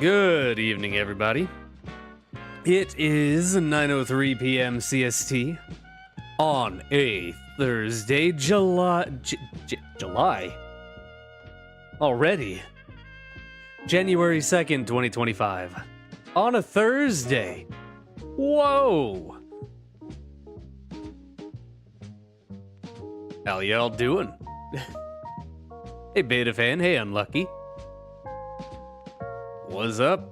Good evening, everybody. It is 9:03 p.m. CST on a Thursday, July already, January 2nd, 2025. On a Thursday. Whoa! How y'all doing? Hey, Beta Fan. Hey, Unlucky. What's up?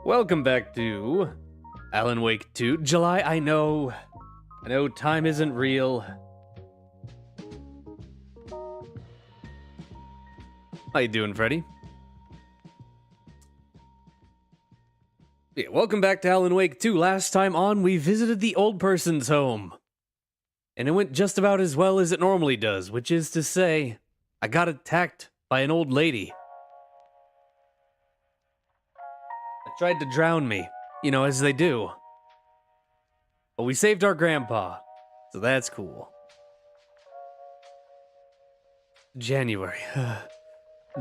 Welcome back to Alan Wake 2. July, I know time isn't real. How you doing, Freddy? Yeah, welcome back to Alan Wake 2. Last time on, we visited the old person's home. And it went just about as well as it normally does, which is to say, I got attacked by an old lady. They tried to drown me, as they do. But we saved our grandpa, so that's cool. January.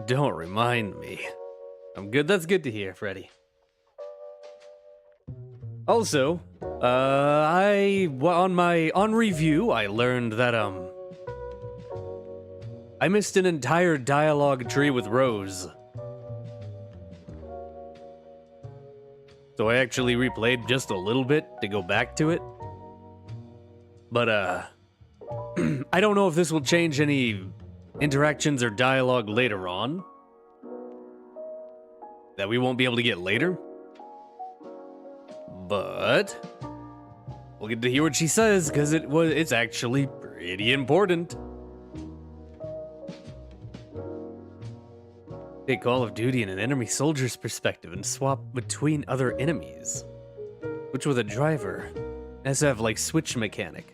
Don't remind me. I'm good. That's good to hear, Freddy. Also, on review, I learned that, I missed an entire dialogue tree with Rose. So I actually replayed just a little bit to go back to it. But, I don't know if this will change any interactions or dialogue later on that we won't be able to get later. But we'll get to hear what she says, because it's actually pretty important. Take Call of Duty in an enemy soldier's perspective and swap between other enemies. Which with a driver has to have like switch mechanic.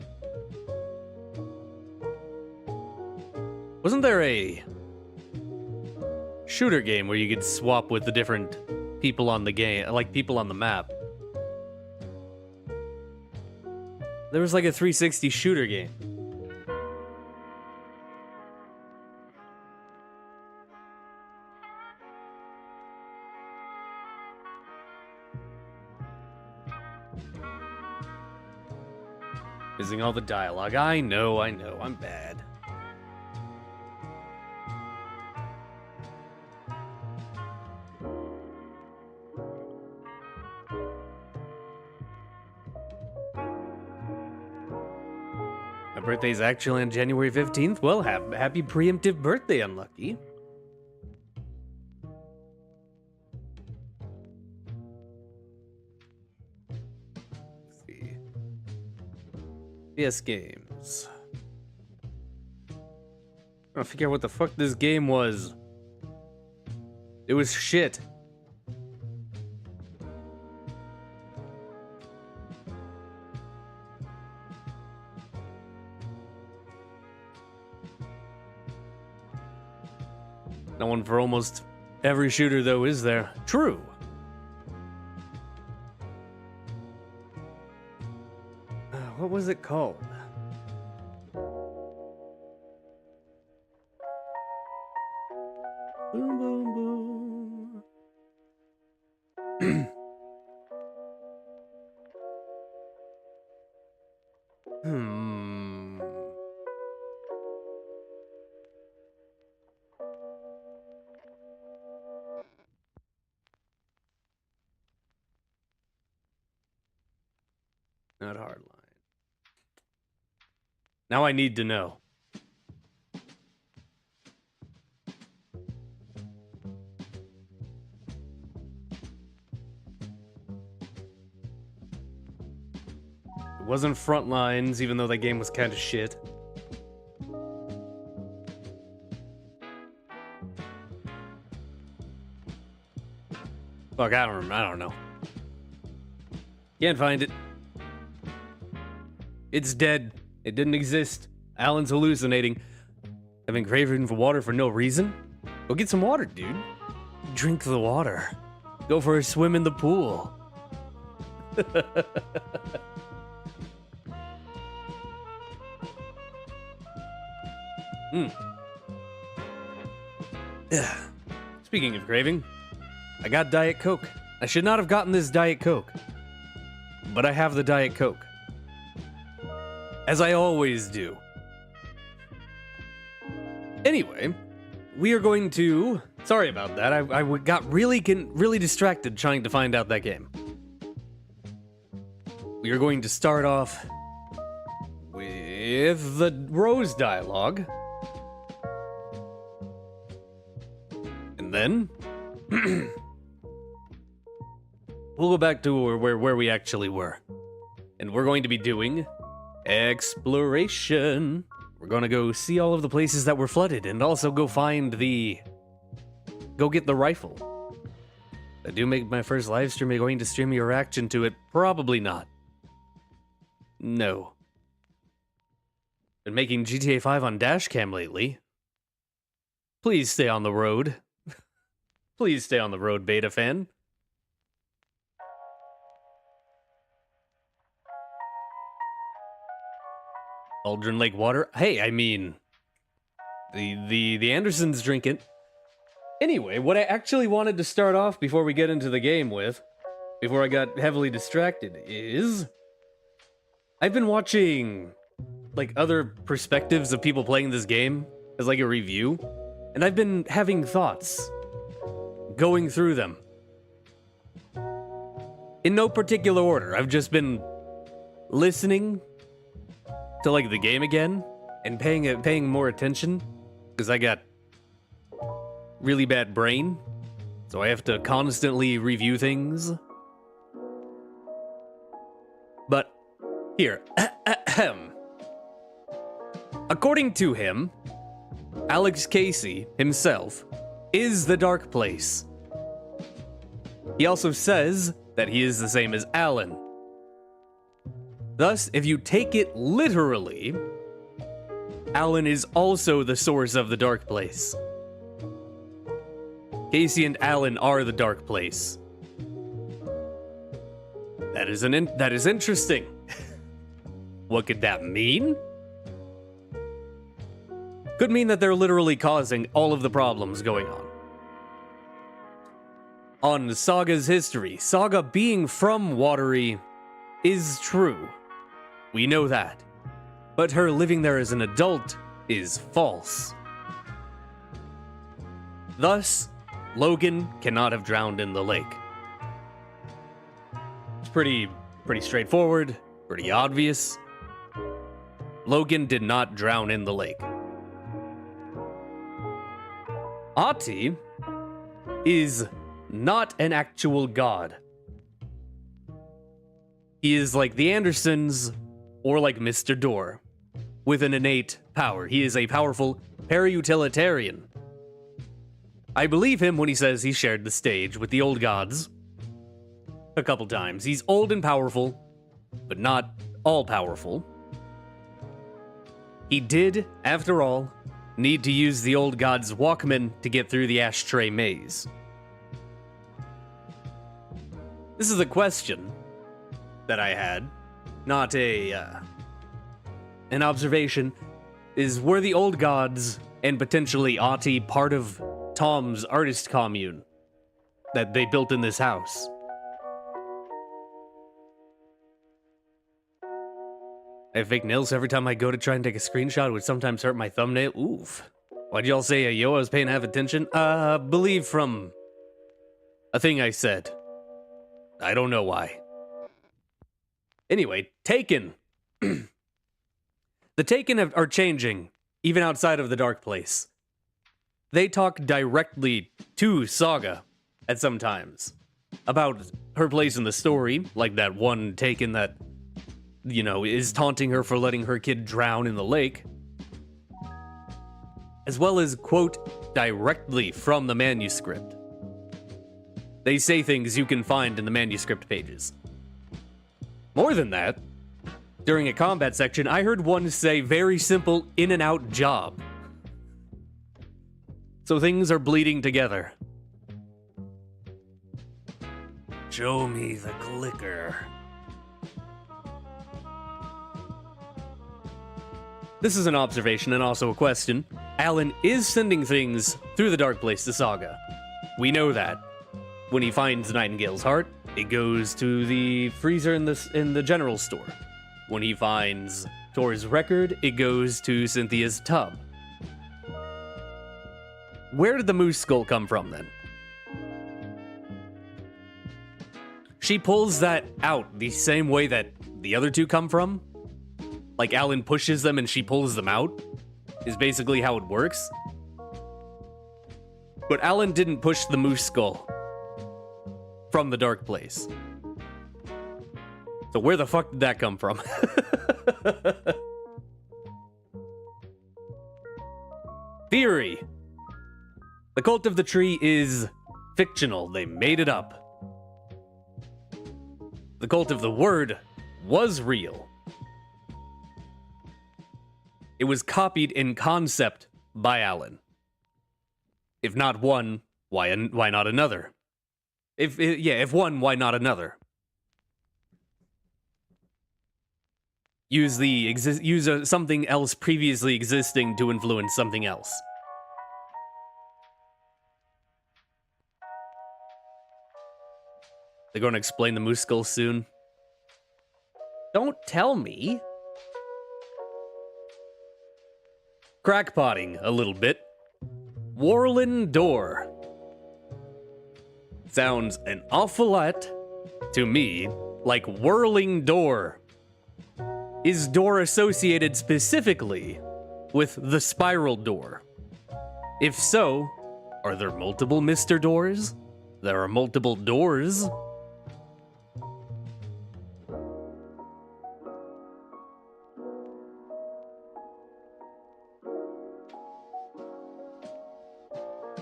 Wasn't there a shooter game where you could swap with the different people on the game, like people on the map? There was like a 360 shooter game. Missing all the dialogue. I know, I'm bad. My birthday's actually on January 15th. Well, happy preemptive birthday, Unlucky. Let's see. PS games. I don't figure out what the fuck this game was. It was shit. No one for almost every shooter, though, is there? True. What was it called? Boom, boom, boom. Not hardline. Now I need to know. It wasn't Frontlines, even though that game was kind of shit. Fuck, I don't know. Can't find it. It's dead. It didn't exist. Alan's hallucinating. Having craving for water for no reason? Go get some water, dude. Drink the water. Go for a swim in the pool. Speaking of craving, I got Diet Coke. I should not have gotten this Diet Coke, but I have the Diet Coke. As I always do. Anyway, we are going to... Sorry about that. I got really distracted trying to find out that game. We are going to start off with the Rose dialogue. And then... we'll go back to where we actually were. And we're going to be doing... exploration. We're gonna go see all of the places that were flooded and also go get the rifle. If I do make my first live stream, are you going to stream your reaction to it? Probably not. No. Been making GTA 5 on dashcam lately. Please stay on the road. Please stay on the road, beta fan. Aldrin Lake water. Hey, I mean, the Andersons drink it. Anyway, what I actually wanted to start off before we get into the game with, before I got heavily distracted, is I've been watching like other perspectives of people playing this game as like a review, and I've been having thoughts, going through them in no particular order. I've just been listening to like the game again and paying more attention because I got really bad brain, so I have to constantly review things. But here, according to him, Alex Casey himself is the dark place. He also says that he is the same as Alan. Thus, if you take it literally, Alan is also the source of the dark place. Casey and Alan are the dark place. That is interesting. What could that mean? Could mean that they're literally causing all of the problems going on. On Saga's history, Saga being from Watery is true. We know that. But her living there as an adult is false. Thus, Logan cannot have drowned in the lake. It's pretty straightforward, pretty obvious. Logan did not drown in the lake. Ahti is not an actual god. He is like the Andersons or like Mr. Door, with an innate power. He is a powerful para-utilitarian. I believe him when he says he shared the stage with the old gods a couple times. He's old and powerful, but not all-powerful. He did, after all, need to use the old god's Walkman to get through the ashtray maze. This is a question that I had, not an observation. Were the old gods and potentially Ahti part of Tom's artist commune that they built in this house? I have fake nails every time I go to try and take a screenshot, which sometimes hurt my thumbnail. Oof. Why'd y'all say, yo, I was paying half attention? Believe from a thing I said. I don't know why. Anyway, Taken. The Taken are changing, even outside of the Dark Place. They talk directly to Saga at some times about her place in the story, like that one Taken that, you know, is taunting her for letting her kid drown in the lake, as well as quote directly from the manuscript. They say things you can find in the manuscript pages. More than that, during a combat section, I heard one say very simple in and out job. So things are bleeding together. Show me the clicker. This is an observation and also a question. Alan is sending things through the Dark Place to Saga. We know that. When he finds Nightingale's heart, it goes to the freezer in the general store. When he finds Thor's record, it goes to Cynthia's tub. Where did the moose skull come from, then? She pulls that out the same way that the other two come from? Like Alan pushes them and she pulls them out? Is basically how it works? But Alan didn't push the moose skull from the Dark Place. So where the fuck did that come from? Theory. The Cult of the Tree is fictional. They made it up. The Cult of the Word was real. It was copied in concept by Alan. If not one, why not another? If one, why not another? Use something else previously existing to influence something else. They're going to explain the moose skull soon. Don't tell me. Crackpotting a little bit. Warlin Door. Sounds an awful lot to me like whirling door. Is door associated specifically with the spiral door? If so, are there multiple Mr. Doors? There are multiple doors.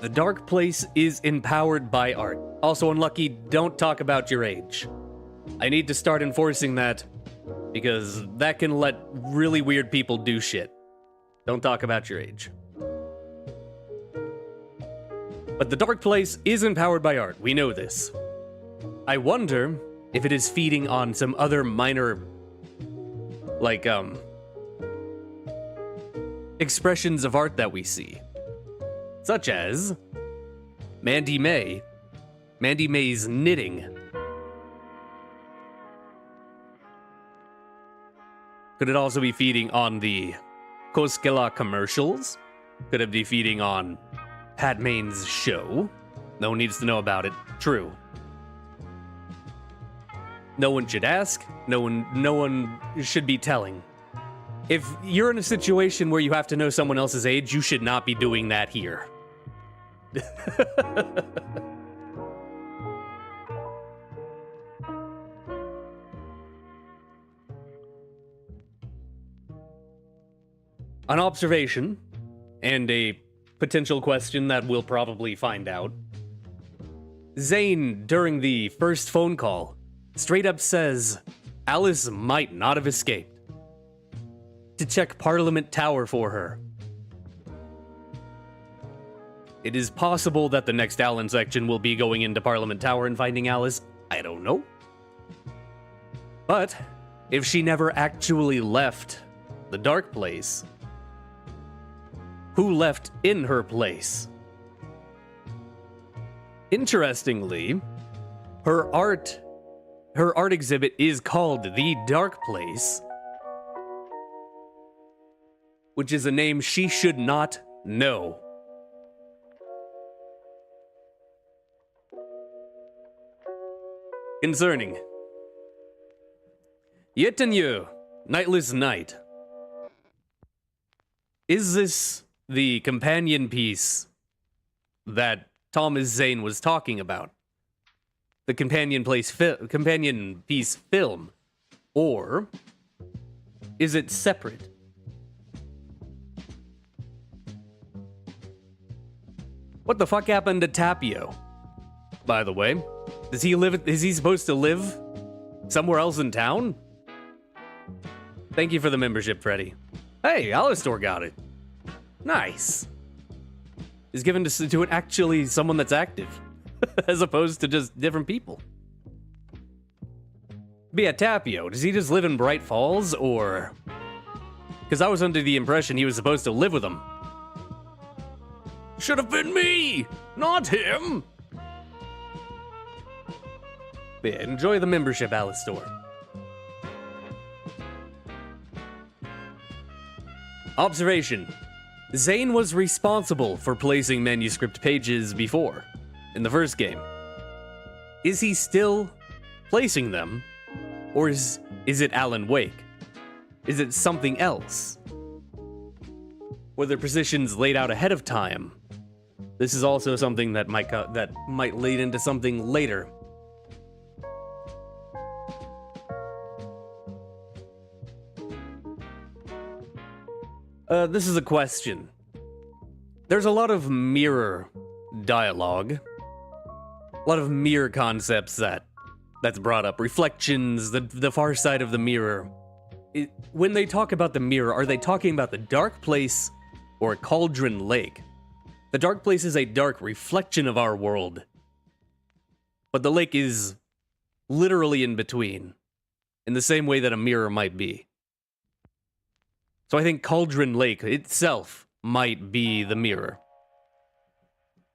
The Dark Place is empowered by art. Also, Unlucky, don't talk about your age. I need to start enforcing that, because that can let really weird people do shit. Don't talk about your age. But the Dark Place is empowered by art. We know this. I wonder if it is feeding on some other minor, like, expressions of art that we see. Such as Mandy May's knitting. Could it also be feeding on the Koskela commercials? Could it be feeding on Pat Main's show? No one needs to know about it. True. No one should ask. No one should be telling. If you're in a situation where you have to know someone else's age, you should not be doing that here. An observation, and a potential question that we'll probably find out. Zane, during the first phone call, straight up says Alice might not have escaped. To check Parliament Tower for her. It is possible that the next Alan section will be going into Parliament Tower and finding Alice. I don't know. But if she never actually left the dark place, who left in her place? Interestingly, her art exhibit is called The Dark Place, which is a name she should not know. Concerning. Yet and you, nightless night. Is this the companion piece that Thomas Zane was talking about? The companion piece film? Or is it separate? What the fuck happened to Tapio? By the way, is he supposed to live somewhere else in town? Thank you for the membership, Freddy. Hey, Alistor got it. Nice. Is given to it actually someone that's active, as opposed to just different people. But yeah, Tapio, does he just live in Bright Falls, or? Because I was under the impression he was supposed to live with him. Should have been me, not him. But yeah, enjoy the membership, Alistor. Observation. Zane was responsible for placing manuscript pages before, in the first game. Is he still placing them? Or is it Alan Wake? Is it something else? Were their positions laid out ahead of time? This is also something that might lead into something later. This is a question. There's a lot of mirror dialogue. A lot of mirror concepts that's brought up. Reflections, the far side of the mirror. When they talk about the mirror, are they talking about the dark place or Cauldron Lake? The dark place is a dark reflection of our world. But the lake is literally in between, in the same way that a mirror might be. So I think Cauldron Lake itself might be the mirror.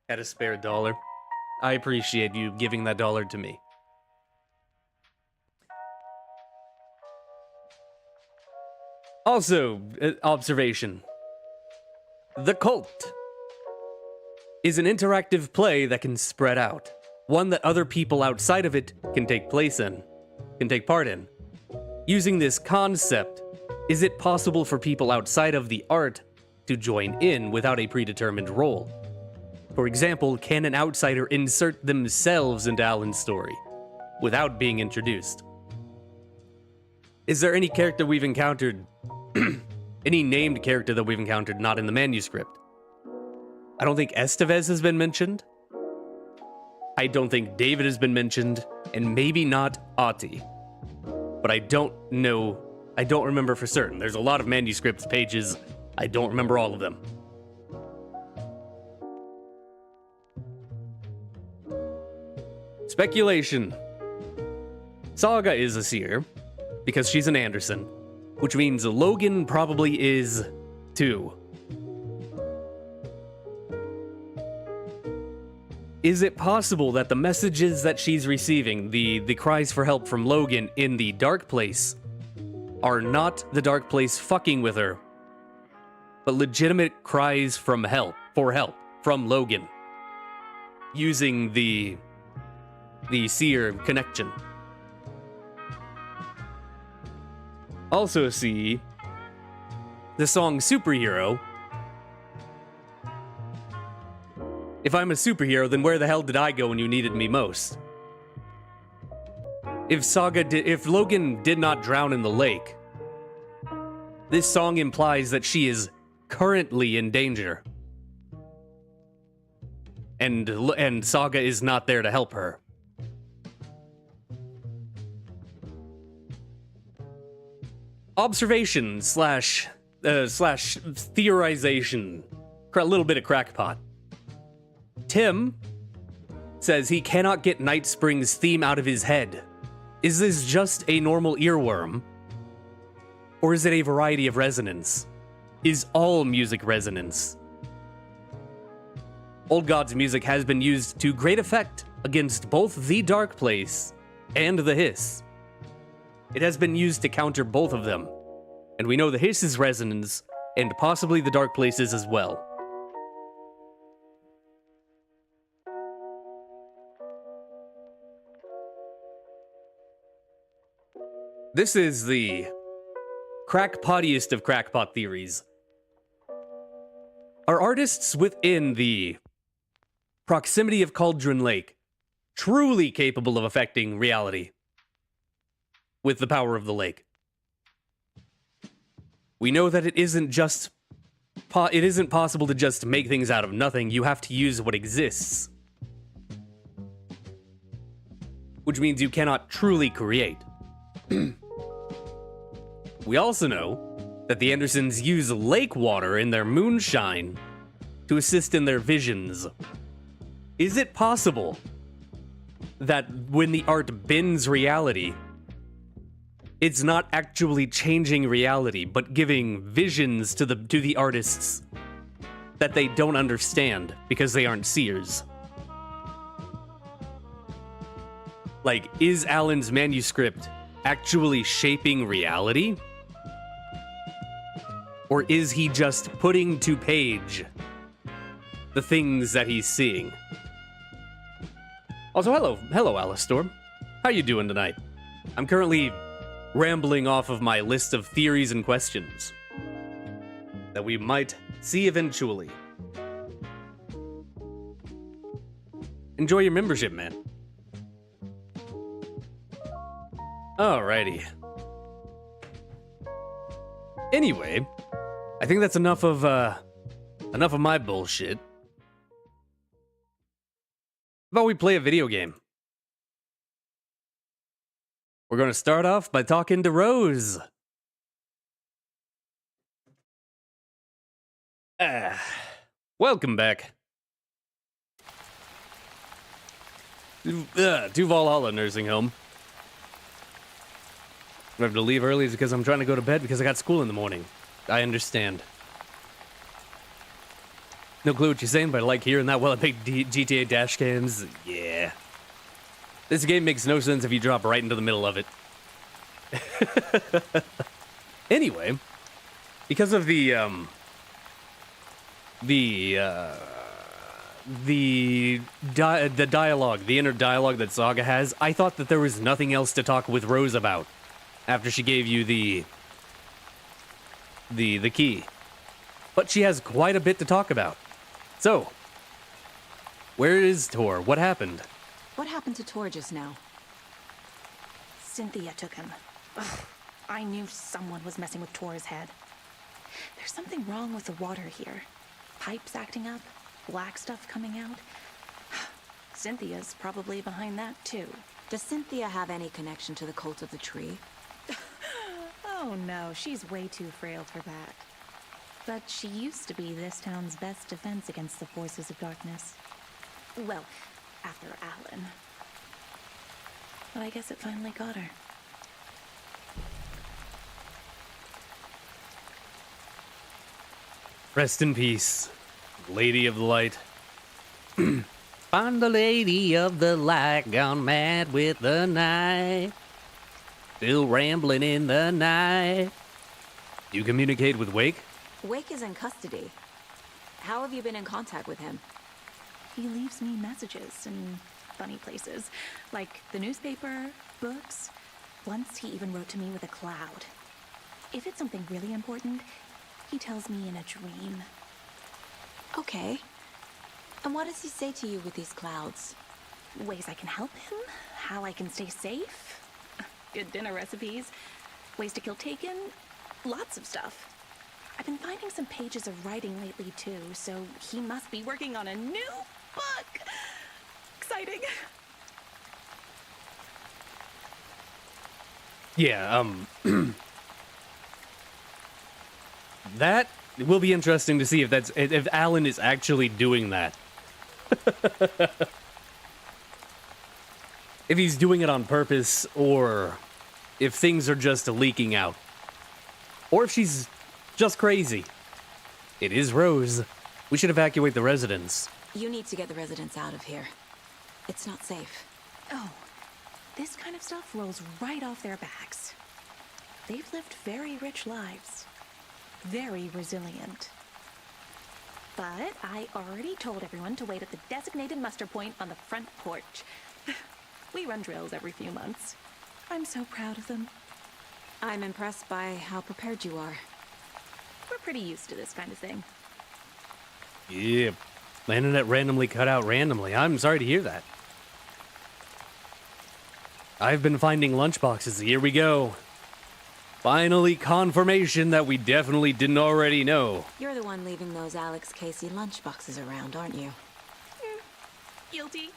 Had a spare $1. I appreciate you giving that $1 to me. Also, observation. The Cult is an interactive play that can spread out. One that other people outside of it can take part in. Using this concept, is it possible for people outside of the art to join in without a predetermined role? For example, can an outsider insert themselves into Alan's story without being introduced? Is there any character we've encountered, any named character that we've encountered not in the manuscript? I don't think Estevez has been mentioned. I don't think David has been mentioned, and maybe not Ati. But I don't know. I don't remember for certain. There's a lot of manuscript pages. I don't remember all of them. Speculation. Saga is a seer, because she's an Anderson, which means Logan probably is too. Is it possible that the messages that she's receiving, the cries for help from Logan in the dark place, are not the dark place fucking with her, but legitimate cries for help from Logan, using the seer connection. Also see the song Superhero. If I'm a superhero, then where the hell did I go when you needed me most? If Logan did not drown in the lake, this song implies that she is currently in danger. And Saga is not there to help her. Observation slash theorization. A little bit of crackpot. Tim says he cannot get Night Spring's theme out of his head. Is this just a normal earworm? Or is it a variety of resonance? Is all music resonance? Old God's music has been used to great effect against both the Dark Place and the Hiss. It has been used to counter both of them, and we know the Hiss is resonance, and possibly the Dark Places as well. This is the crackpottiest of crackpot theories. Are artists within the proximity of Cauldron Lake truly capable of affecting reality with the power of the lake? We know that it isn't possible to just make things out of nothing. You have to use what exists, which means you cannot truly create. We also know that the Andersons use lake water in their moonshine to assist in their visions. Is it possible that when the art bends reality, it's not actually changing reality, but giving visions to the artists that they don't understand because they aren't seers? Like, is Alan's manuscript actually shaping reality? Or is he just putting to page the things that he's seeing? Also, hello, Alistor. How you doing tonight? I'm currently rambling off of my list of theories and questions that we might see eventually. Enjoy your membership, man. Alrighty. Anyway, I think that's enough of my bullshit. How about we play a video game? We're going to start off by talking to Rose. Welcome back. Duval Halla Nursing Home. I have to leave early because I'm trying to go to bed because I got school in the morning. I understand. No clue what you're saying, but I like hearing that while I make GTA dash cams. Yeah. This game makes no sense if you drop right into the middle of it. Anyway, because of the dialogue, the inner dialogue that Saga has, I thought that there was nothing else to talk with Rose about after she gave you the key. But she has quite a bit to talk about. So, where is Tor? What happened? What happened to Tor just now? Cynthia took him. Ugh, I knew someone was messing with Tor's head. There's something wrong with the water here. Pipes acting up, black stuff coming out. Cynthia's probably behind that too. Does Cynthia have any connection to the cult of the tree? Oh no, she's way too frail for that. But she used to be this town's best defense against the forces of darkness. Well, after Alan. But I guess it finally got her. Rest in peace, Lady of the Light. Find the Lady of the Light, gone mad with the night. Still rambling in the night. You communicate with Wake? Wake is in custody. How have you been in contact with him? He leaves me messages in funny places, like the newspaper, books. Once he even wrote to me with a cloud. If it's something really important, he tells me in a dream. Okay. And what does he say to you with these clouds? Ways I can help him, how I can stay safe, good dinner recipes, ways to kill Taken, lots of stuff. I've been finding some pages of writing lately too, so he must be working on a new book. Exciting. Yeah, that will be interesting to see if Alan is actually doing that. If he's doing it on purpose, or if things are just leaking out. Or if she's just crazy. It is Rose. We should evacuate the residence. You need to get the residents out of here. It's not safe. Oh, this kind of stuff rolls right off their backs. They've lived very rich lives. Very resilient. But I already told everyone to wait at the designated muster point on the front porch. We run drills every few months. I'm so proud of them. I'm impressed by how prepared you are. We're pretty used to this kind of thing. Yeah, internet randomly cut out randomly. I'm sorry to hear that. I've been finding lunchboxes. Here we go. Finally, confirmation that we definitely didn't already know. You're the one leaving those Alex Casey lunchboxes around, aren't you? Guilty.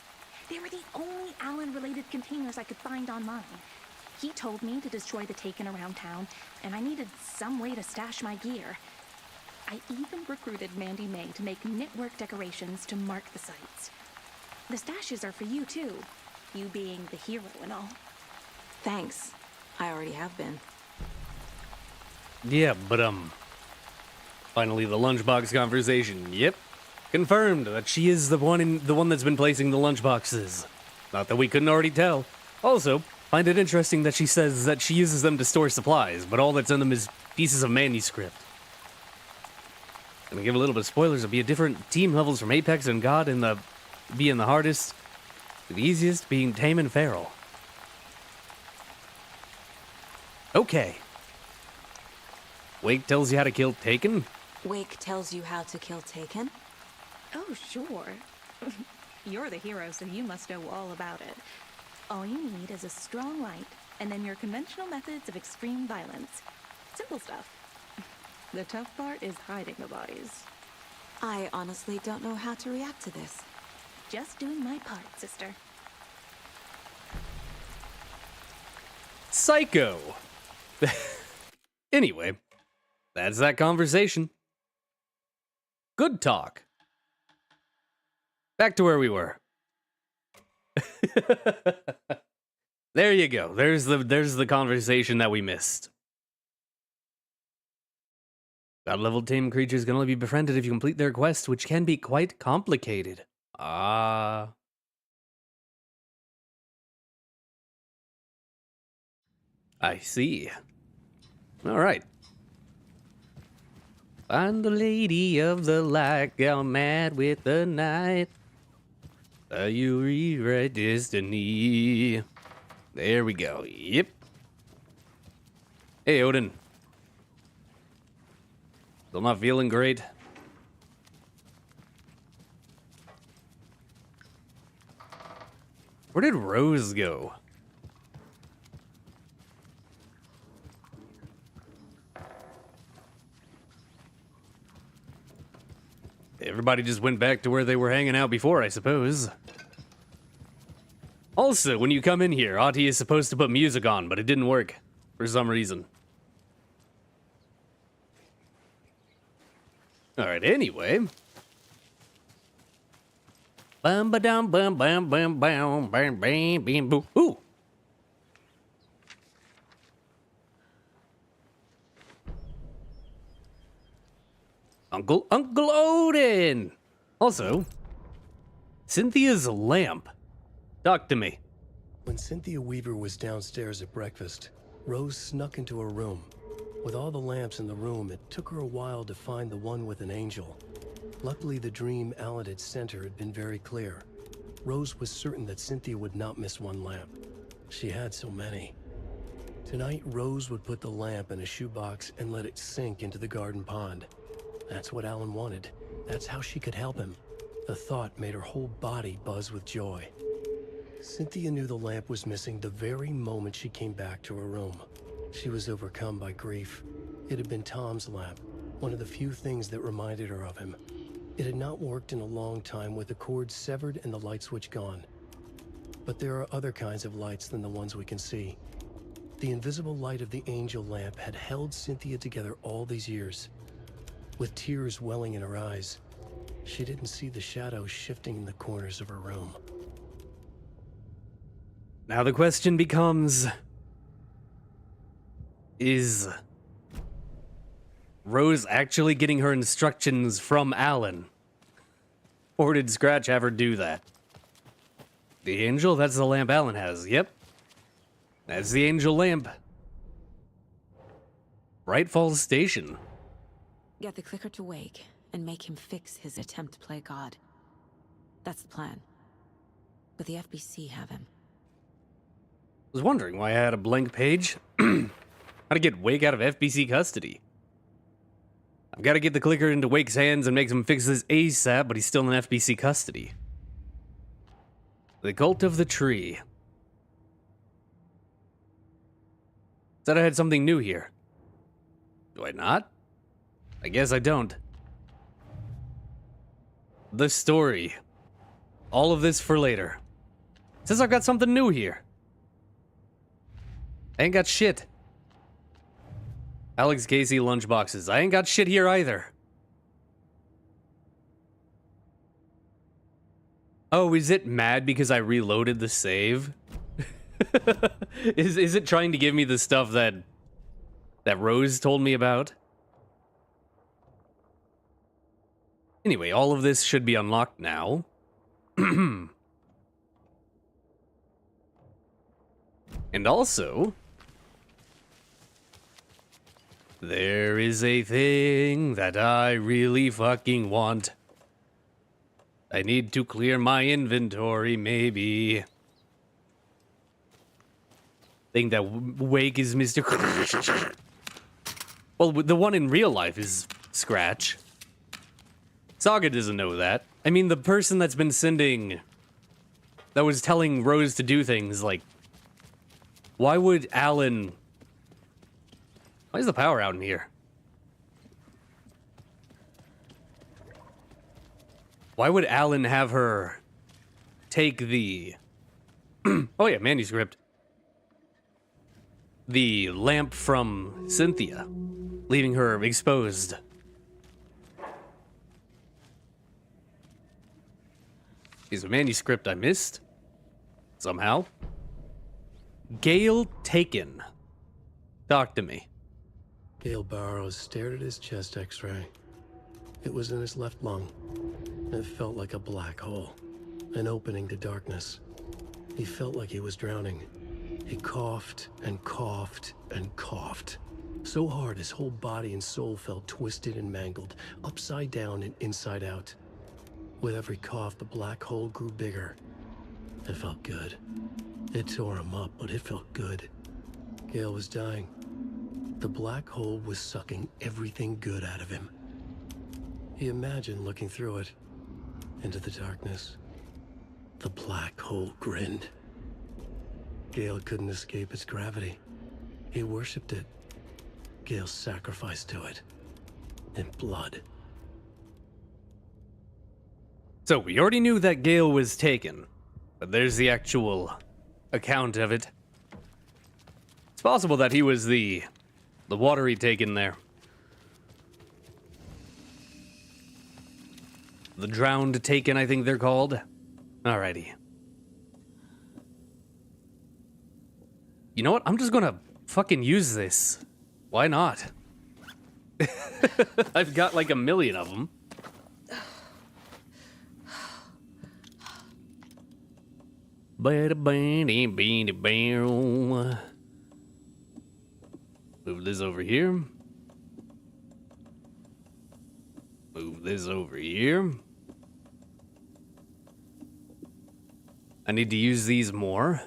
They were the only Allen-related containers I could find online. He told me to destroy the Taken around town, and I needed some way to stash my gear. I even recruited Mandy May to make knitwork decorations to mark the sites. The stashes are for you, too. You being the hero and all. Thanks. I already have been. Yeah, but finally the lunchbox conversation. Yep. Confirmed that she is the one that's been placing the lunchboxes. Not that we couldn't already tell. Also, find it interesting that she says that she uses them to store supplies, but all that's in them is pieces of manuscript. Gonna give a little bit of spoilers. It'll be a different team levels from Apex and God, and being the hardest, the easiest being tame and feral. Okay. Wake tells you how to kill Taken? Wake tells you how to kill Taken? Oh, sure. You're the hero, so you must know all about it. All you need is a strong light, and then your conventional methods of extreme violence. Simple stuff. The tough part is hiding the bodies. I honestly don't know how to react to this. Just doing my part, sister. Psycho! Anyway, that's that conversation. Good talk. Back to where we were. There you go. There's the conversation that we missed. God-level tame creatures can only be befriended if you complete their quest, which can be quite complicated. I see. All right. Find the lady of the light, gone mad with the night. You rewrite destiny. There we go. Yep. Hey, Odin. Still not feeling great? Where did Rose go? Everybody just went back to where they were hanging out before, I suppose. Also, when you come in here, Auntie is supposed to put music on, but it didn't work for some reason. Alright, anyway. Bum ba dum bum bum bum bum bam bam bam boo. Ooh. Uncle Odin. Also, Cynthia's lamp. Talk to me. When Cynthia Weaver was downstairs at breakfast, Rose snuck into her room. With all the lamps in the room, it took her a while to find the one with an angel. Luckily, the dream Alan had sent her had been very clear. Rose was certain that Cynthia would not miss one lamp. She had so many. Tonight, Rose would put the lamp in a shoebox and let it sink into the garden pond. That's what Alan wanted. That's how she could help him. The thought made her whole body buzz with joy. Cynthia knew the lamp was missing the very moment she came back to her room. She was overcome by grief. It had been Tom's lamp, one of the few things that reminded her of him. It had not worked in a long time with the cord severed and the light switch gone. But there are other kinds of lights than the ones we can see. The invisible light of the angel lamp had held Cynthia together all these years. With tears welling in her eyes, she didn't see the shadows shifting in the corners of her room. Now the question becomes, is Rose actually getting her instructions from Alan? Or did Scratch have her do that? The angel? That's the lamp Alan has. Yep. That's the angel lamp. Bright Falls Station. Get the clicker to Wake and make him fix his attempt to play God. That's the plan. But the FBC have him. I was wondering why I had a blank page. How to get Wake out of FBC custody. I've got to get the clicker into Wake's hands and make him fix this ASAP, but he's still in FBC custody. The Cult of the Tree. Said I had something new here. Do I not? I guess I don't. The story. All of this for later. Says I've got something new here. I ain't got shit. Alex Casey Lunchboxes. I ain't got shit here either. Oh, is it mad because I reloaded the save? Is it trying to give me the stuff that Rose told me about? Anyway, all of this should be unlocked now. And also, there is a thing that I really fucking want. I need to clear my inventory, maybe. Think that Wake is Mr. Well, the one in real life is Scratch. Saga doesn't know that. I mean, the person that's been sending... that was telling Rose to do things, like... Why would Alan... Why is the power out in here? Why would Alan have her take the... oh yeah, manuscript. The lamp from Cynthia, leaving her exposed. Is a manuscript I missed? Somehow. Gale Taken. Talk to me. Gale Barrows stared at his chest x-ray. It was in his left lung. It felt like a black hole, an opening to darkness. He felt like he was drowning. He coughed and coughed and coughed. So hard his whole body and soul felt twisted and mangled, upside down and inside out. With every cough, the black hole grew bigger. It felt good. It tore him up, but it felt good. Gale was dying. The black hole was sucking everything good out of him. He imagined looking through it, into the darkness. The black hole grinned. Gale couldn't escape its gravity. He worshipped it. Gale sacrificed to it. In blood. So, we already knew that Gale was taken, but there's the actual account of it. It's possible that he was the watery taken there. The drowned taken, I think they're called. Alrighty. You know what? I'm just gonna fucking use this. Why not? I've got like 1 million of them. Move this over here. Move this over here. I need to use these more.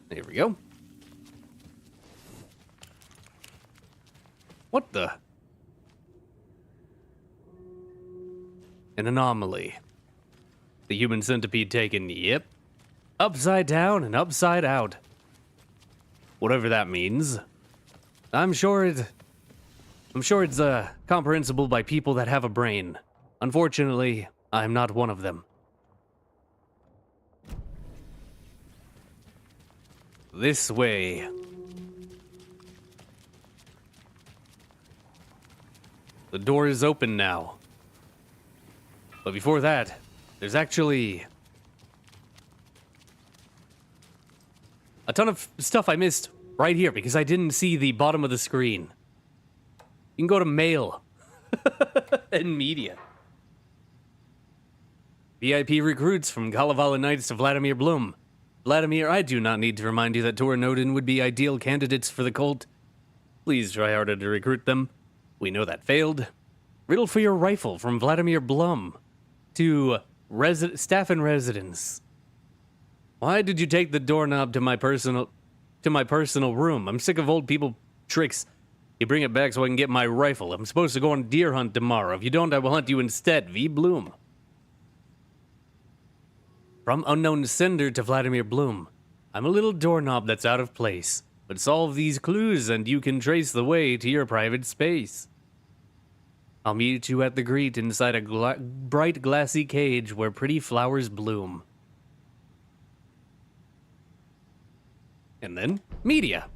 There we go. What the? An anomaly. The human centipede taken, yep. Upside down and upside out. Whatever that means. I'm sure it's comprehensible by people that have a brain. Unfortunately, I'm not one of them. This way. The door is open now. But before that, there's actually a ton of stuff I missed right here because I didn't see the bottom of the screen. You can go to mail and media. VIP recruits from Kalevala Knights to Vladimir Bloom. Vladimir, I do not need to remind you that Tor and Odin would be ideal candidates for the cult. Please try harder to recruit them. We know that failed. Riddle for your rifle from Vladimir Blum to staff in residence. Why did you take the doorknob to my personal room? I'm sick of old people tricks. You bring it back so I can get my rifle. I'm supposed to go on deer hunt tomorrow. If you don't, I will hunt you instead. V. Bloom. From unknown sender to Vladimir Bloom. I'm a little doorknob that's out of place. But solve these clues and you can trace the way to your private space. I'll meet you at the Greet inside a bright glassy cage where pretty flowers bloom. And then, media.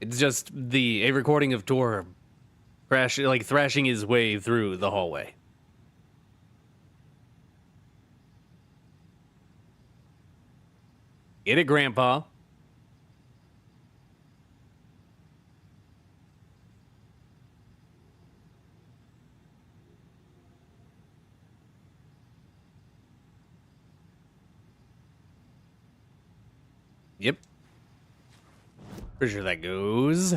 It's just a recording of Tor thrashing his way through the hallway. Get it, Grandpa. Yep. Pretty sure that goes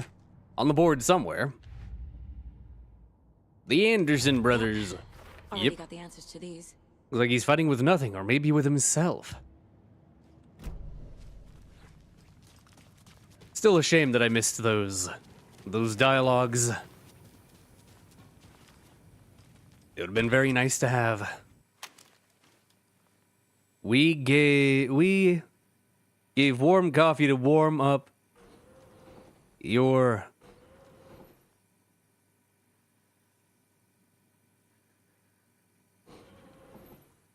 on the board somewhere. The Anderson brothers. Already got the answers to these. Looks like he's fighting with nothing, or maybe with himself. Still a shame that I missed those dialogues. It would have been very nice to have. We gave warm coffee to warm up your...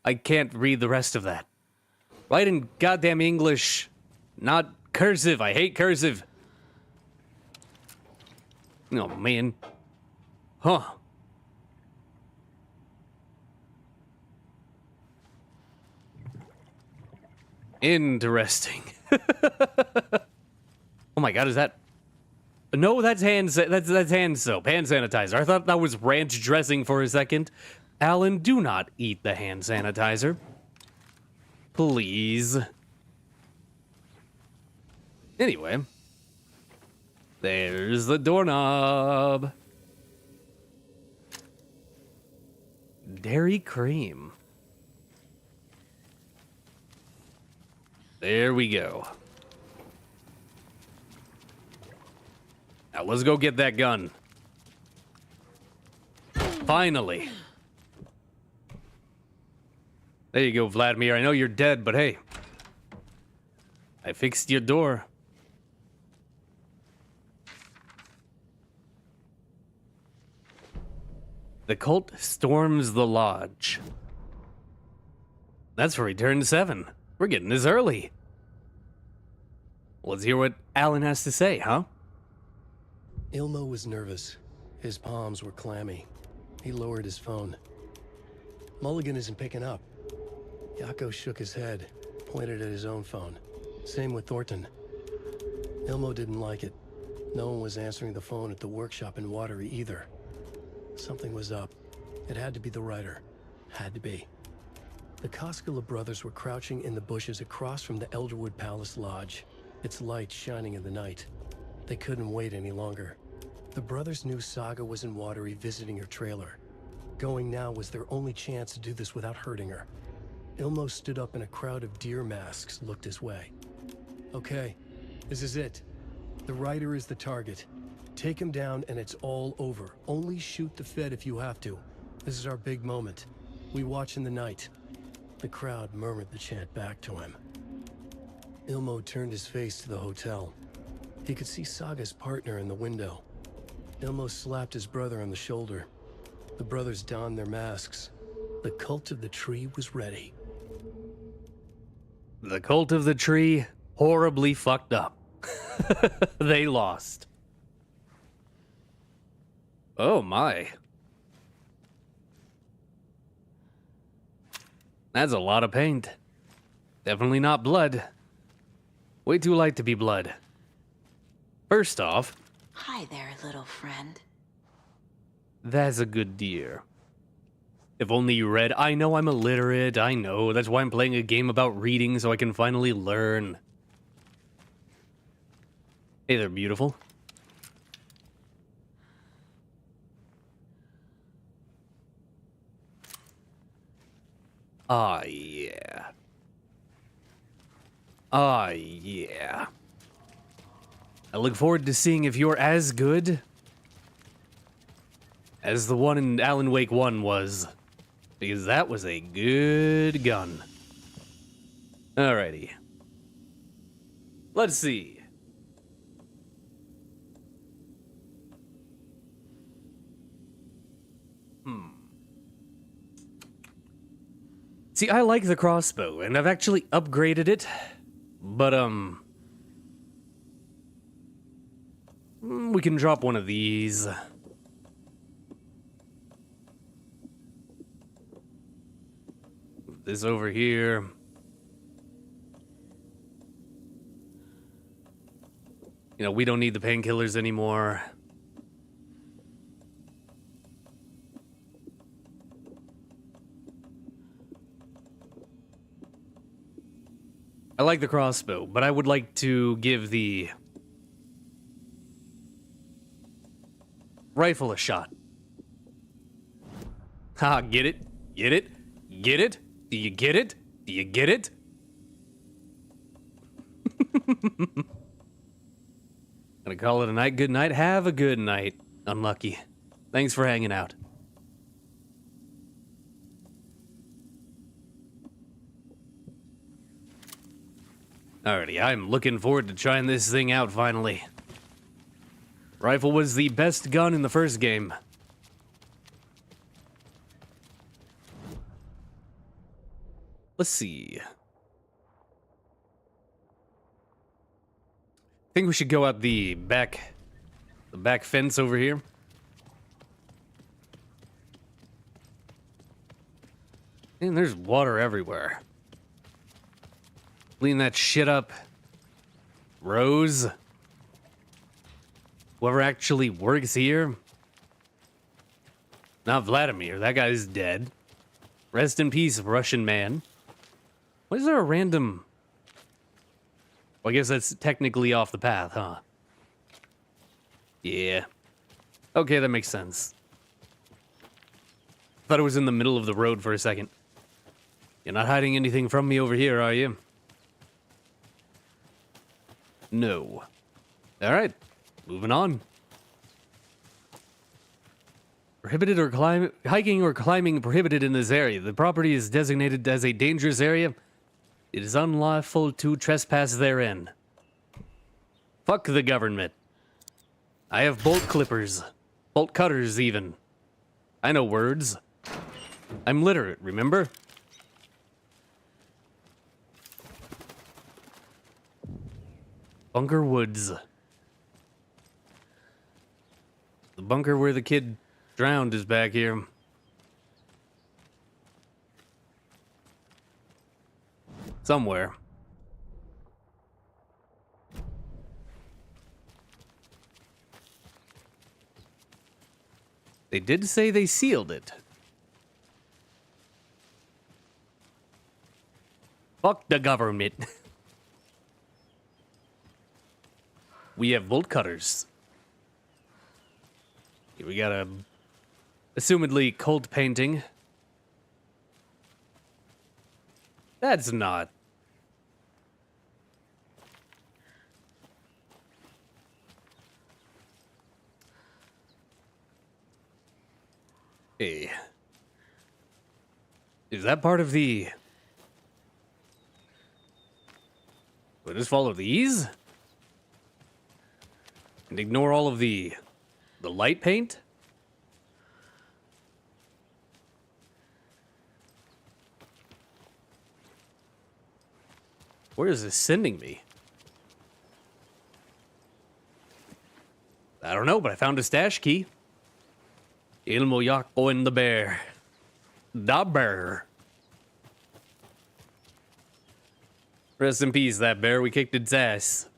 I can't read the rest of that. Write in goddamn English, not cursive. I hate cursive. Oh, man. Huh. Interesting. Oh my god, is that... No, that's hand soap. Hand sanitizer. I thought that was ranch dressing for a second. Alan, do not eat the hand sanitizer. Please. Anyway. There's the doorknob. Dairy cream. There we go. Now let's go get that gun. Finally. There you go, Vladimir. I know you're dead, but hey. I fixed your door. The cult storms the lodge. That's for Return 7. We're getting this early. Let's hear what Alan has to say, huh? Ilmo was nervous. His palms were clammy. He lowered his phone. Mulligan isn't picking up. Yako shook his head, pointed at his own phone. Same with Thornton. Ilmo didn't like it. No one was answering the phone at the workshop in Watery either. Something was up. It had to be the writer. Had to be. The Koskela brothers were crouching in the bushes across from the Elderwood Palace Lodge, its light shining in the night. They couldn't wait any longer. The brothers knew Saga was in Watery visiting her trailer. Going now was their only chance to do this without hurting her. Ilmo stood up and a crowd of deer masks looked his way. Okay, this is it. The rider is the target. Take him down and it's all over. Only shoot the Fed if you have to. This is our big moment. We watch in the night. The crowd murmured the chant back to him. Ilmo turned his face to the hotel. He could see Saga's partner in the window. Ilmo slapped his brother on the shoulder. The brothers donned their masks. The cult of the tree was ready. The cult of the tree horribly fucked up. They lost. Oh my. That's a lot of paint. Definitely not blood. Way too light to be blood. First off, Hi there, little friend. that's a good deer. If only you read. I know I'm illiterate, I know. That's why I'm playing a game about reading so I can finally learn. Hey there, beautiful. Ah, yeah. Ah, yeah. I look forward to seeing if you're as good as the one in Alan Wake 1 was. Because that was a good gun. Alrighty. Let's see. See, I like the crossbow, and I've actually upgraded it, but, we can drop one of these. This over here. You know, we don't need the painkillers anymore. I like the crossbow, but I would like to give the rifle a shot. Ha, get it? Get it? Get it? Do you get it? Do you get it? Gonna call it a night. Good night. Have a good night. Unlucky. Thanks for hanging out. Alrighty, I'm looking forward to trying this thing out finally. Rifle was the best gun in the first game. Let's see. I think we should go out the back fence over here. And there's water everywhere. Clean that shit up. Rose. Whoever actually works here. Not Vladimir. That guy's dead. Rest in peace, Russian man. Why is there a random... Well, I guess that's technically off the path, huh? Yeah. Okay, that makes sense. Thought it was in the middle of the road for a second. You're not hiding anything from me over here, are you? No. Alright, moving on. Prohibited or hiking or climbing prohibited in this area. The property is designated as a dangerous area. It is unlawful to trespass therein. Fuck the government. I have bolt clippers. Bolt cutters, even. I know words. I'm literate, remember? Bunker Woods. The bunker where the kid drowned is back here. Somewhere. They did say they sealed it. Fuck the government. We have bolt cutters. Here we got a assumedly cold painting. That's not. Hey. Is that part of the... We'll just follow these? And ignore all of the light paint? Where is this sending me? I don't know, but I found a stash key. Il Moyako and the bear. Da bear. Rest in peace, that bear. We kicked its ass.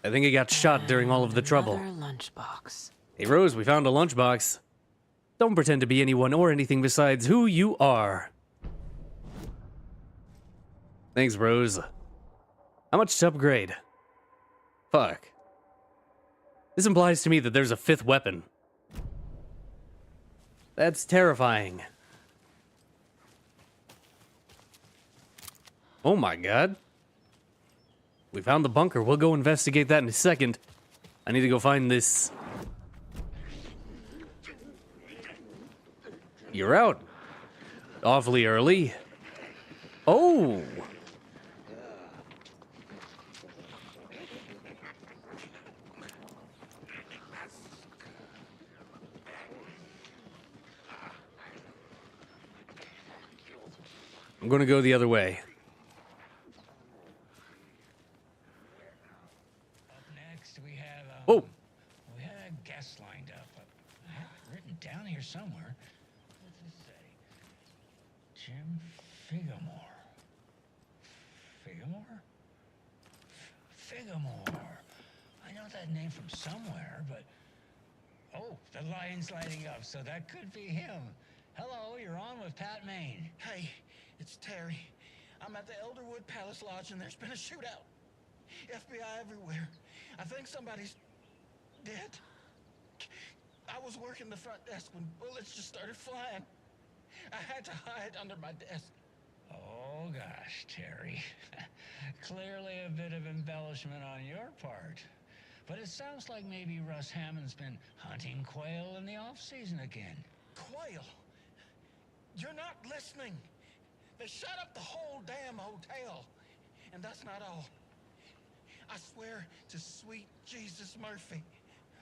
I think it got shot during all of the trouble. Another lunchbox. Hey, Rose, we found a lunchbox. Don't pretend to be anyone or anything besides who you are. Thanks, Rose. How much to upgrade? Fuck. This implies to me that there's a fifth weapon. That's terrifying. Oh my god. We found the bunker. We'll go investigate that in a second. I need to go find this. You're out. Awfully early. Oh! I'm gonna go the other way. Up next, we have Oh! we had a guest lined up. I have it written down here somewhere. What's it say? Jim Figamore. Figamore? Figamore. I know that name from somewhere, but oh, the line's lighting up, so that could be him. Hello, you're on with Pat Maine. Hey, it's Terry. I'm at the Elderwood Palace Lodge and there's been a shootout. FBI everywhere. I think somebody's dead. I was working the front desk when bullets just started flying. I had to hide under my desk. Oh gosh, Terry. Clearly a bit of embellishment on your part. But it sounds like maybe Russ Hammond's been hunting quail in the off-season again. Quail? You're not listening. They shut up the whole damn hotel. And that's not all. I swear to sweet Jesus Murphy,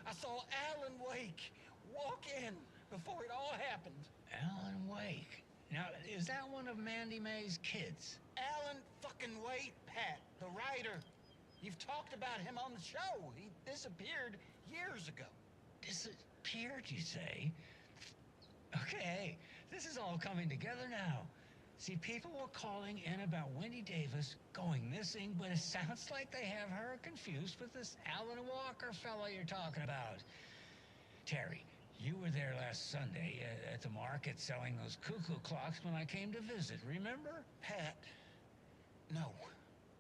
I saw Alan Wake walk in before it all happened. Alan Wake. Now, is that one of Mandy May's kids? Alan fucking Wake, Pat, the writer. You've talked about him on the show. He disappeared years ago. Disappeared, you say? Okay, this is all coming together now. See, people were calling in about Wendy Davis going missing, but it sounds like they have her confused with this Alan Walker fellow you're talking about. Terry, you were there last Sunday at the market selling those cuckoo clocks when I came to visit, remember? Pat, no.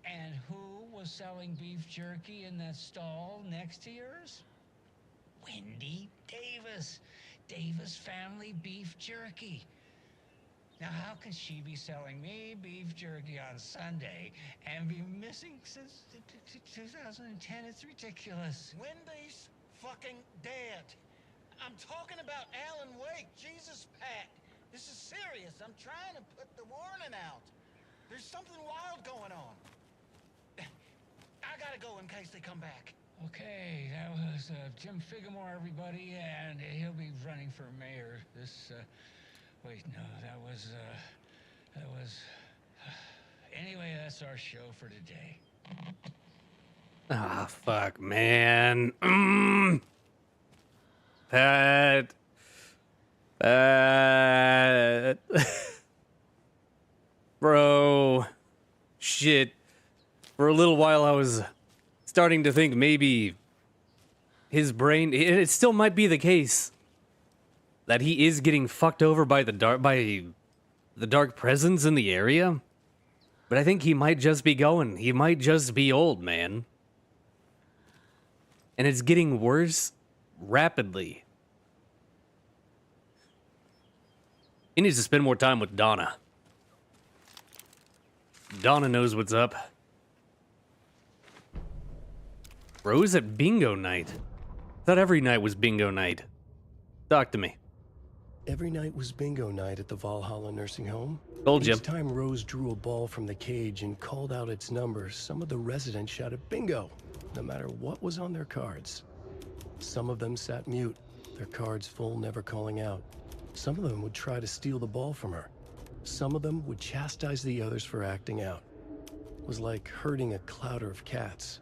And who was selling beef jerky in that stall next to yours? Wendy Davis. Davis Family Beef Jerky. Now, how can she be selling me beef jerky on Sunday and be missing since 2010? It's ridiculous. Wendy's fucking dead. I'm talking about Alan Wake. Jesus, Pat. This is serious. I'm trying to put the warning out. There's something wild going on. I gotta go in case they come back. Okay, that was Jim Figamore, everybody, and he'll be running for mayor this, wait, no, that was, anyway, that's our show for today. Ah, fuck, man. Pat. Bro. Shit. For a little while, I was starting to think maybe his brain, it still might be the case that he is getting fucked over by the dark presence in the area. But I think he might just be going. He might just be old, man. And it's getting worse rapidly. He needs to spend more time with Donna. Donna knows what's up. Rose at bingo night. Thought every night was bingo night. Talk to me. Every night was bingo night at the Valhalla nursing home. Told you. Each time Rose drew a ball from the cage and called out its number, some of the residents shouted bingo, no matter what was on their cards. Some of them sat mute, their cards full, never calling out. Some of them would try to steal the ball from her. Some of them would chastise the others for acting out. It was like herding a clouder of cats.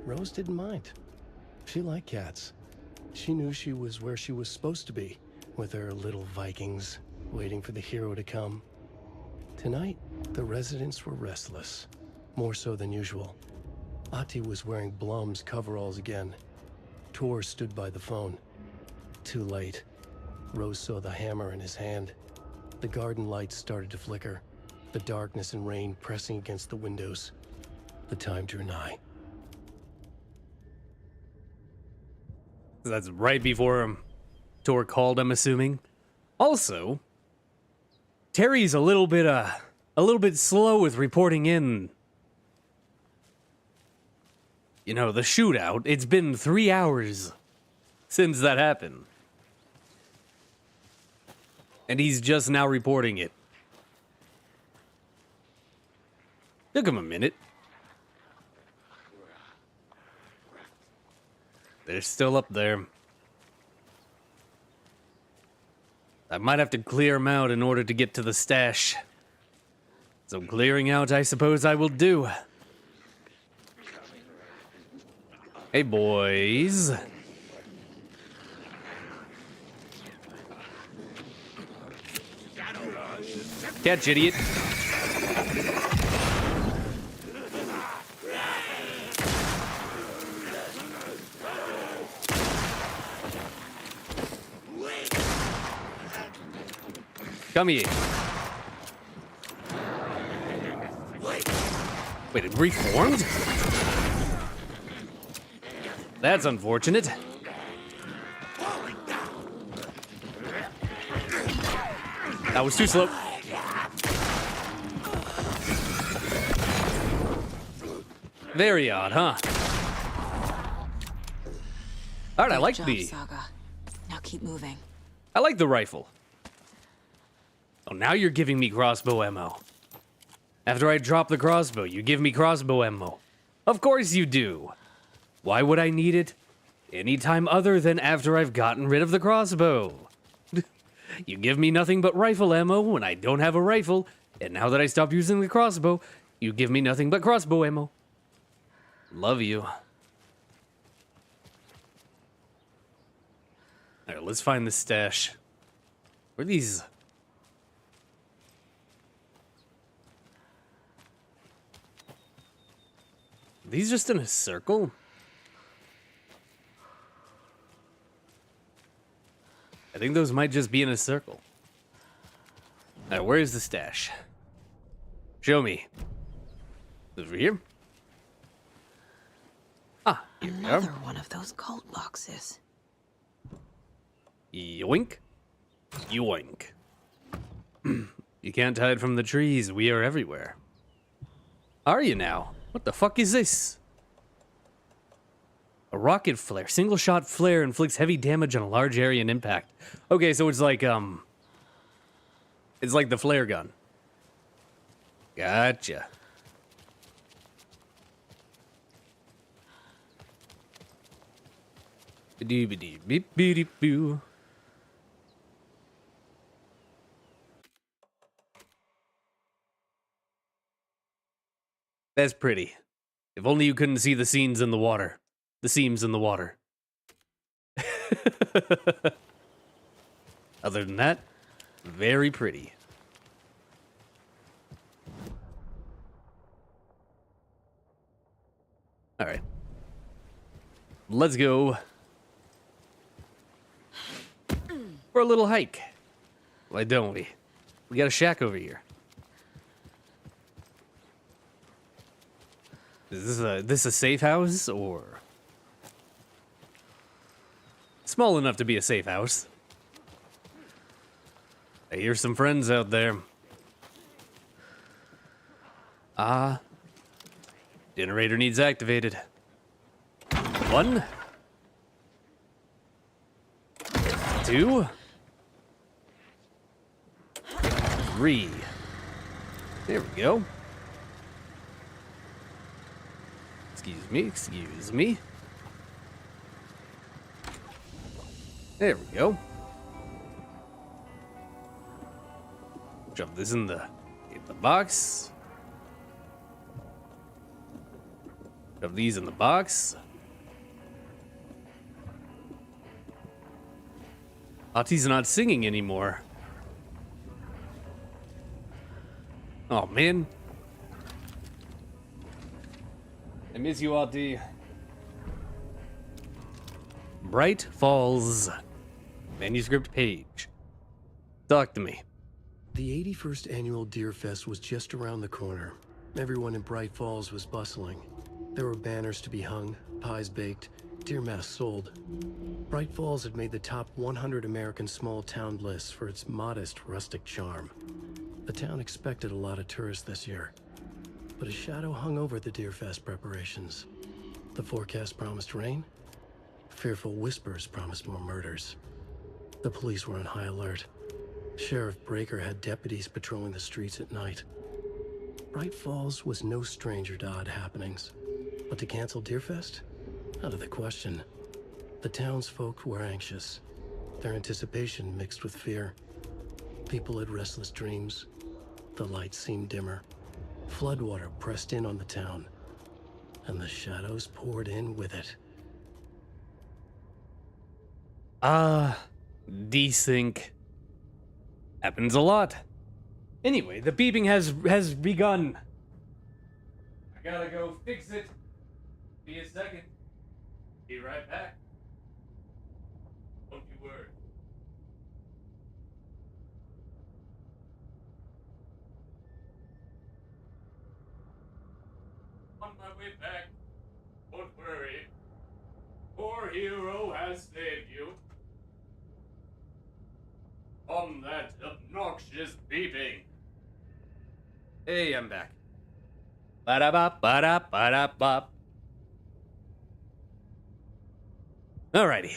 Rose didn't mind. She liked cats. She knew she was where she was supposed to be, with her little Vikings, waiting for the hero to come. Tonight, the residents were restless, more so than usual. Ati was wearing Blum's coveralls again. Tor stood by the phone. Too late. Rose saw the hammer in his hand. The garden lights started to flicker, the darkness and rain pressing against the windows. The time drew nigh. That's right before Tor called, I'm assuming. Also, Terry's a little bit slow with reporting in. You know, the shootout. It's been 3 hours since that happened. And he's just now reporting it. Took him a minute. They're still up there. I might have to clear them out in order to get to the stash. So clearing out, I suppose I will do. Hey, boys. Catch, idiot. Come here. Wait, it reformed? That's unfortunate. That was too slow. Very odd, huh? All right, I like the... Saga. Now keep moving. I like the rifle. Oh, now you're giving me crossbow ammo. After I drop the crossbow, you give me crossbow ammo. Of course you do. Why would I need it anytime other than after I've gotten rid of the crossbow? You give me nothing but rifle ammo when I don't have a rifle, and now that I stopped using the crossbow, you give me nothing but crossbow ammo. Love you. Alright, let's find the stash. Where are these? Are these just in a circle? I think those might just be in a circle. Alright, where is the stash? Show me. Over here? Ah, here we Another are. one of those cult boxes. Yoink. Yoink. You can't hide from the trees. We are everywhere. Are you now? What the fuck is this? A rocket flare. Single shot flare inflicts heavy damage on a large area and impact. Okay, so it's like the flare gun. Gotcha. Ba-dee-ba-dee-beep-beep-boo. That's pretty. If only you couldn't see the scenes in the water. The seams in the water. Other than that, very pretty. All right. Let's go for a little hike. Why don't we? We got a shack over here. Is this a safe house or small enough to be a safe house? I hear some friends out there. Ah, generator needs activated. 1, 2, 3. There we go. Excuse me. There we go. Shove this in the box. Shove these in the box. Ati's not singing anymore. Oh man. I miss you, Ati. Bright Falls. Manuscript page. Talk to me. The 81st annual Deer Fest was just around the corner. Everyone in Bright Falls was bustling. There were banners to be hung, pies baked, deer masks sold. Bright Falls had made the top 100 American small town lists for its modest, rustic charm. The town expected a lot of tourists this year, but a shadow hung over the Deer Fest preparations. The forecast promised rain. Fearful whispers promised more murders. The police were on high alert. Sheriff Breaker had deputies patrolling the streets at night. Bright Falls was no stranger to odd happenings, but to cancel Deerfest? Out of the question. The townsfolk were anxious, their anticipation mixed with fear. People had restless dreams. The lights seemed dimmer. Floodwater pressed in on the town, and the shadows poured in with it. Desync. Happens a lot. Anyway, the beeping has begun. I gotta go fix it. Be a second. Be right back. Don't you worry. On my way back. Don't worry. Poor hero has saved you. From that obnoxious beeping. Hey, I'm back. Ba-da-bop, ba-da, ba-da-bop. Alrighty.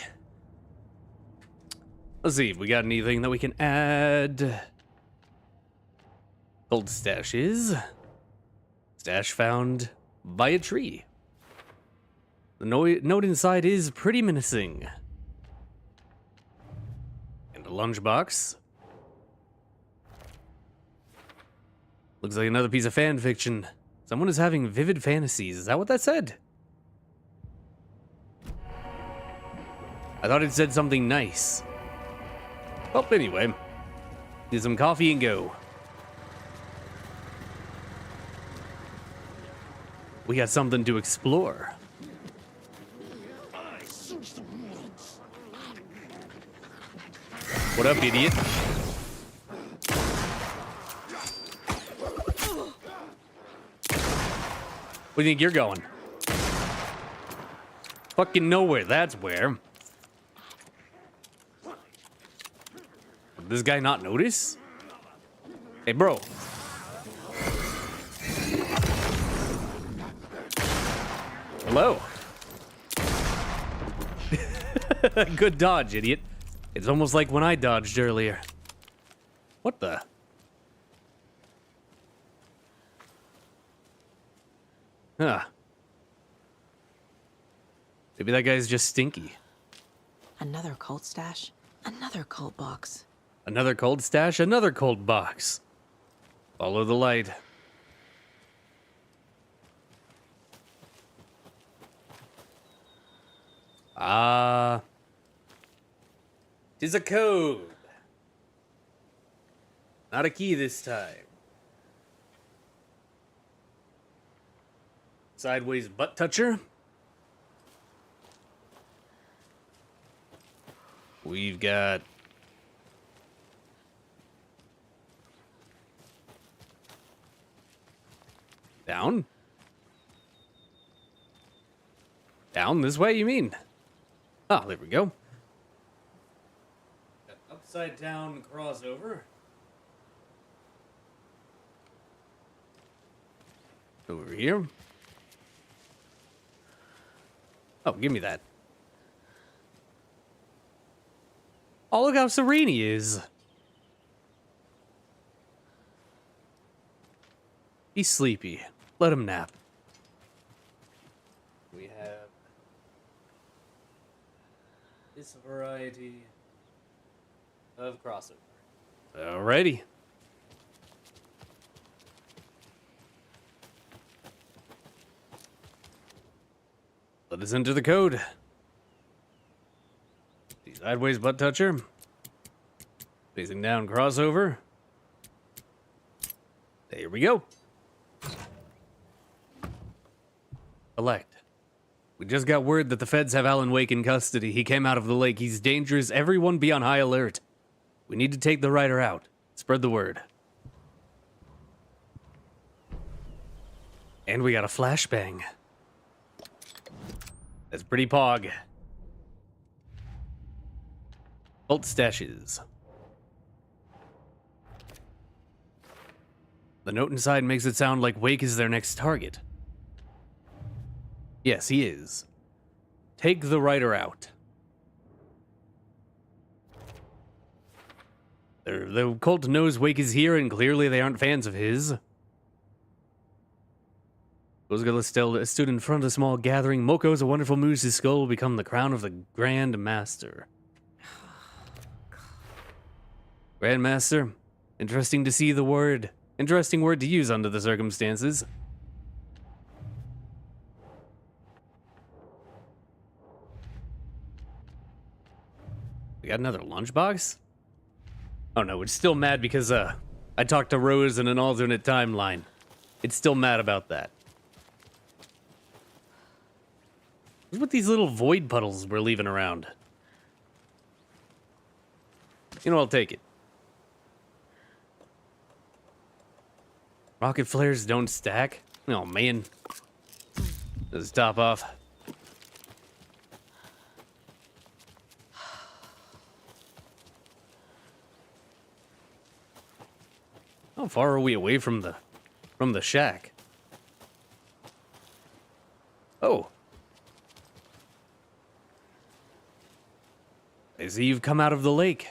Let's see if we got anything that we can add. Gold stashes. Stash found by a tree. The note inside is pretty menacing. And a lunchbox. Looks like another piece of fan fiction. Someone is having vivid fantasies. Is that what that said? I thought it said something nice. Well, anyway. Get some coffee and go. We got something to explore. What up, idiot? Where do you think you're going? Fucking nowhere, that's where. Did this guy not notice? Hey, bro. Hello. Good dodge, idiot. It's almost like when I dodged earlier. What the? Huh. Maybe that guy's just stinky. Another cult stash? Another cult box. Another cold stash, another cold box. Follow the light. Tis a code. Not a key this time. Sideways butt toucher. We've got down. Down this way, you mean? Oh, there we go. Upside down crossover. Over here. Oh, give me that. Oh, look how serene he is. He's sleepy. Let him nap. We have this variety of crossover. Alrighty. Let us enter the code. The sideways butt toucher. Facing down crossover. There we go. Elect. We just got word that the feds have Alan Wake in custody. He came out of the lake. He's dangerous. Everyone be on high alert. We need to take the writer out. Spread the word. And we got a flashbang. That's pretty pog. Alt stashes. The note inside makes it sound like Wake is their next target. Yes, he is. Take the writer out. The cult knows Wake is here, and clearly they aren't fans of his. Gozgala still stood in front of a small gathering. Moko's a wonderful moose. His skull will become the crown of the Grand Master. Grand Master? Interesting to see the word. Interesting word to use under the circumstances. We got another lunchbox? Oh no, it's still mad because I talked to Rose in an alternate timeline. It's still mad about that. What's with these little void puddles we're leaving around? You know, I'll take it. Rocket flares don't stack? Oh man. Let's top off. How far are we away from the shack? Oh. I see you've come out of the lake.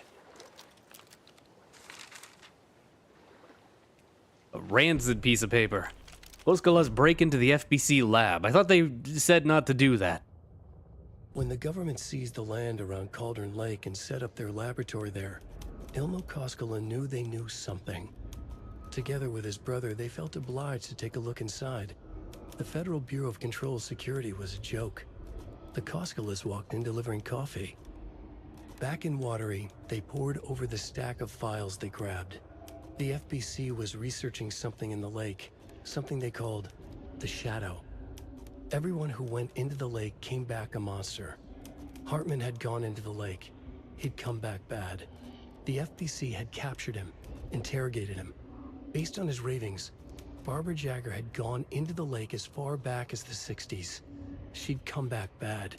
A rancid piece of paper. Gozgala's break into the FBC lab. I thought they said not to do that. When the government seized the land around Cauldron Lake and set up their laboratory there, Ilmo Koskela knew they knew something. Together with his brother, they felt obliged to take a look inside. The Federal Bureau of Control Security was a joke. The Koskelas walked in delivering coffee. Back in Watery, they pored over the stack of files they grabbed. The FBC was researching something in the lake, something they called the Shadow. Everyone who went into the lake came back a monster. Hartman had gone into the lake. He'd come back bad. The FBC had captured him, interrogated him. Based on his ravings, Barbara Jagger had gone into the lake as far back as the 60s. She'd come back bad.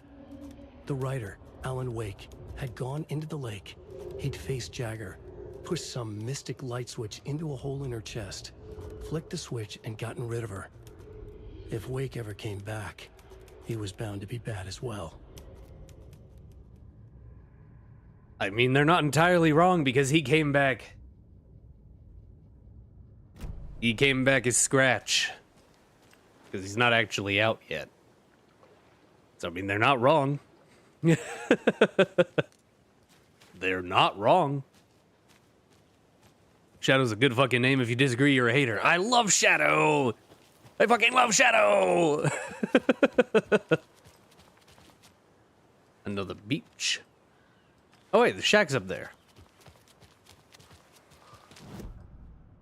The writer, Alan Wake, had gone into the lake. He'd faced Jagger, pushed some mystic light switch into a hole in her chest, flicked the switch and gotten rid of her. If Wake ever came back, he was bound to be bad as well. I mean, they're not entirely wrong because he came back. He came back as Scratch. Because he's not actually out yet. So, I mean, they're not wrong. They're not wrong. Shadow's a good fucking name. If you disagree, you're a hater. I love Shadow! I fucking love Shadow! Another beach. Oh wait, the shack's up there.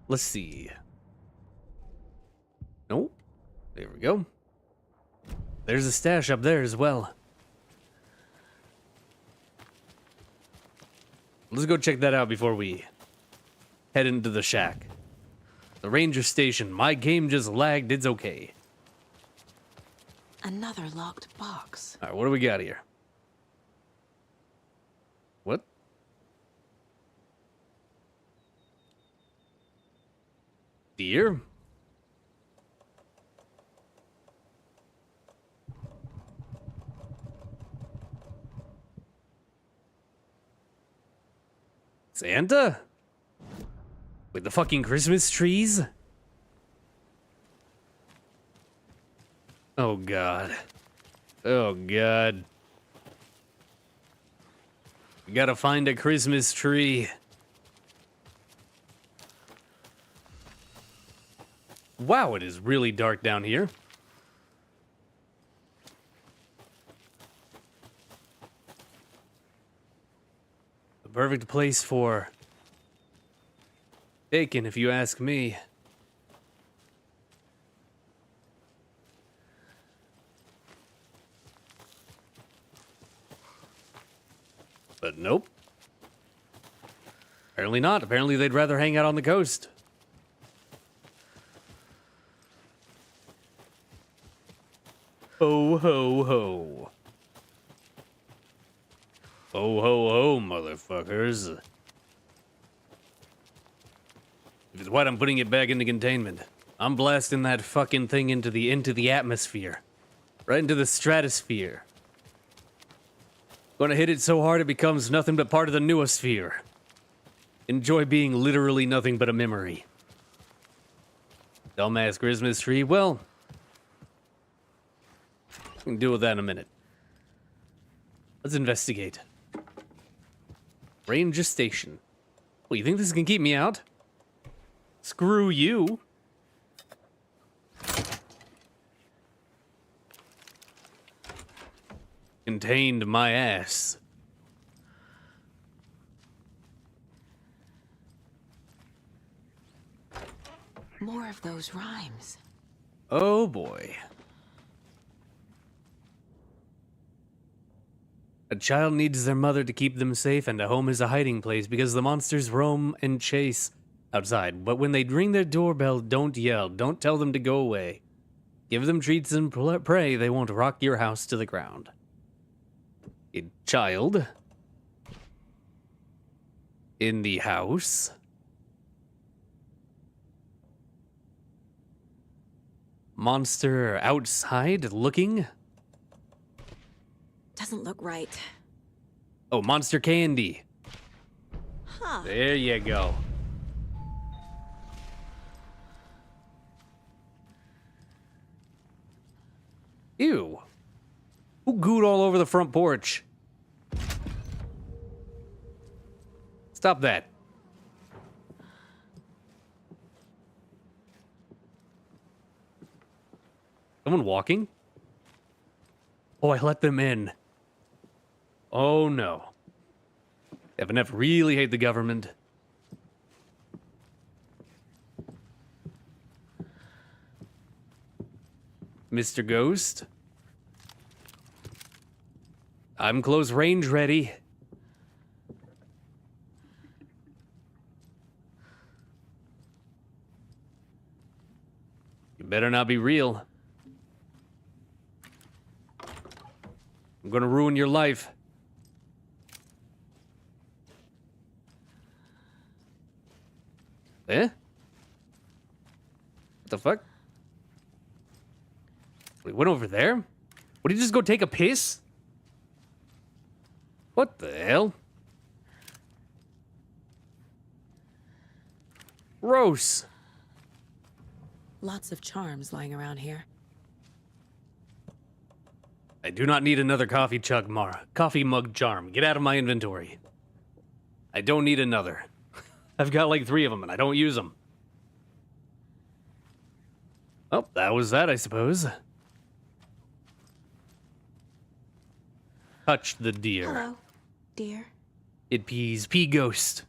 Let's see. Nope. There we go. There's a stash up there as well. Let's go check that out before we head into the shack. The ranger station. My game just lagged. It's okay. Another locked box. All right, what do we got here? What? Deer? Santa? With the fucking Christmas trees? Oh god. Oh god. We gotta find a Christmas tree. Wow, it is really dark down here. The perfect place for bacon, if you ask me. But nope. Apparently not. Apparently they'd rather hang out on the coast. Ho, ho, ho. Ho, ho, ho, motherfuckers. If it's white, I'm putting it back into containment. I'm blasting that fucking thing into the atmosphere. Right into the stratosphere. Gonna hit it so hard it becomes nothing but part of the noosphere. Enjoy being literally nothing but a memory. Dumbass Christmas tree, well... we can deal with that in a minute. Let's investigate. Ranger Station. Well, you think this can keep me out? Screw you. Contained my ass. More of those rhymes. Oh boy. A child needs their mother to keep them safe, and a home is a hiding place because the monsters roam and chase outside. But when they ring their doorbell, don't yell. Don't tell them to go away. Give them treats and pray they won't rock your house to the ground. A child in the house. Monster outside looking. Doesn't look right. Oh, monster candy. Huh. There you go. Ew. Who gooed all over the front porch? Stop that. Someone walking? Oh, I let them in. Oh no. FNF really hate the government. Mr. Ghost? I'm close range ready. You better not be real. I'm gonna ruin your life. Eh? What the fuck? We went over there? What, did you just go take a piss? What the hell? Gross. Lots of charms lying around here. I do not need another coffee mug charm. Get out of my inventory. I don't need another. I've got like 3 of them and I don't use them. Oh, that was that, I suppose. Touch the deer. Hello, dear. It pees. Pea ghost.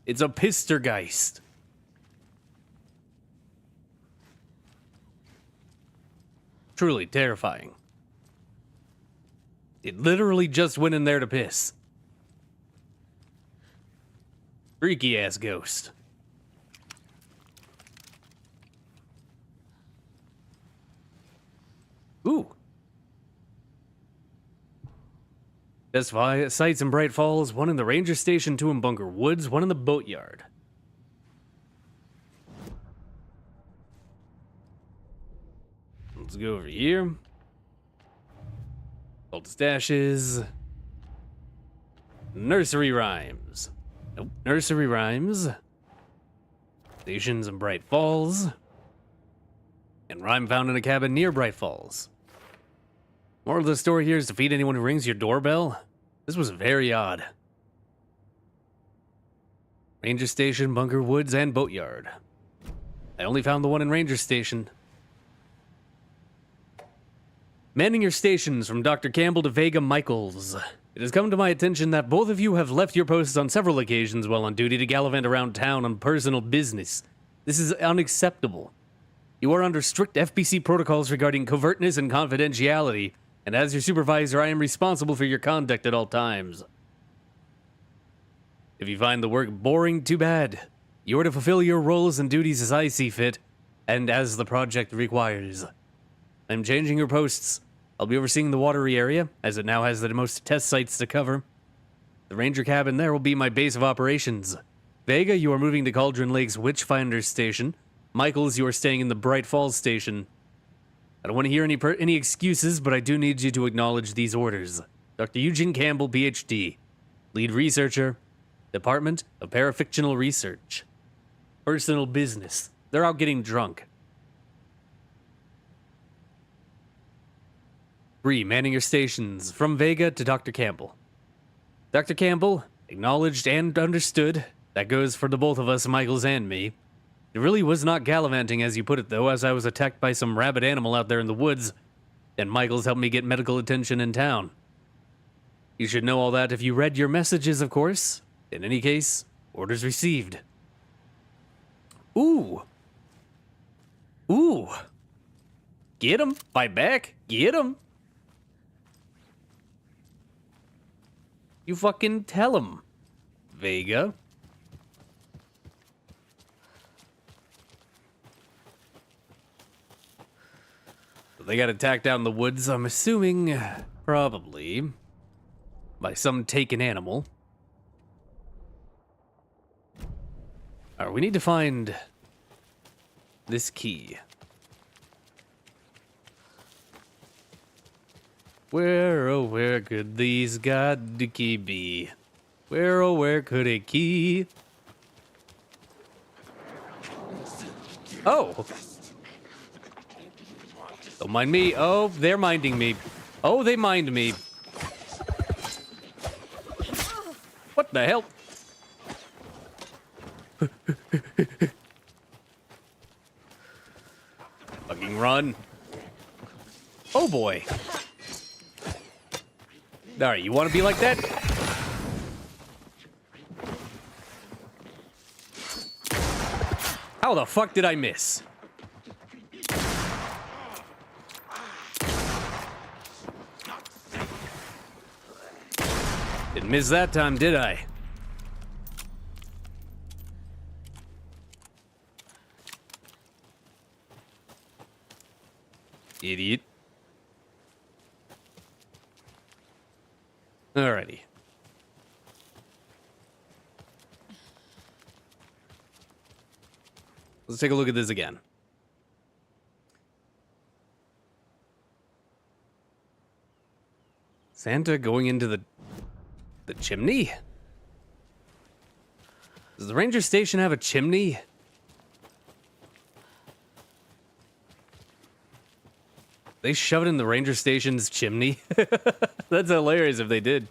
It's a Pistergeist. Truly terrifying. It literally just went in there to piss. Freaky ass ghost. Ooh. Best sites in Bright Falls, one in the ranger station, two in Bunker Woods, one in the boatyard. Let's go over here. Old stashes. Nursery rhymes. Nope. Nursery rhymes. Stations in Bright Falls. And rhyme found in a cabin near Bright Falls. Moral of the story here is defeat anyone who rings your doorbell. This was very odd. Ranger Station, Bunker Woods, and Boatyard. I only found the one in Ranger Station. Manning your stations from Dr. Campbell to Vega Michaels. It has come to my attention that both of you have left your posts on several occasions while on duty to gallivant around town on personal business. This is unacceptable. You are under strict FBC protocols regarding covertness and confidentiality, and as your supervisor, I am responsible for your conduct at all times. If you find the work boring, too bad. You are to fulfill your roles and duties as I see fit, and as the project requires. I'm changing your posts. I'll be overseeing the watery area, as it now has the most test sites to cover. The ranger cabin there will be my base of operations. Vega, you are moving to Cauldron Lake's Witchfinder Station. Michaels, you are staying in the Bright Falls Station. I don't want to hear any excuses, but I do need you to acknowledge these orders. Dr. Eugene Campbell, PhD. Lead Researcher. Department of Parafictional Research. Personal business. They're out getting drunk. 3. Manning your stations. From Vega to Dr. Campbell. Dr. Campbell, acknowledged and understood. That goes for the both of us, Michaels and me. It really was not gallivanting, as you put it, though, as I was attacked by some rabid animal out there in the woods, and Michaels helped me get medical attention in town. You should know all that if you read your messages, of course. In any case, orders received. Ooh. Ooh. Get him. Fight back. Get him. You fucking tell him, Vega. They got attacked out in the woods, I'm assuming, probably, by some taken animal. Alright, we need to find this key. Where, oh, where could these god key be? Where, oh, where could a key? Oh! Don't mind me. Oh, they're minding me. Oh, they mind me. What the hell? Fucking run. Oh boy. Alright, you want to be like that? How the fuck did I miss? Didn't miss that time, did I? Idiot. Alrighty. Let's take a look at this again. Santa going into the chimney? Does the ranger station have a chimney? They shove it in the ranger station's chimney? That's hilarious if they did.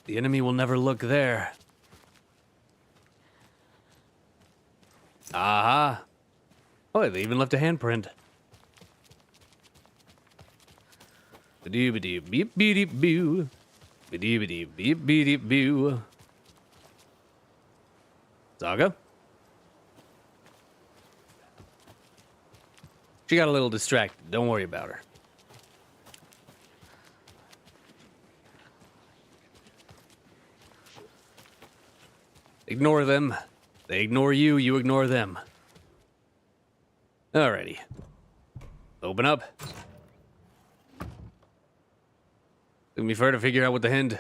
The enemy will never look there. Aha. Oh, they even left a handprint. Ba-doo-ba-doo-beep-beep-boo. Ba-doo-ba-doo-beep-beep-boo. Saga? She got a little distracted. Don't worry about her. Ignore them. They ignore you, you ignore them. Alrighty. Open up. Took me far to figure out what the hint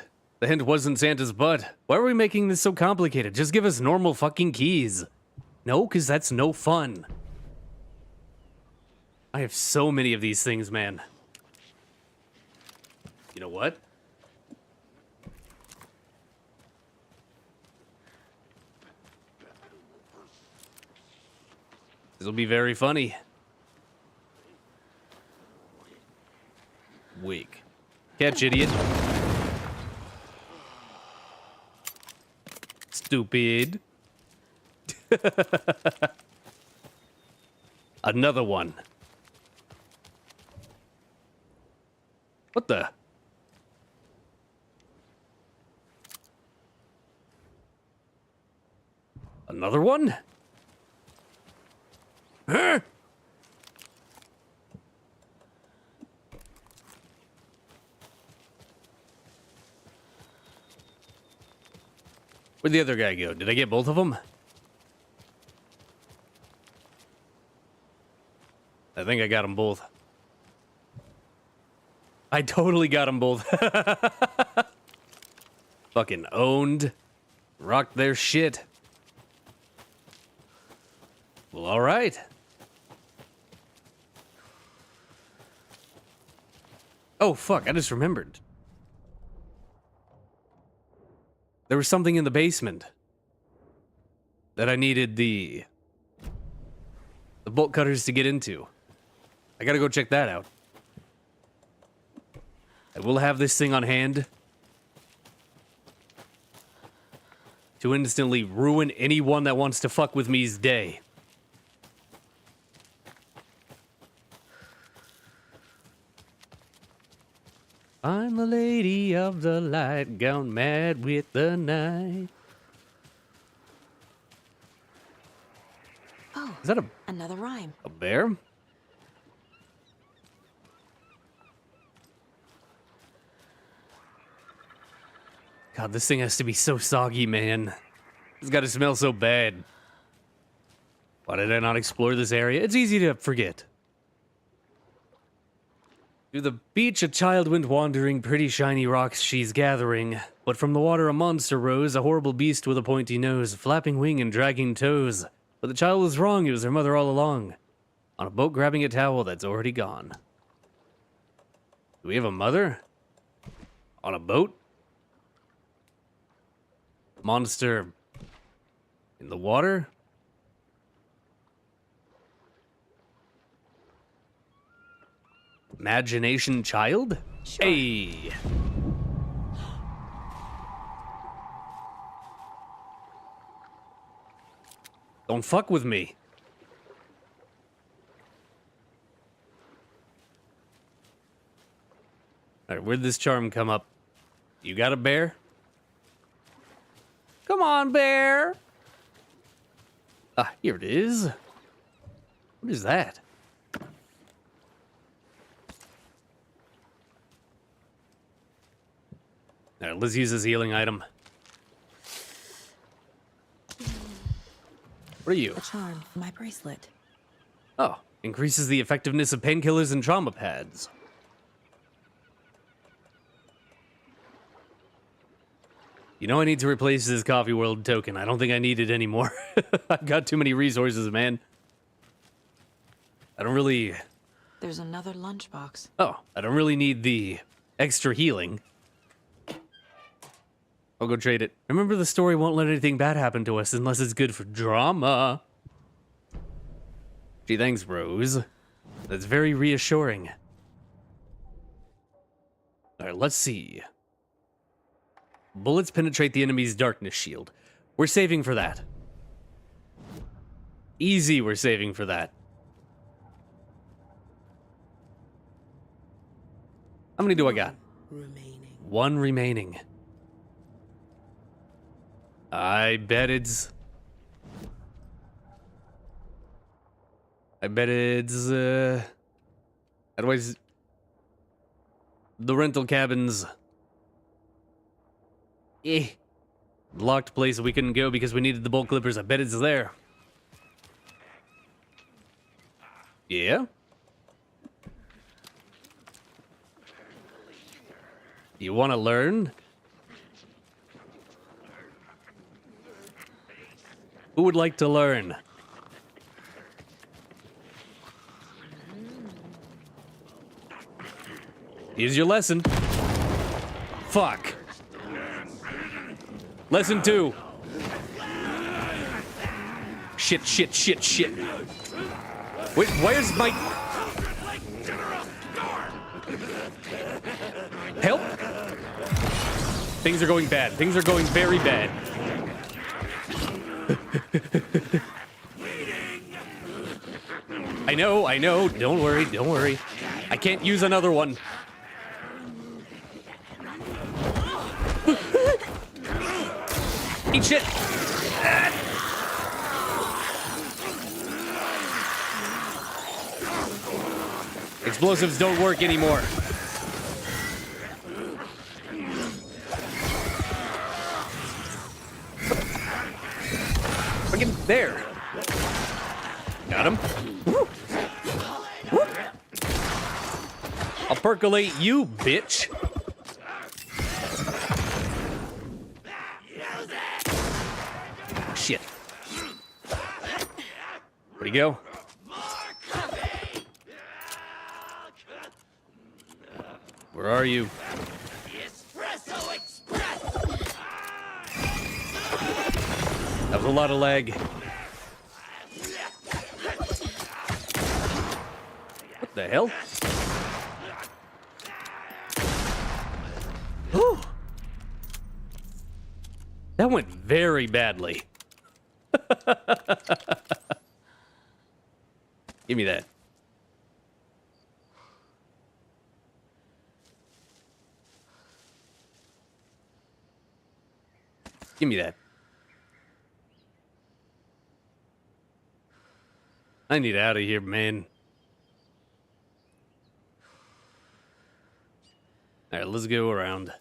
wasn't Santa's butt. Why are we making this so complicated? Just give us normal fucking keys. No, because that's no fun. I have so many of these things, man. You know what? This'll be very funny. Wake. Catch, idiot. Stupid. Another one. What the? Another one? Huh? Where'd the other guy go? Did I get both of them? I think I got them both. I totally got them both. Fucking owned. Rocked their shit. Well, alright. Oh, fuck, I just remembered. There was something in the basement that I needed the bolt cutters to get into. I gotta go check that out. I will have this thing on hand to instantly ruin anyone that wants to fuck with me's day. I'm the lady of the light, gone mad with the night. Oh, Is that another rhyme. a bear? God, this thing has to be so soggy, man. It's got to smell so bad. Why did I not explore this area? It's easy to forget. To the beach a child went wandering, pretty shiny rocks she's gathering. But from the water a monster rose, a horrible beast with a pointy nose, flapping wing and dragging toes. But the child was wrong, it was her mother all along. On a boat grabbing a towel that's already gone. Do we have a mother? On a boat? Monster in the water? Imagination child? Sure. Hey! Don't fuck with me. Alright, where'd this charm come up? You got a bear? Come on, bear! Ah, here it is. What is that? Alright, let's use this healing item. What are you? A charm, my bracelet. Oh, increases the effectiveness of painkillers and trauma pads. You know I need to replace this Coffee World token. I don't think I need it anymore. I've got too many resources, man. I don't really... There's another lunchbox. Oh, I don't really need the extra healing. I'll go trade it. Remember, the story won't let anything bad happen to us unless it's good for drama. Gee, thanks, Rose. That's very reassuring. Alright, let's see. Bullets penetrate the enemy's darkness shield. We're saving for that. Easy, we're saving for that. How many do I got? One remaining. I bet it's... I bet it's, otherwise, the rental cabins. Locked place we couldn't go because we needed the bolt clippers. I bet it's there. Yeah? You want to learn? Who would like to learn? Here's your lesson. Fuck. Lesson 2. Shit, shit, shit, shit. Wait, where's my... Help? Things are going bad. Things are going very bad. I know. Don't worry, don't worry. I can't use another one. Eat shit. Explosives don't work anymore. Fucking there. Got him. I'll percolate you, bitch. Shit. Where'd he go? Where are you? That was a lot of lag. What the hell? Whew. That went very badly. Give me that. Give me that. I need out of here, man. All right, let's go around.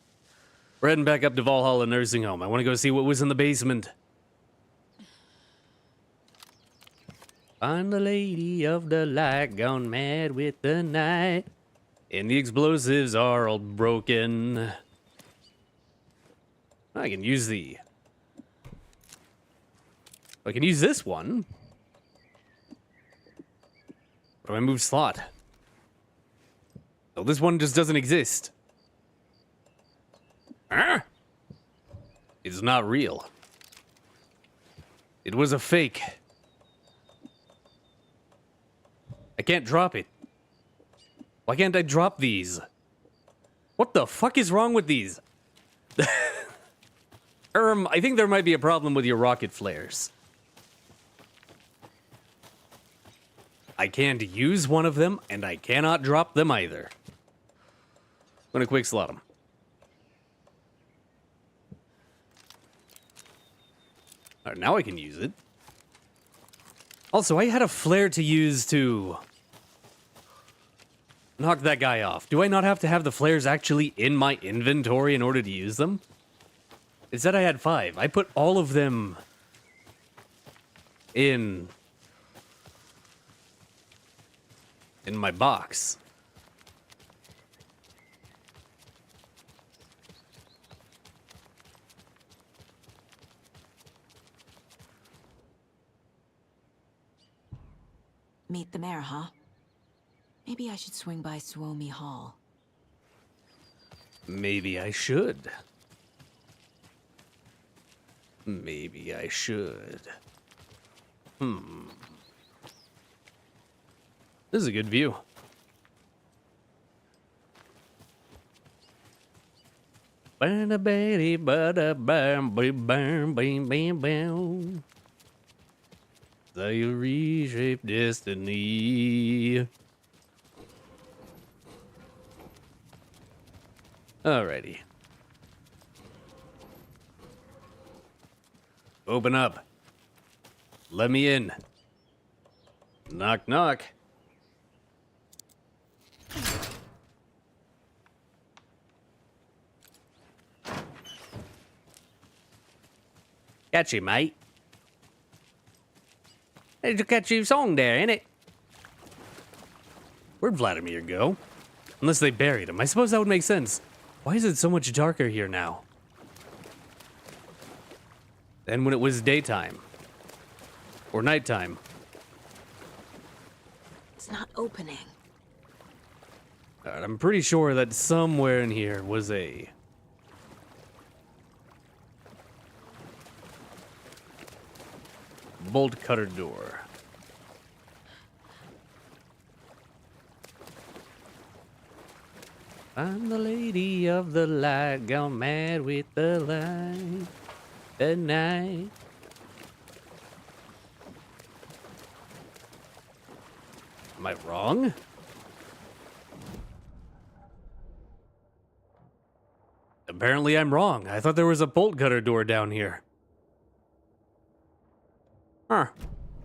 We're heading back up to Valhalla Nursing Home. I want to go see what was in the basement. Find the lady of the light gone mad with the night. And the explosives are all broken. I can use the... I can use this one. What do I move slot? Oh, this one just doesn't exist. Ah! It's not real. It was a fake. I can't drop it. Why can't I drop these? What the fuck is wrong with these? I think there might be a problem with your rocket flares. I can't use one of them, and I cannot drop them either. I'm gonna quick slot them. Alright, now I can use it. Also, I had a flare to use to knock that guy off. Do I not have to have the flares actually in my inventory in order to use them? It said I had 5. I put all of them in my box. Meet the mayor, huh? Maybe I should swing by Suomi Hall. Maybe I should. Maybe I should. This is a good view. They reshape destiny. Alrighty. Open up. Let me in. Knock, knock. Catch you, mate. Did you catch your song there, innit? Where'd Vladimir go? Unless they buried him. I suppose that would make sense. Why is it so much darker here now than when it was daytime? Or nighttime? It's not opening. I'm pretty sure that somewhere in here was a... bolt cutter door. I'm the lady of the light, gone mad with the light at night. Am I wrong? Apparently I'm wrong. I thought there was a bolt cutter door down here. Huh.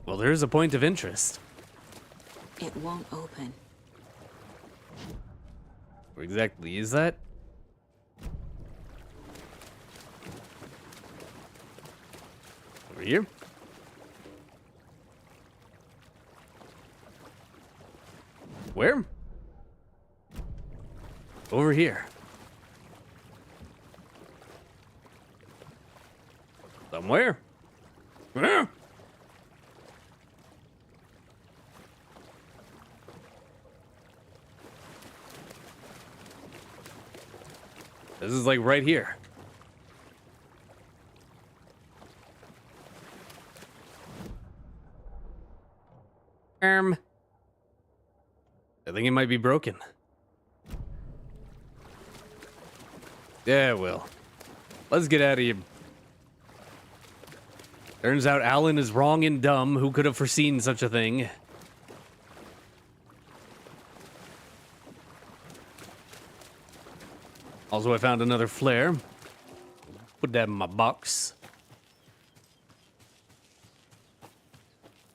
Well, there's a point of interest. It won't open. Where exactly is that? Over here? Where? Over here. Somewhere? Where? This is like right here. I think it might be broken. Yeah, well. Let's get out of here. Turns out Alan is wrong and dumb. Who could have foreseen such a thing? Also, I found another flare. Put that in my box.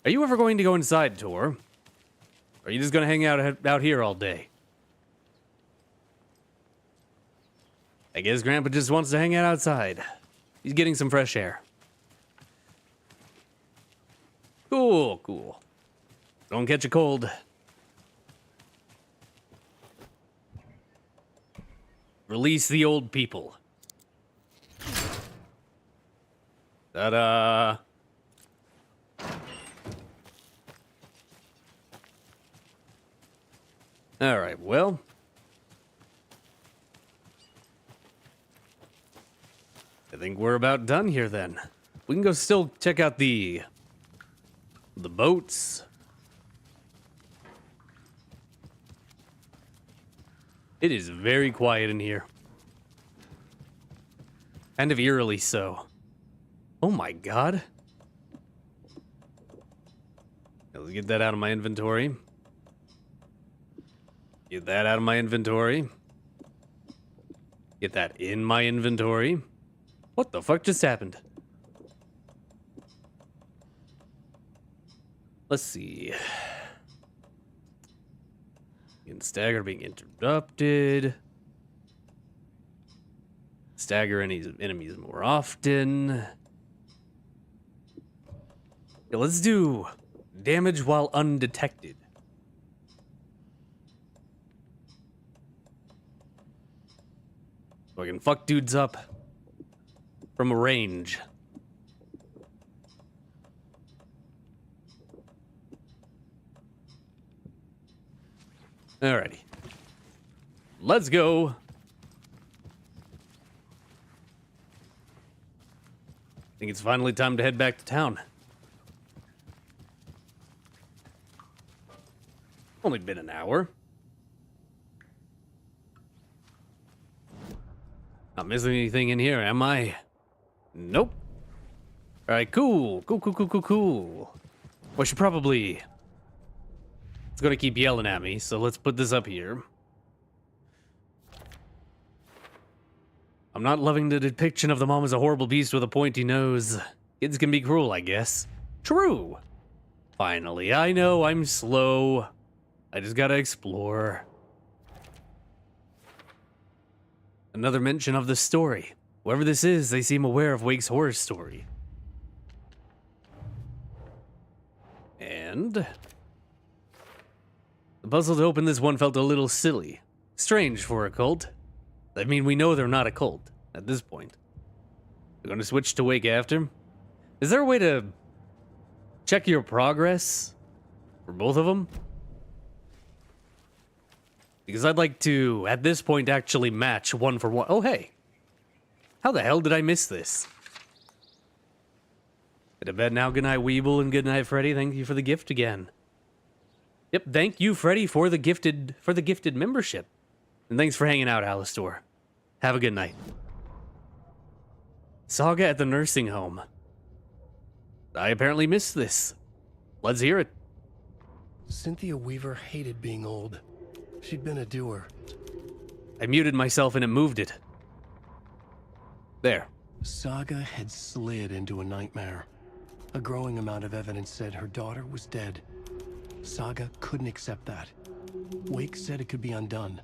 Are you ever going to go inside, Tor? Or are you just going to hang out here all day? I guess Grandpa just wants to hang out outside. He's getting some fresh air. Cool, cool. Don't catch a cold. Release the old people. Ta-da! Alright, well. I think we're about done here then. We can go still check out the boats. It is very quiet in here. Kind of eerily so. Oh my god. Let's get that out of my inventory. Get that out of my inventory. Get that in my inventory. What the fuck just happened? Let's see. Getting stagger being interrupted. Stagger enemies more often. Yeah, let's do damage while undetected. So I can fuck dudes up from a range. Alrighty. Let's go. I think it's finally time to head back to town. Only been an hour. Not missing anything in here, am I? Nope. Alright, cool. Cool. I should probably... It's gonna keep yelling at me, so let's put this up here. I'm not loving the depiction of the mom as a horrible beast with a pointy nose. Kids can be cruel, I guess. True. Finally, I know I'm slow. I just gotta explore. Another mention of the story. Whoever this is, they seem aware of Wake's horror story. And the puzzle to open this one felt a little silly. Strange for a cult. I mean, we know they're not a cult at this point. We're gonna switch to Wake after. Is there a way to check your progress for both of them? Because I'd like to, at this point, actually match one for one. Oh, hey. How the hell did I miss this? Go to bed now. Good night, Weeble, and good night, Freddy. Thank you for the gift again. Yep, thank you, Freddy, for the gifted membership. And thanks for hanging out, Alistor. Have a good night. Saga at the nursing home. I apparently missed this. Let's hear it. Cynthia Weaver hated being old. She'd been a doer. I muted myself and it moved it. There. Saga had slid into a nightmare. A growing amount of evidence said her daughter was dead. Saga couldn't accept that. Wake said it could be undone.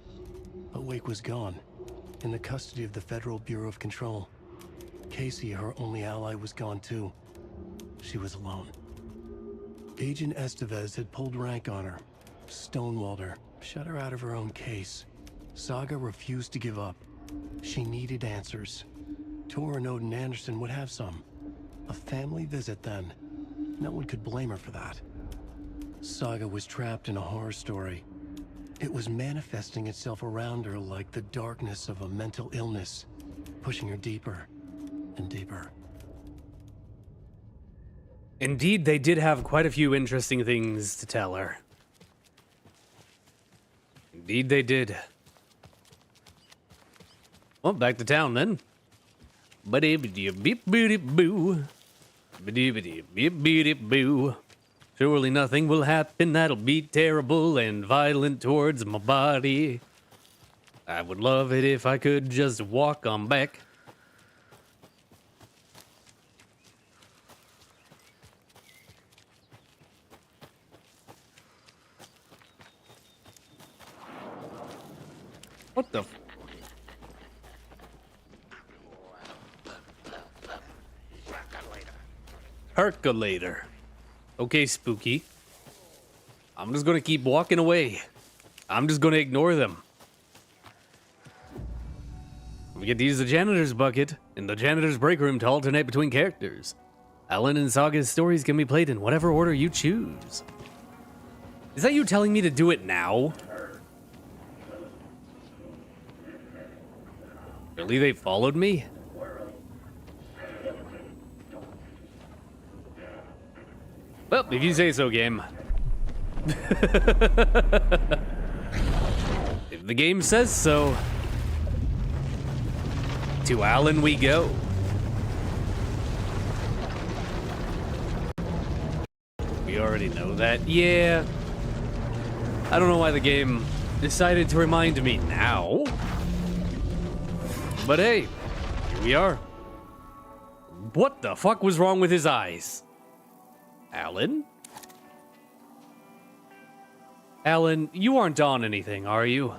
But Wake was gone, in the custody of the Federal Bureau of Control. Casey, her only ally, was gone too. She was alone. Agent Estevez had pulled rank on her, stonewalled her, shut her out of her own case. Saga refused to give up. She needed answers. Tor and Odin Anderson would have some. A family visit then. No one could blame her for that. Saga was trapped in a horror story. It was manifesting itself around her like the darkness of a mental illness, pushing her deeper and deeper. Indeed, they did have quite a few interesting things to tell her. Indeed, they did. Well, back to town then. Ba-dee-ba-dee-beep-boo-dee-boo. Ba-dee-ba-dee-beep-boo-dee-boo. Surely nothing will happen that'll be terrible and violent towards my body. I would love it if I could just walk on back. What the? Percolator. Okay, Spooky. I'm just gonna keep walking away. I'm just gonna ignore them. We get to use the janitor's bucket in the janitor's break room to alternate between characters. Alan and Saga's stories can be played in whatever order you choose. Is that you telling me to do it now? Really, they followed me? Well, if you say so, game. If the game says so. To Alan we go. We already know that. Yeah. I don't know why the game decided to remind me now. But hey, here we are. What the fuck was wrong with his eyes? Alan? Alan, you aren't on anything, are you?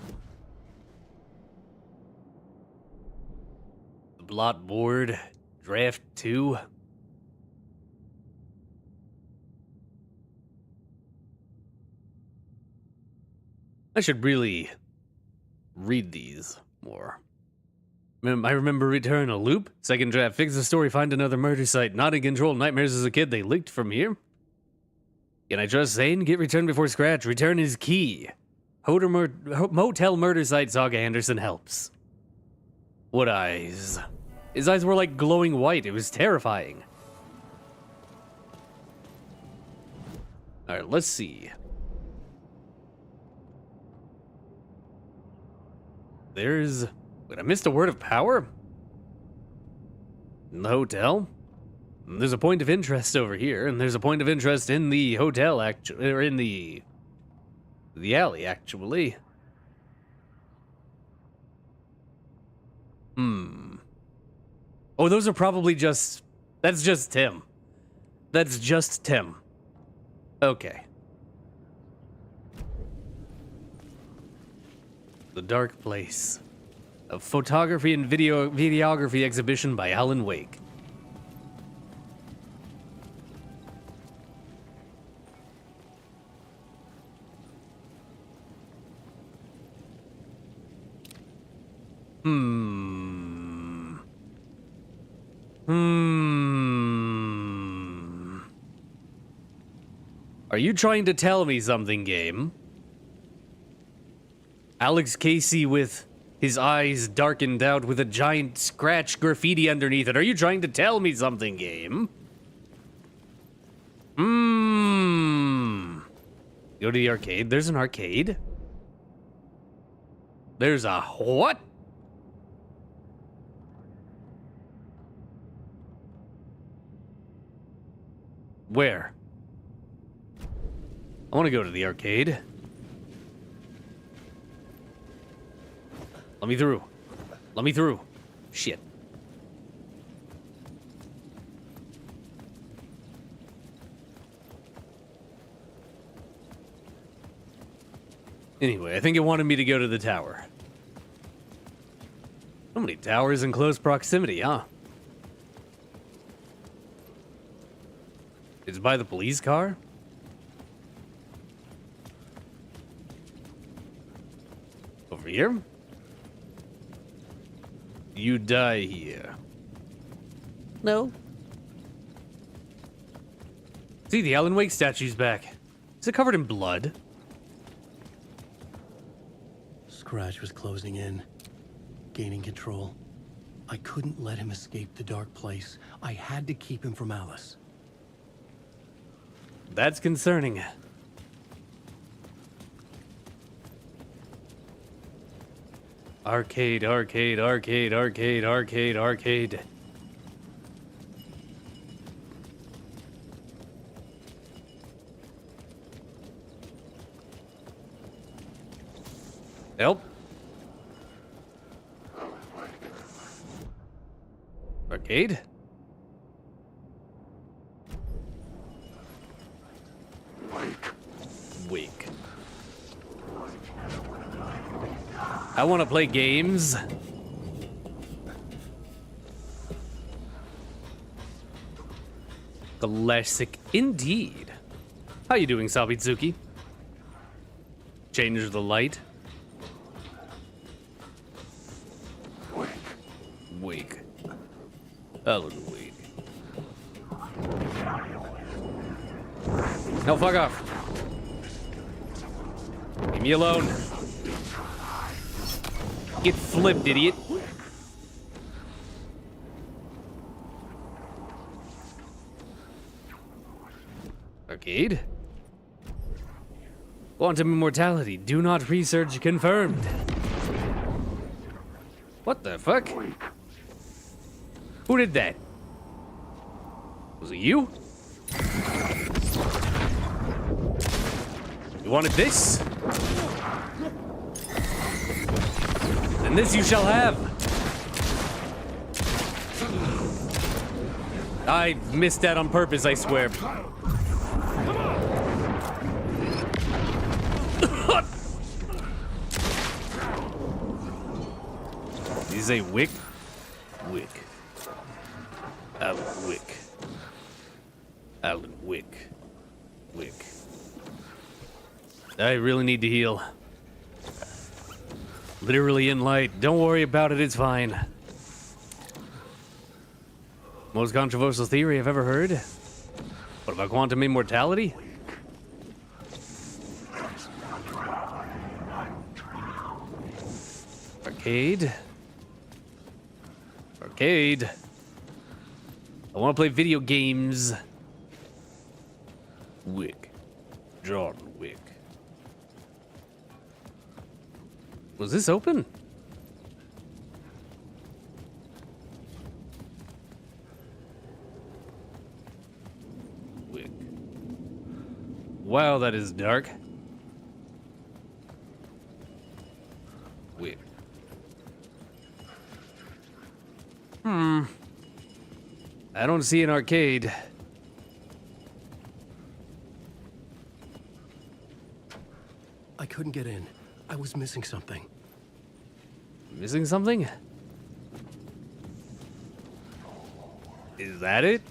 The blot board, draft 2. I should really read these more. I remember Return a Loop. Second draft, fix the story, find another murder site. Not in control, nightmares as a kid, they leaked from here. Can I trust Zane? Get Return before scratch. Return is key. Motel murder site, Saga Anderson helps. What eyes? His eyes were like glowing white. It was terrifying. Alright, let's see. There's... Wait, I missed a word of power? In the hotel? There's a point of interest over here, and there's a point of interest in the hotel, actually, or in the alley, actually. Oh, those are probably just... That's just Tim. That's just Tim. Okay. The Dark Place. A photography and videography exhibition by Alan Wake. Are you trying to tell me something, game? Alex Casey with his eyes darkened out with a giant scratch graffiti underneath it. Are you trying to tell me something, game? Go to the arcade. There's an arcade. There's a what? Where? I want to go to the arcade. Let me through. Let me through. Shit. Anyway, I think it wanted me to go to the tower. So many towers in close proximity, huh? It's by the police car? Over here? You die here. No. See, the Alan Wake statue's back. Is it covered in blood? Scratch was closing in, gaining control. I couldn't let him escape the Dark Place. I had to keep him from Alice. That's concerning. Arcade, arcade, arcade, arcade, arcade, arcade. Help. Arcade. Wake. I want to play games. Classic indeed. How you doing, Sabitsuki? Change the light. Wake. Alan Wake. No, fuck off. Leave me alone. Get flipped, idiot. Arcade? Quantum immortality. Do not research confirmed. What the fuck? Who did that? Was it you? You wanted this? Then this you shall have. I missed that on purpose, I swear. Did you say wick? Wick. Alan Wick. Alan Wick. Wick. I really need to heal. Literally in light. Don't worry about it, it's fine. Most controversial theory I've ever heard. What about quantum immortality? Arcade. Arcade. I want to play video games. Wick. John Wick. Was this open? Wick. Wow, that is dark. Wick. I don't see an arcade. I couldn't get in. I was missing something. Missing something? Is that it?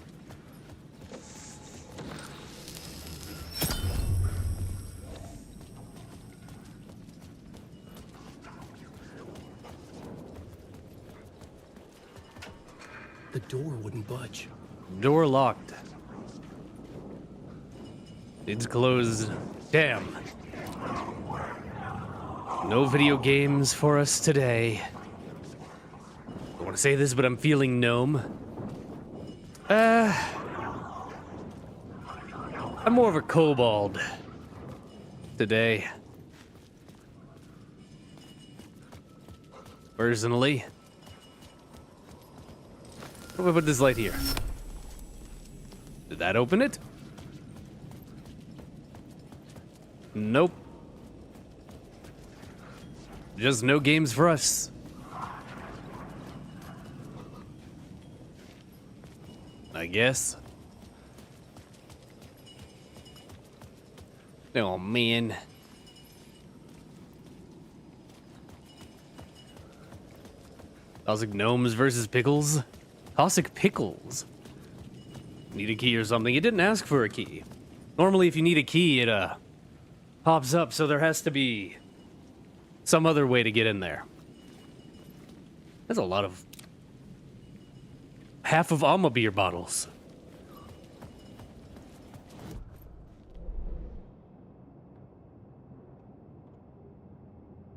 The door wouldn't budge. Door locked. It's closed. Damn. No video games for us today. I want to say this, but I'm feeling gnome. I'm more of a kobold today. Personally. What if I put this light here? Did that open it? Nope. Just no games for us. I guess. Oh, man. Toxic gnomes versus pickles? Toxic pickles? Need a key or something? It didn't ask for a key. Normally, if you need a key, it, pops up, so there has to be some other way to get in there. That's a lot of... half of Alma beer bottles.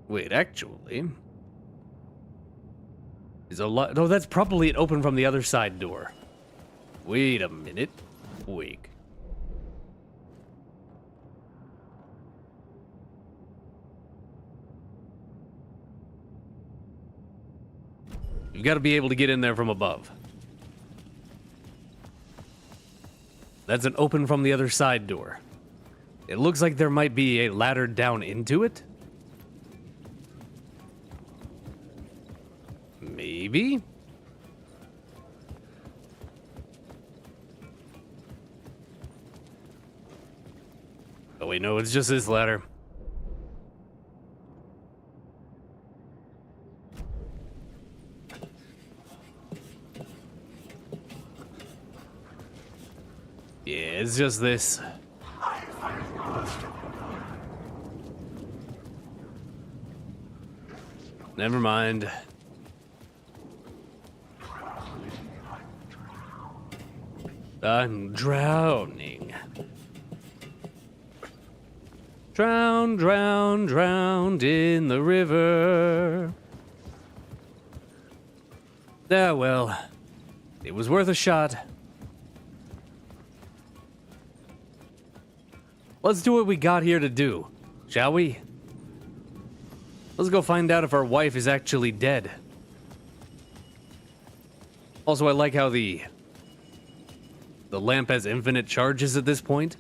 Wait, actually... is a lot... no, that's probably an open from the other side door. Wait a minute. Wait. You've got to be able to get in there from above. That's an open from the other side door. It looks like there might be a ladder down into it. Maybe? Oh wait, no, it's just this ladder. Yeah, it's just this. Never mind. I'm drowning. Drown, drown, drowned in the river. Ah, well, it was worth a shot. Let's do what we got here to do, shall we? Let's go find out if our wife is actually dead. Also, I like how the lamp has infinite charges at this point.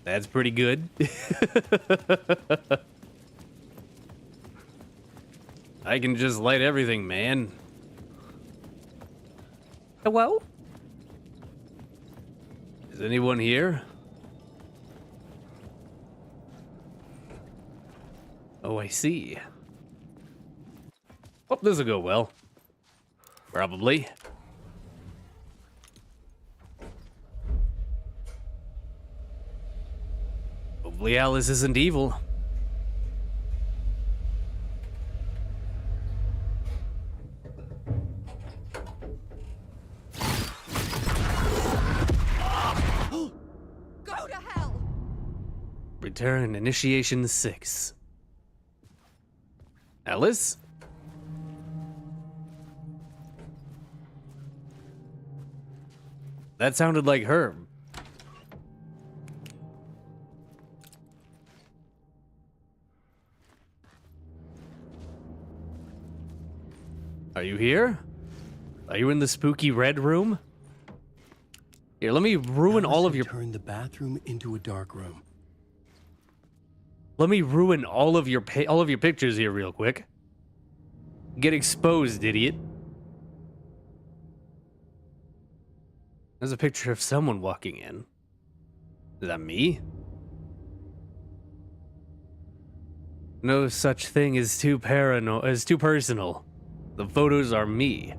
That's pretty good. I can just light everything, man. Hello? Is anyone here? Oh, I see. Oh, this'll go well. Probably. Hopefully Alice isn't evil. Go to hell! Return Initiation 6. Alice? That sounded like her. Are you here? Are you in the spooky red room? Here, let me ruin all of your... Turn the bathroom into a dark room. Let me ruin all of your pictures here real quick. Get exposed, idiot. There's a picture of someone walking in. Is that me? No such thing as too personal. The photos are me.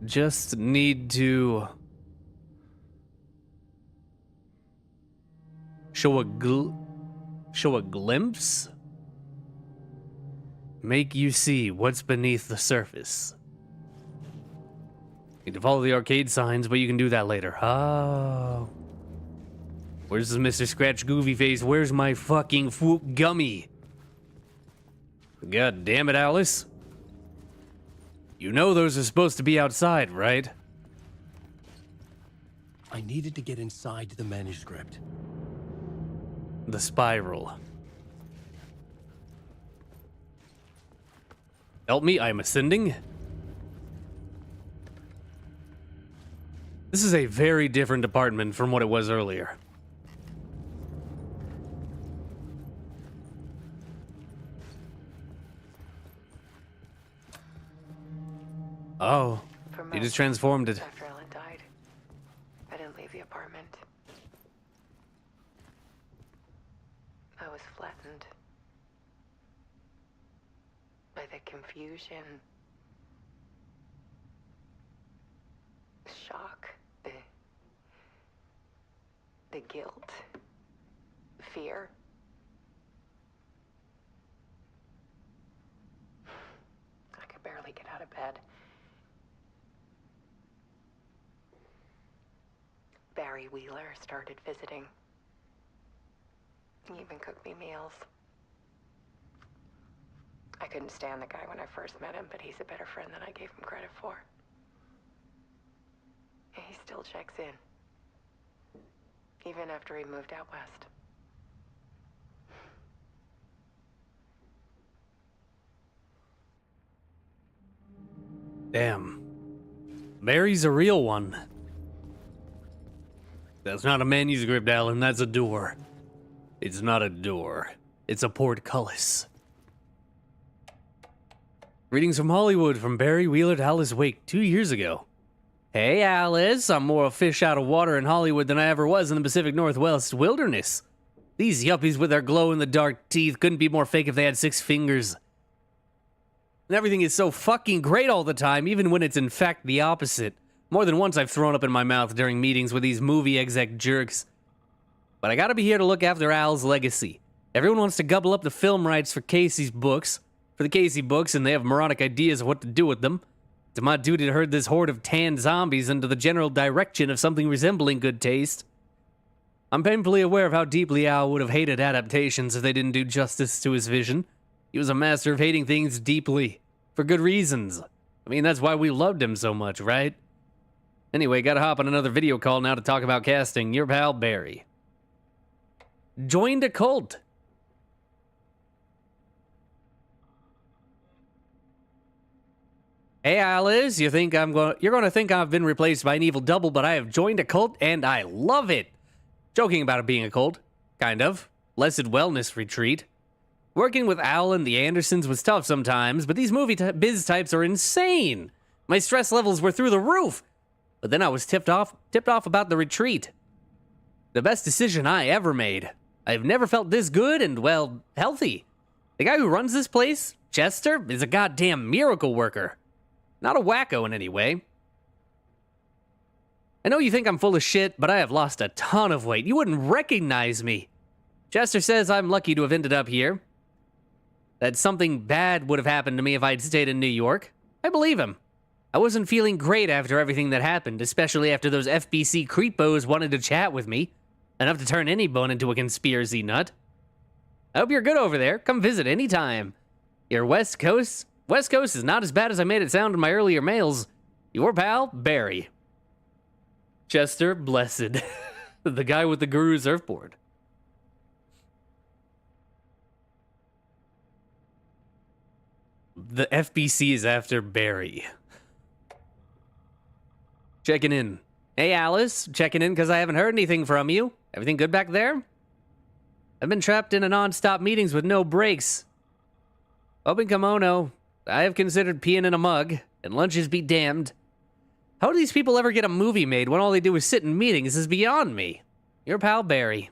Just need to show a glimpse? Make you see what's beneath the surface. You can follow the arcade signs, but you can do that later. Oh. Where's this Mr. Scratch Goofy Face? Where's my fucking gummy? God damn it, Alice. You know those are supposed to be outside, right? I needed to get inside the manuscript. The spiral. Help me, I'm ascending. This is a very different apartment from what it was earlier. Oh, you just transformed it. After Ellen died, I didn't leave the apartment. I was flattened by the confusion, shock, the guilt, fear. I could barely get out of bed. Barry Wheeler started visiting. He even cooked me meals. I couldn't stand the guy when I first met him, but he's a better friend than I gave him credit for. And he still checks in, even after he moved out west. Damn. Barry's a real one. That's not a manuscript, Alan. That's a door. It's not a door. It's a portcullis. Readings from Hollywood from Barry Wheeler to Alice Wake 2 years ago. Hey, Alice. I'm more a fish out of water in Hollywood than I ever was in the Pacific Northwest wilderness. These yuppies with their glow-in-the-dark teeth couldn't be more fake if they had 6 fingers. And everything is so fucking great all the time, even when it's in fact the opposite. More than once I've thrown up in my mouth during meetings with these movie exec jerks. But I gotta be here to look after Al's legacy. Everyone wants to gobble up the film rights for Casey's books, for the Casey books, and they have moronic ideas of what to do with them. It's my duty to herd this horde of tanned zombies into the general direction of something resembling good taste. I'm painfully aware of how deeply Al would have hated adaptations if they didn't do justice to his vision. He was a master of hating things deeply, for good reasons. I mean, that's why we loved him so much, right? Anyway, gotta hop on another video call now to talk about casting. Your pal, Barry. Joined a cult. Hey, Alice, you're gonna think I've been replaced by an evil double, but I have joined a cult, and I love it. Joking about it being a cult. Kind of. Blessed wellness retreat. Working with Al and the Andersons was tough sometimes, but these biz types are insane. My stress levels were through the roof. But then I was tipped off about the retreat. The best decision I ever made. I've never felt this good and, well, healthy. The guy who runs this place, Chester, is a goddamn miracle worker. Not a wacko in any way. I know you think I'm full of shit, but I have lost a ton of weight. You wouldn't recognize me. Chester says I'm lucky to have ended up here. That something bad would have happened to me if I'd stayed in New York. I believe him. I wasn't feeling great after everything that happened, especially after those FBC creepos wanted to chat with me. Enough to turn any bone into a conspiracy nut. I hope you're good over there. Come visit anytime. Your West Coast is not as bad as I made it sound in my earlier mails. Your pal, Barry. Chester, blessed. The guy with the guru surfboard. The FBC is after Barry. Checking in. Hey, Alice. Checking in because I haven't heard anything from you. Everything good back there? I've been trapped in a non-stop meetings with no breaks. Up in kimono, I have considered peeing in a mug, and lunches be damned. How do these people ever get a movie made when all they do is sit in meetings? This is beyond me. Your pal Barry.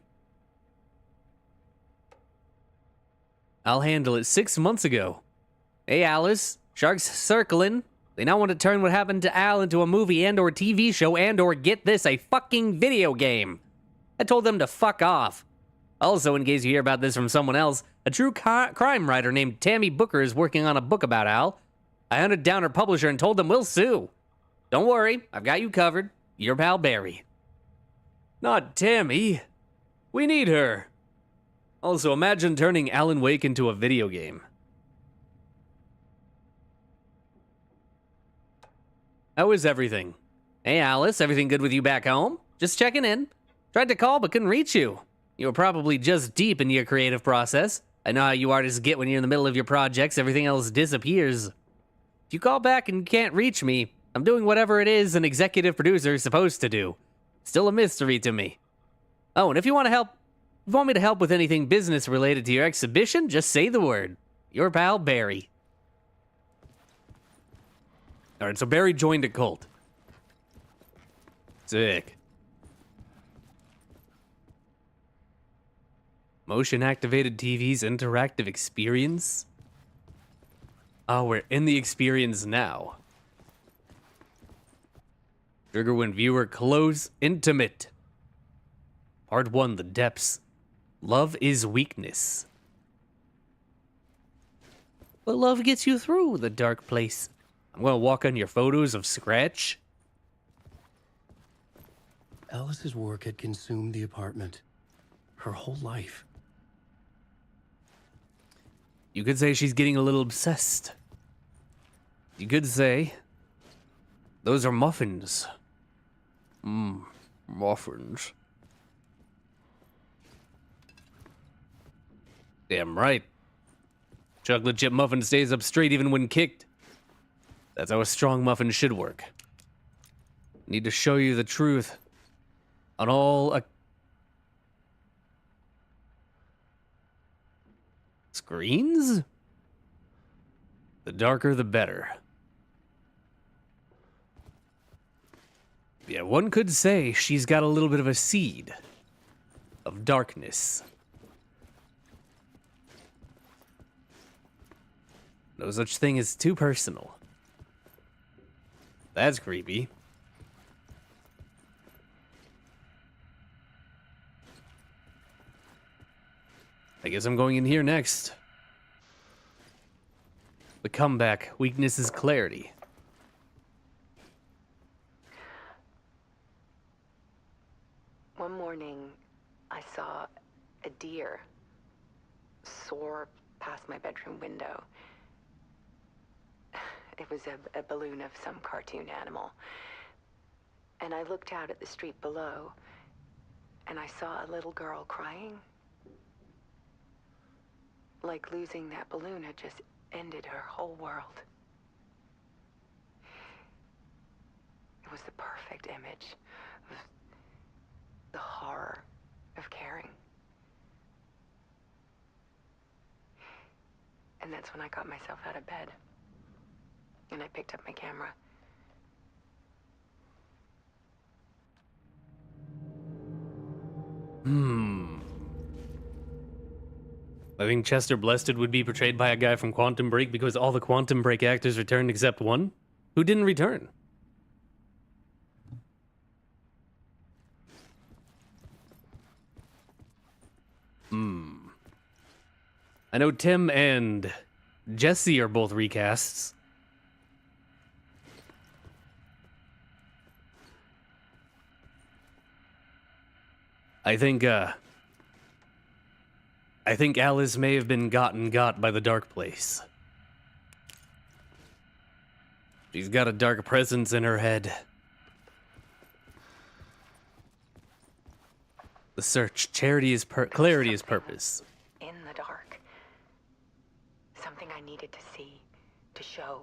I'll handle it 6 months ago. Hey, Alice. Sharks circling. They now want to turn what happened to Al into a movie and or TV show and or, get this, a fucking video game. I told them to fuck off. Also, in case you hear about this from someone else, a true crime writer named Tammy Booker is working on a book about Al. I hunted down her publisher and told them we'll sue. Don't worry, I've got you covered. Your pal Barry. Not Tammy. We need her. Also, imagine turning Alan Wake into a video game. How is everything? Hey, Alice, everything good with you back home? Just checking in. Tried to call but couldn't reach you. You were probably just deep in your creative process. I know how you artists get when you're in the middle of your projects, everything else disappears. If you call back and can't reach me, I'm doing whatever it is an executive producer is supposed to do. Still a mystery to me. Oh, and if you want me to help with anything business related to your exhibition, just say the word. Your pal, Barry. Alright, so Barry joined a cult. Sick. Motion-activated TV's interactive experience? Oh, we're in the experience now. Trigger when viewer close, intimate. Part 1, the depths. Love is weakness. But love gets you through the dark place. I'm gonna walk on your photos of Scratch. Alice's work had consumed the apartment. Her whole life. You could say she's getting a little obsessed. You could say... those are muffins. Muffins. Damn right. Chocolate chip muffin stays up straight even when kicked. That's how a strong muffin should work. Need to show you the truth on all screens? The darker, the better. Yeah, one could say she's got a little bit of a seed of darkness. No such thing as too personal. That's creepy. I guess I'm going in here next. The comeback. Weakness is clarity. One morning, I saw a deer soar past my bedroom window. It was a balloon of some cartoon animal. And I looked out at the street below, and I saw a little girl crying. Like losing that balloon had just ended her whole world. It was the perfect image of the horror of caring. And that's when I got myself out of bed. And I picked up my camera. I think Chester Blested would be portrayed by a guy from Quantum Break because all the Quantum Break actors returned except one. Who didn't return? I know Tim and Jesse are both recasts. I think Alice may have been got by the dark place. She's got a dark presence in her head. The search, clarity is purpose. In the dark. Something I needed to see, to show.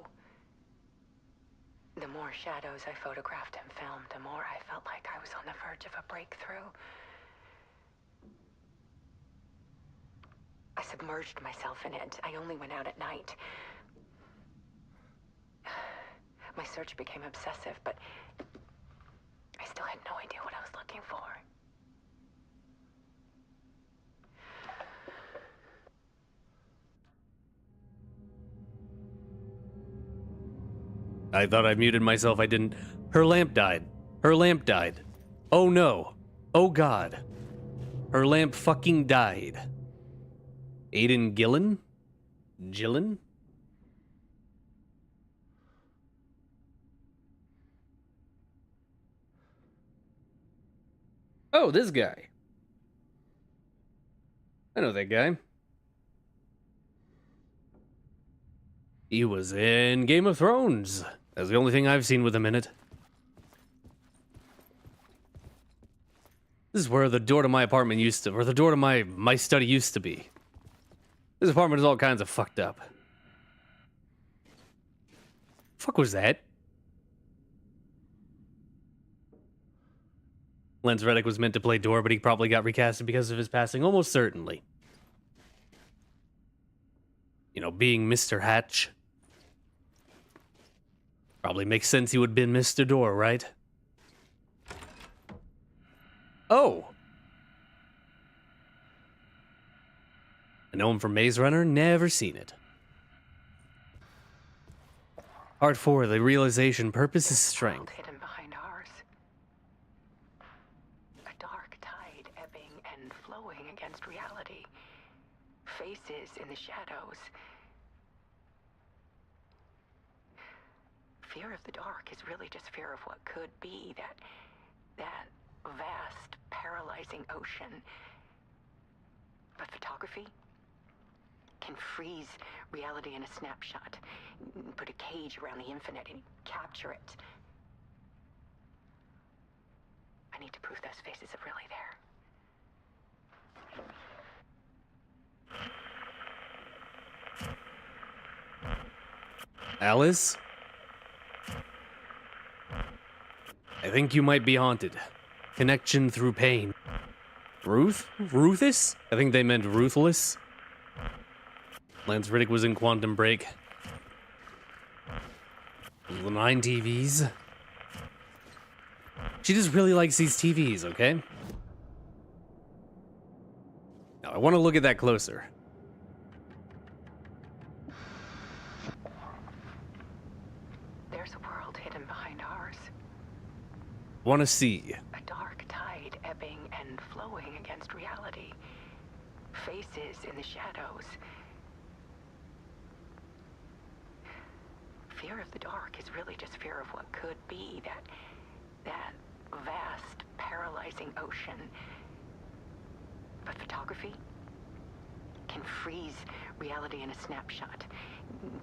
The more shadows I photographed and filmed, the more I felt like I was on the verge of a breakthrough. I submerged myself in it. I only went out at night. My search became obsessive, but I still had no idea what I was looking for. I thought I muted myself. I didn't. Her lamp died. Her lamp died. Oh no. Oh god. Her lamp fucking died. Aiden Gillen? Gillen? Oh, this guy. I know that guy. He was in Game of Thrones. That's the only thing I've seen with him in it. This is where the door to my apartment used to, or the door to my study used to be. This apartment is all kinds of fucked up. Fuck was that? Lance Reddick was meant to play Door, but he probably got recasted because of his passing, almost certainly. You know, being Mr. Hatch. Probably makes sense he would have been Mr. Door, right? Oh! I know him from Maze Runner, never seen it. Part 4, the realization purpose is strength. Hidden behind ours. A dark tide ebbing and flowing against reality. Faces in the shadows. Fear of the dark is really just fear of what could be, that vast, paralyzing ocean. But photography can freeze reality in a snapshot, put a cage around the infinite and capture it. I need to prove those faces are really there. Alice? I think you might be haunted. Connection through pain. Ruth? Ruthus? I think they meant ruthless. Lance Reddick was in Quantum Break. The 9 TVs. She just really likes these TVs, okay? Now, I want to look at that closer. There's a world hidden behind ours. Want to see. A dark tide ebbing and flowing against reality. Faces in the shadows. Fear of the dark is really just fear of what could be, that vast, paralyzing ocean. But photography can freeze reality in a snapshot,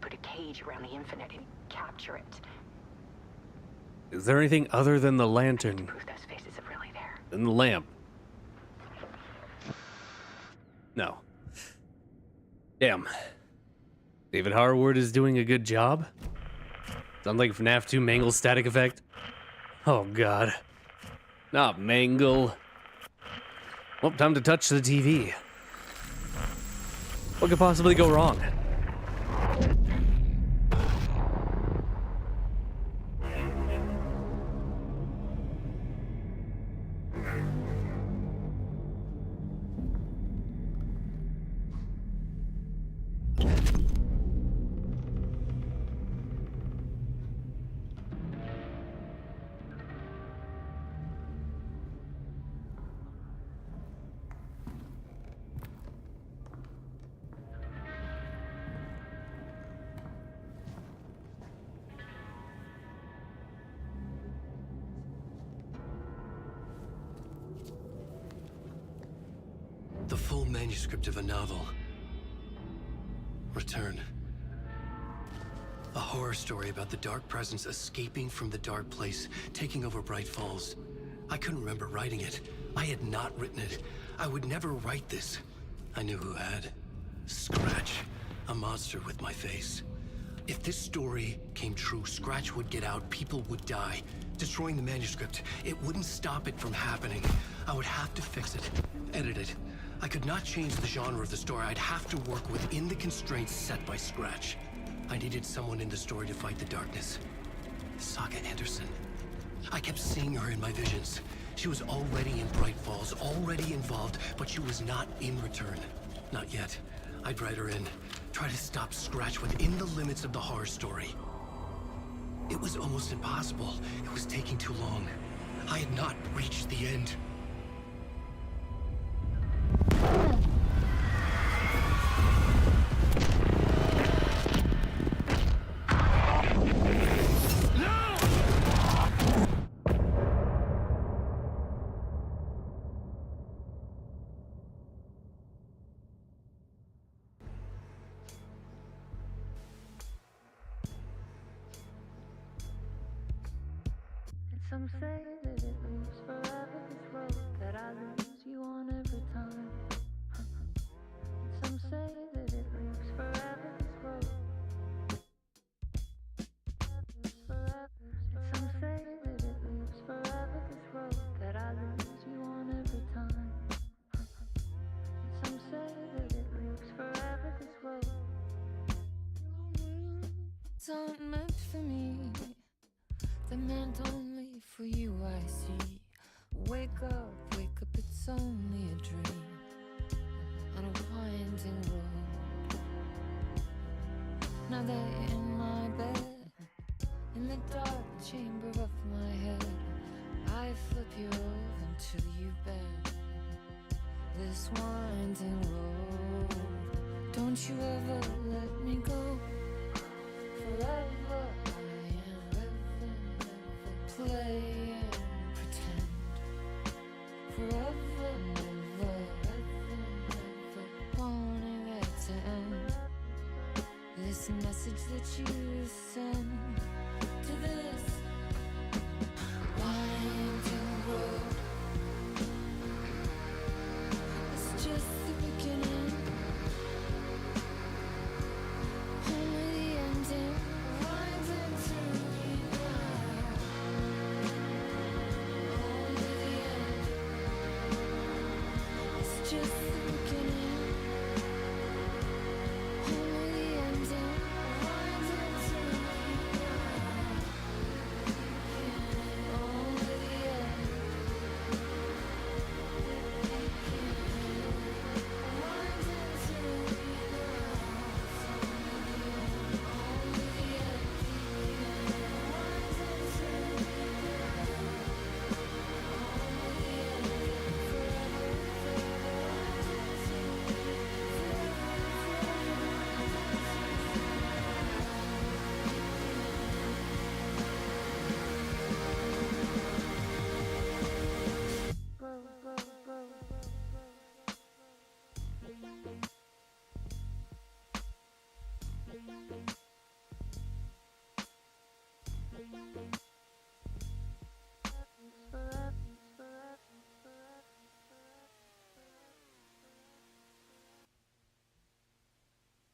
put a cage around the infinite and capture it. Is there anything other than the lantern? Prove those faces are really there. Than the lamp? No. Damn. David Harwood is doing a good job. Sounds like FNAF 2 Mangle static effect. Oh god. Not Mangle. Well, time to touch the TV. What could possibly go wrong? The full manuscript of a novel. Return. A horror story about the dark presence escaping from the dark place, taking over Bright Falls. I couldn't remember writing it. I had not written it. I would never write this. I knew who had. Scratch. A monster with my face. If this story came true, Scratch would get out, people would die. Destroying the manuscript, it wouldn't stop it from happening. I would have to fix it, edit it. I could not change the genre of the story. I'd have to work within the constraints set by Scratch. I needed someone in the story to fight the darkness. Saga Anderson. I kept seeing her in my visions. She was already in Bright Falls, already involved, but she was not in return. Not yet. I'd write her in. Try to stop Scratch within the limits of the horror story. It was almost impossible. It was taking too long. I had not reached the end. Some say that it lives forever, this road that I lose you on every time. Some say that it lives forever, this road. Some say that it lives forever, this road that I lose you on every time. Some say that it lives forever, this road. It's not meant for me. They're meant only for you, I see. Wake up, it's only a dream on a winding road. Now they're in my bed, in the dark chamber of my head. I flip you over until you bend this winding road. Don't you ever let me go. Forever play and pretend. Forever, never, wanting it to end. This message that you send to this winding road. It's just the beginning, only the ending. Winding through me now. Just the beginning, only the ending. Winding through me now, only the end. Winding through me now, only the end. Winding through me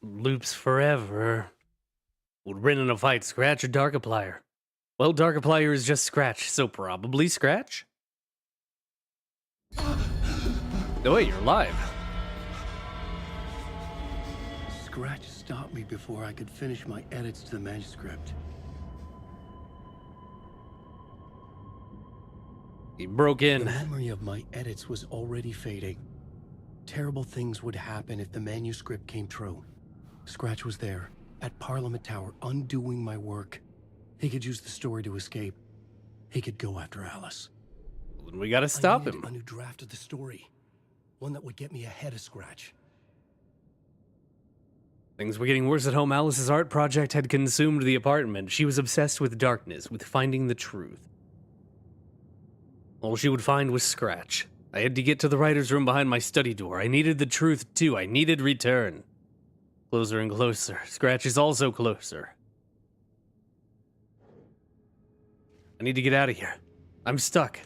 Loops forever. Would win in a fight, Scratch or Darkiplier? Well, Darkiplier is just Scratch, so probably Scratch? Oh wait, you're live. Scratch stopped me before I could finish my edits to the manuscript. He broke in. The memory of my edits was already fading. Terrible things would happen if the manuscript came true. Scratch was there, at Parliament Tower, undoing my work. He could use the story to escape. He could go after Alice. Then we gotta stop I needed him. a new draft of the story. One that would get me ahead of Scratch. Things were getting worse at home. Alice's art project had consumed the apartment. She was obsessed with darkness, with finding the truth. All she would find was Scratch. I had to get to the writer's room behind my study door. I needed the truth, too. I needed return. Closer and closer. Scratch is also closer. I need to get out of here. I'm stuck.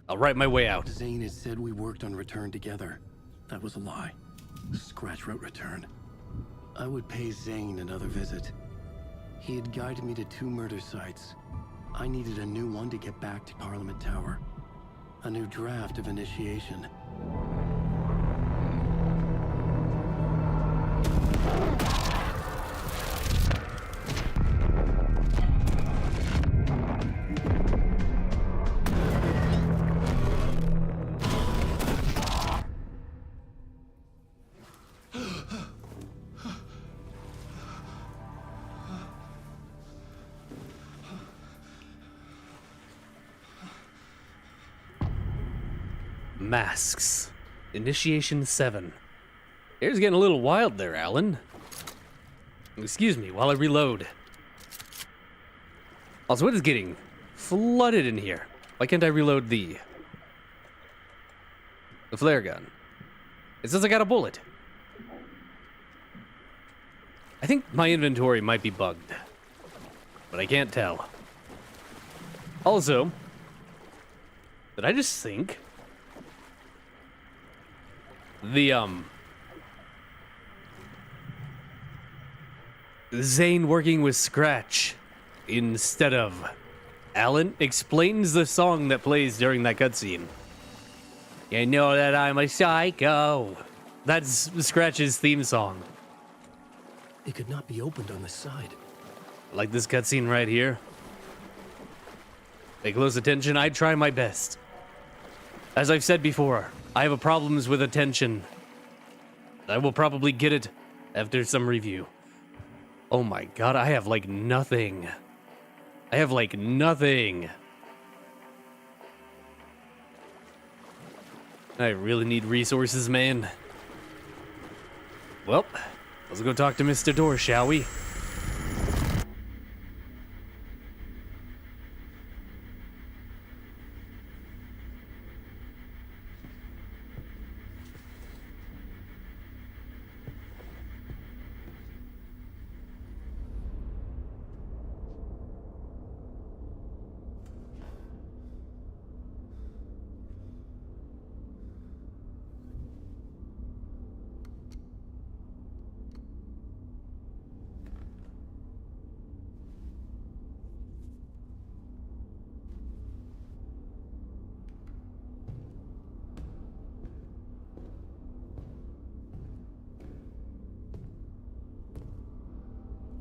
I'll write my way out. Zane had said we worked on Return together. That was a lie. Scratch wrote Return. I would pay Zane another visit. He had guided me to 2 murder sites. I needed a new one to get back to Parliament Tower. A new draft of Initiation. Masks. Initiation 7. Air's getting a little wild there, Alan. Excuse me while I reload. Also, it is getting flooded in here. Why can't I reload the flare gun? It says I got a bullet. I think my inventory might be bugged, but I can't tell. Also, did I just think the Zane working with Scratch instead of Alan explains the song that plays during that cutscene. You know that I'm a psycho. That's Scratch's theme song. It could not be opened on the side. Like this cutscene right here. Pay close attention, I try my best. As I've said before, I have problems with attention. I will probably get it after some review. Oh my god, I have like nothing. I have like nothing. I really need resources, man. Well, let's go talk to Mr. Door, shall we?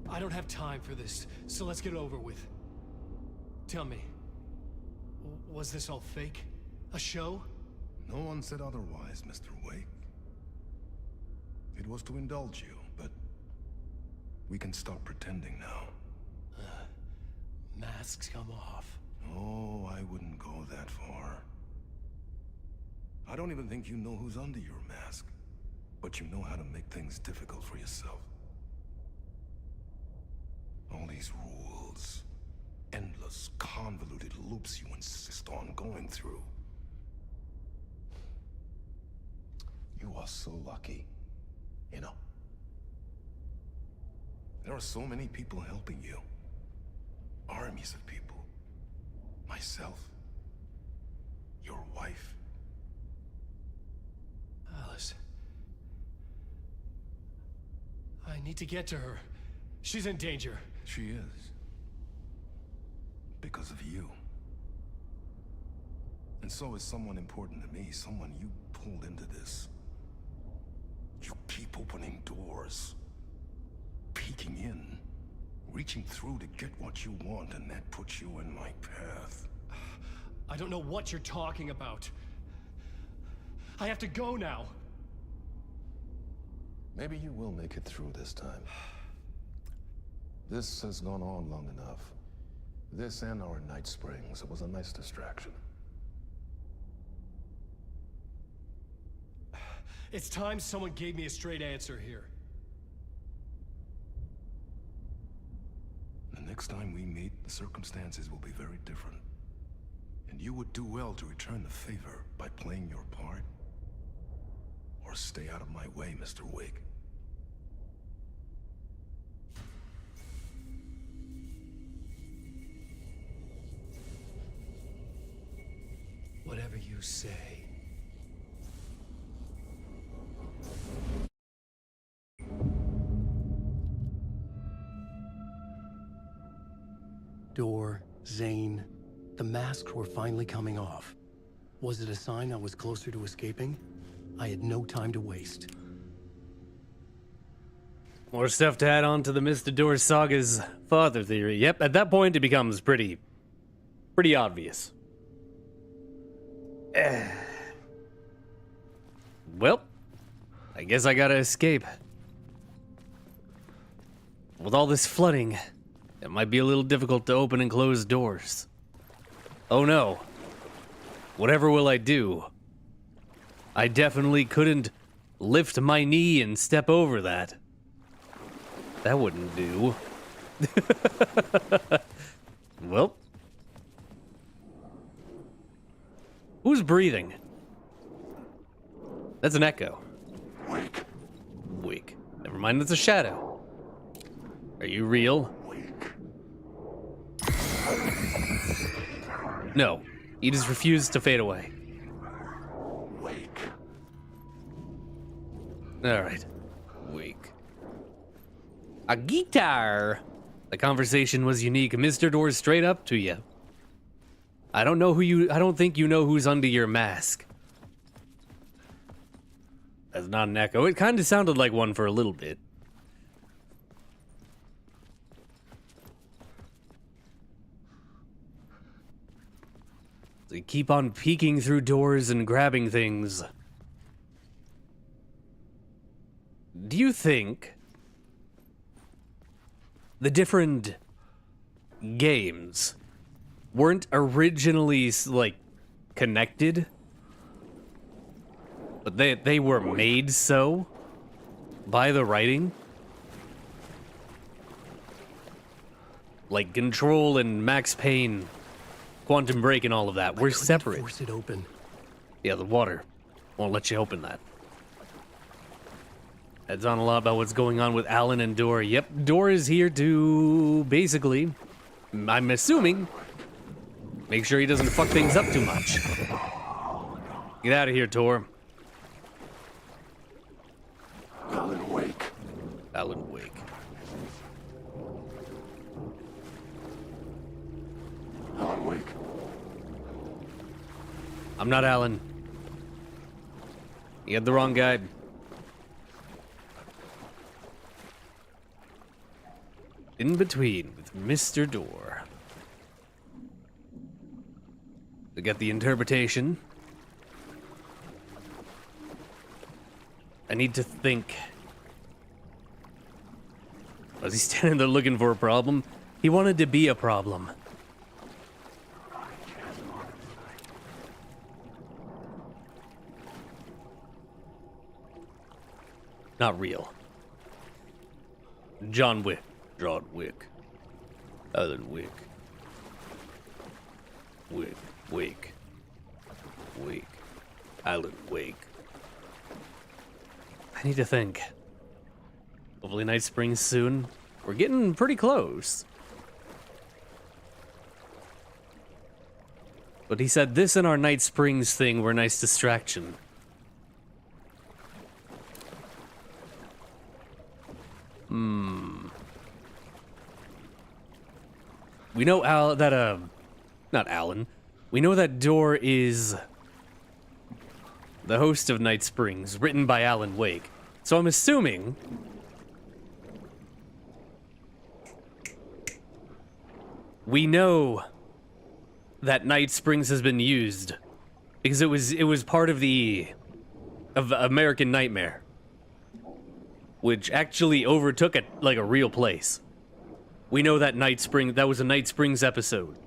I don't have time for this, so let's get it over with. Tell me, was this all fake? A show? No one said otherwise, Mr. Wake. It was to indulge you, but we can stop pretending now. Masks come off. Oh, I wouldn't go that far. I don't even think you know who's under your mask, but you know how to make things difficult for yourself. All these rules, endless, convoluted loops you insist on going through. You are so lucky, you know. There are so many people helping you. Armies of people. Myself. Your wife. Alice. I need to get to her. She's in danger. She is. Because of you. And so is someone important to me, someone you pulled into this. You keep opening doors. Peeking in. Reaching through to get what you want, and that puts you in my path. I don't know what you're talking about. I have to go now. Maybe you will make it through this time. This has gone on long enough. This and our night springs. It was a nice distraction. It's time someone gave me a straight answer here. The next time we meet, the circumstances will be very different. And you would do well to return the favor by playing your part. Or stay out of my way, Mr. Wake. Whatever you say. Door, Zane, the masks were finally coming off. Was it a sign I was closer to escaping? I had no time to waste. More stuff to add on to the Mr. Door Saga's father theory. Yep, at that point it becomes pretty obvious. Well, I guess I gotta escape. With all this flooding, it might be a little difficult to open and close doors. Oh no. Whatever will I do I definitely couldn't lift my knee and step over that. That wouldn't do. Well. Who's breathing? That's an echo. Wake. Wake. Never mind, that's a shadow. Are you real? Wake. No. You just refused to fade away. Wake. Alright. Wake. A guitar! The conversation was unique. Mr. Door's straight up to you. I don't think you know who's under your mask. That's not an echo. It kind of sounded like one for a little bit. So you keep on peeking through doors and grabbing things. Do you think the different games weren't originally, like, connected? But they were made so by the writing? Like Control and Max Payne, Quantum Break and all of that were separate. Force it open. Yeah, the water won't let you open that. Adds on a lot about what's going on with Alan and Dor. Yep, Dor is here to basically, I'm assuming, make sure he doesn't fuck things up too much. Get out of here, Tor. Alan, wake. Alan, wake. Alan, wake. I'm not Alan. You had the wrong guy. In between with Mr. Door. To get the interpretation, I need to think. Was he standing there looking for a problem? He wanted to be a problem. Not real. John Wick. John Wick. Alan Wick. Wick. Wake. Wake. Alan Wake. I need to think. Hopefully Night Springs soon. We're getting pretty close. But he said this and our Night Springs thing were a nice distraction. We know not Alan. We know that Dor is the host of Night Springs, written by Alan Wake. So I'm assuming we know that Night Springs has been used because it was part of American Nightmare, which actually overtook it like a real place. We know that that was a Night Springs episode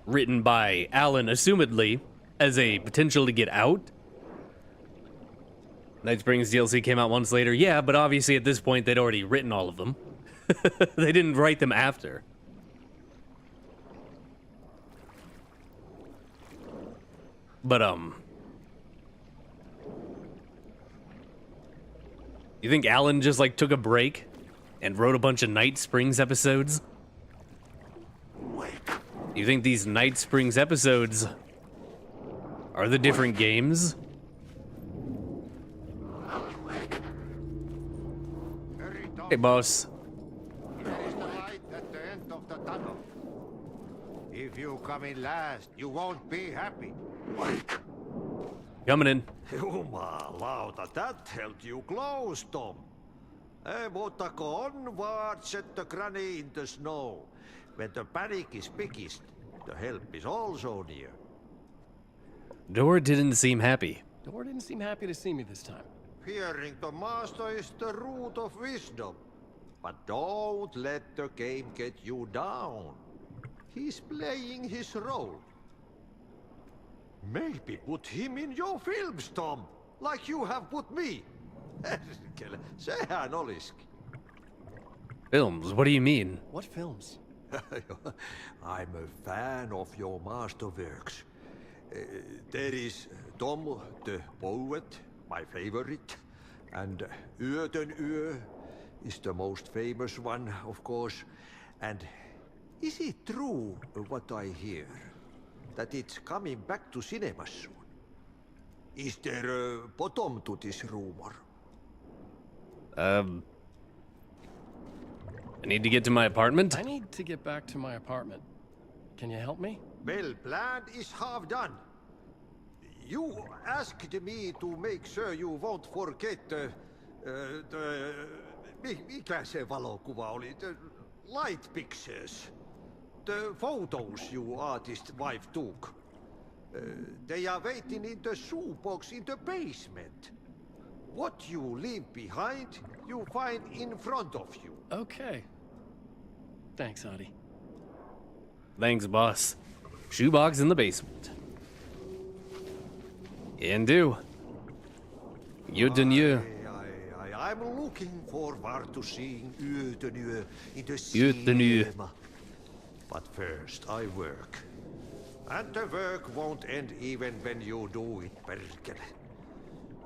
written by Alan, assumedly, as a potential to get out. Night Springs DLC came out months later. Yeah, but obviously at this point they'd already written all of them. They didn't write them after. But, you think Alan just, like, took a break and wrote a bunch of Night Springs episodes? Wake. You think these Night Springs episodes are the different games? Hey, boss. There is the light at the end of the tunnel. If you come in last, you won't be happy. Wake. Coming in. Jumalauta, that held you close, Tom. Mutta go onward, set the granny in the snow. When the panic is biggest, the help is also near. Dor didn't seem happy. Dor didn't seem happy to see me this time. Fearing the master is the root of wisdom. But don't let the game get you down. He's playing his role. Maybe put him in your films, Tom. Like you have put me. Perkele, sehän olisikin. Films? What do you mean? What films? I'm a fan of your masterworks. There is Tom the Poet, my favorite, and Yötön Yö is the most famous one, of course. And is it true what I hear? That it's coming back to cinemas soon? Is there a bottom to this rumor? I need to get to my apartment? I need to get back to my apartment. Can you help me? Well, plan is half done. You asked me to make sure you won't forget mikä se valokuva oli? The light pictures. The photos you artist wife took. They are waiting in the shoebox in the basement. What you leave behind, you find in front of you. Okay. Thanks, Adi. Thanks, boss. Shoebox in the basement. Can do. Yötön Yö. I'm looking forward to seeing Yötön Yö in the Yötön Yö. cinema. But first, I work. And the work won't end even when you do it, perkele.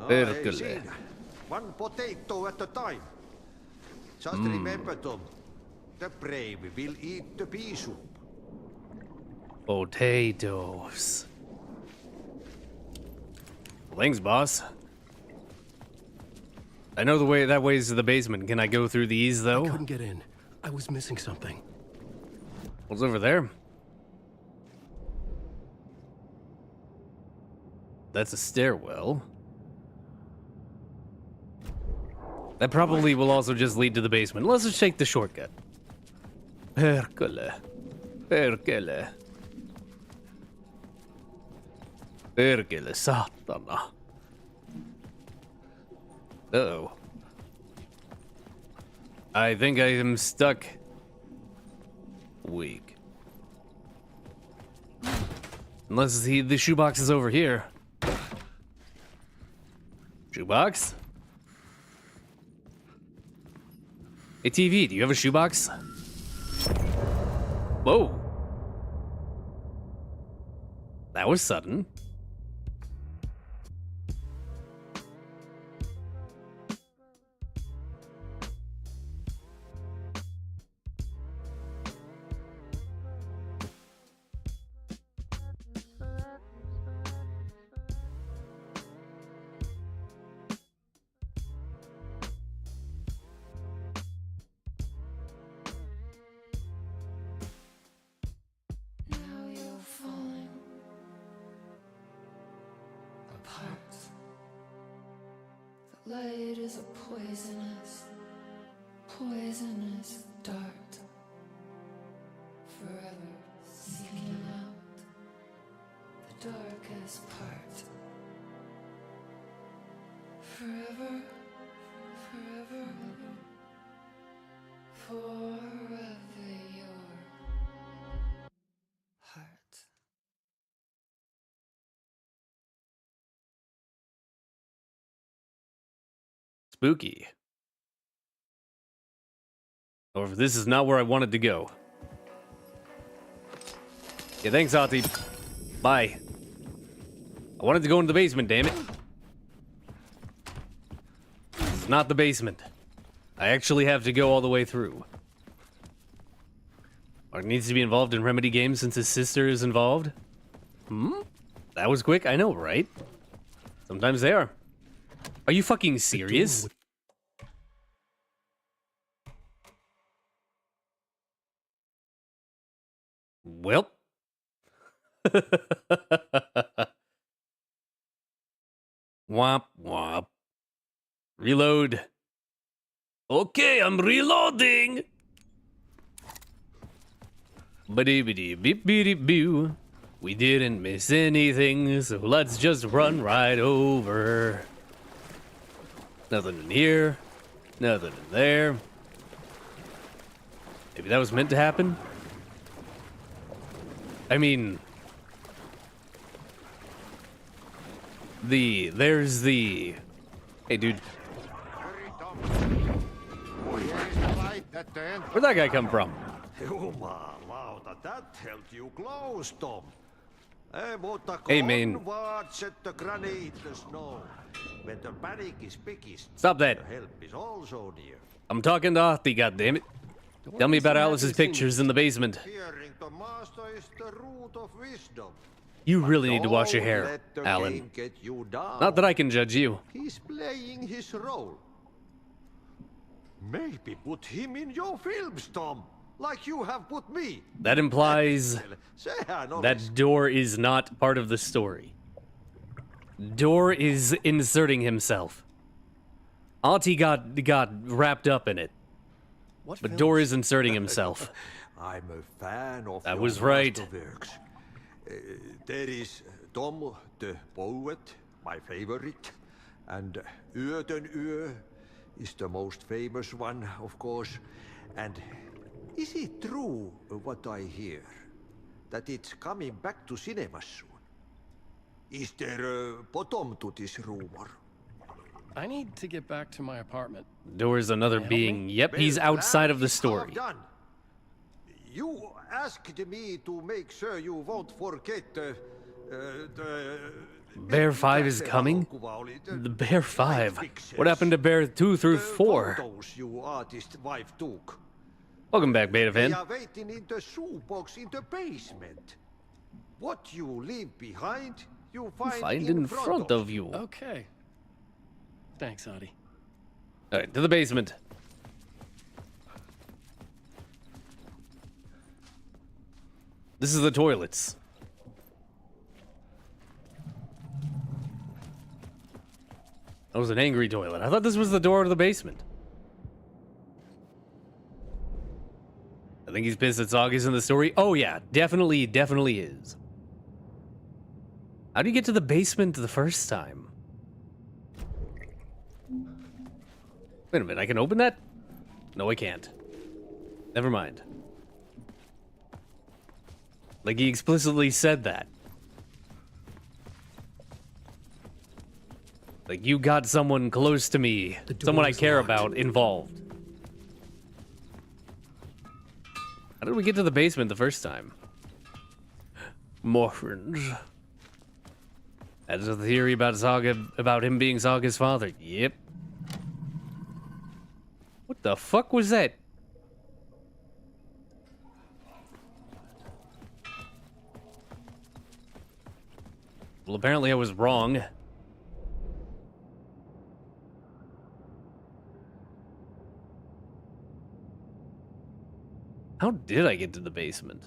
Perkele. Siinä. One potato at a time. Just remember, Tom. The brave will eat the pea soup. Potatoes. Thanks, boss. I know the way that way's to the basement. Can I go through these, though? I couldn't get in. I was missing something. What's over there? That's a stairwell. That probably will also just lead to the basement. Let's just take the shortcut. Perkele. Perkele. Perkele, saatana. Uh-oh. I think I am stuck. Weak. Unless the shoebox is over here. Shoebox? Hey, TV, do you have a shoebox? Whoa. That was sudden. Now you're falling apart. The light is a poisonous dart. Forever seeking out the darkest part. Forever, forever, your heart. Spooky. However, this is not where I wanted to go. Yeah, thanks, Ati. Bye. I wanted to go into the basement, damn it. This is not the basement. I actually have to go all the way through. Mark needs to be involved in Remedy games since his sister is involved. That was quick, I know, right? Sometimes they are. Are you fucking serious? Well. Womp womp. Reload. Okay, I'm reloading. Ba-dee-ba-dee-beep-beep-boo. We didn't miss anything, so let's just run right over. Nothing in here. Nothing in there. Maybe that was meant to happen? I mean... There's the... Hey, dude. Where'd that guy come from? Jumalauta, that held you close, Tom. Hey, man. Set the granny in the snow. When the panic is biggest, Stop that. the help is also near. I'm talking to Artie, goddammit. Tell me about Alice's pictures in the basement. Fearing the master is the root of wisdom. You really need to wash your Don't hair, let the Alan. game get you down. Not that I can judge you. He's playing his role. Maybe put him in your films, Tom. Like you have put me. That implies Sehän that olisi Door is not part of the story. Door is inserting himself. Artie got wrapped up in it, but Door is inserting himself. I'm a fan of That your was right. masterworks. There is Tom the poet, my favorite, and Yöten Yö is the most famous one, of course. And is it true what I hear, that it's coming back to cinemas soon? Is there a bottom to this rumor? I need to get back to my apartment. Door is another being. Yep, he's outside of the story. Well done. You asked me to make sure you won't forget the Bear 5 is coming? The Bear 5? What happened to Bear 2 through 4? Photos you artist wife took. Welcome back, Beta They fan. are waiting in the shoebox in the basement. What you leave behind, you find in front of you. Okay. Thanks, Adi. Alright, to the basement. This is the toilets. That was an angry toilet. I thought this was the door to the basement. I think he's pissed that Saga's in the story. Oh yeah, definitely is. How do you get to the basement the first time? Wait a minute, I can open that? No, I can't. Never mind. Like, he explicitly said that. Like, you got someone close to me, someone I care about, involved. How did we get to the basement the first time? Morphins. That's a theory about Saga, about him being Saga's father. Yep. What the fuck was that? Well, apparently I was wrong. How did I get to the basement?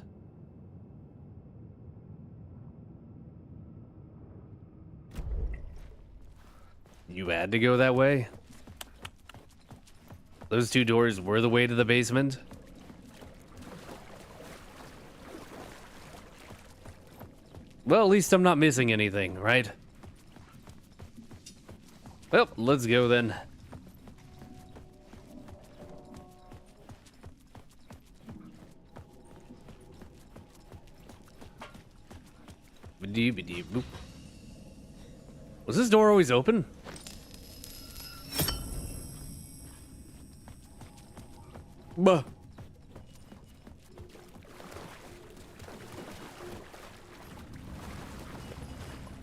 You had to go that way? Those two doors were the way to the basement? Well, at least I'm not missing anything, right? Well, let's go then. Was this door always open? Buh.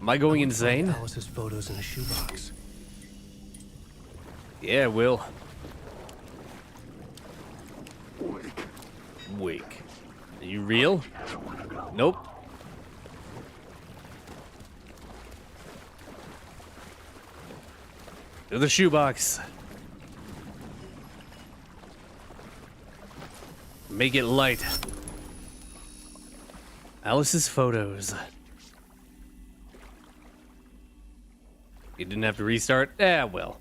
Am I going insane? Alice's photos in a shoebox. Yeah, Will. Wake. Are you real? Nope. To the shoebox. Make it light. Alice's photos. You didn't have to restart? Ah, well.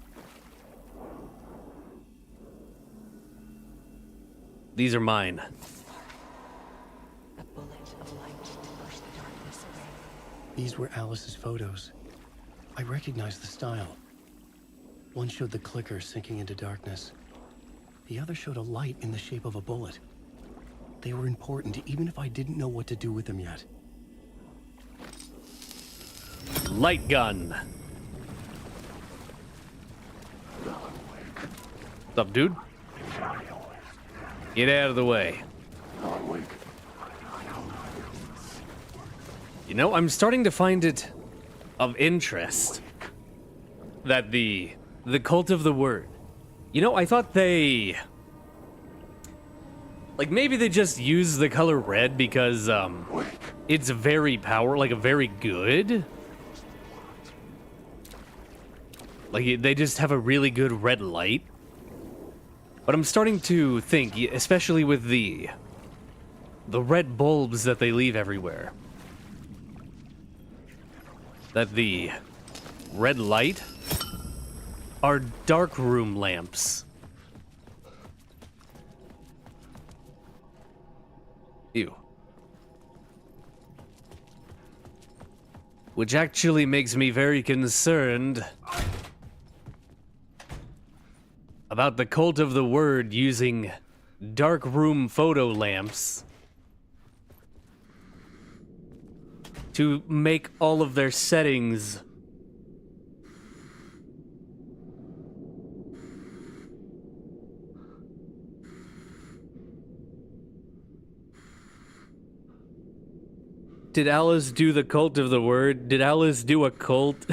These are mine. A bullet of light to push the darkness away. These were Alice's photos. I recognized the style. One showed the clicker sinking into darkness. The other showed a light in the shape of a bullet. They were important, even if I didn't know what to do with them yet. Light gun. What's up, dude? Get out of the way. You know, I'm starting to find it of interest that the cult of the word. You know, I thought they... Like, maybe they just use the color red because, it's very very good. Like, they just have a really good red light. But I'm starting to think, especially with the red bulbs that they leave everywhere, that the red light are dark room lamps. Ew. Which actually makes me very concerned about the cult of the word using dark room photo lamps to make all of their settings Did Alice do the cult of the word? Did Alice do a cult?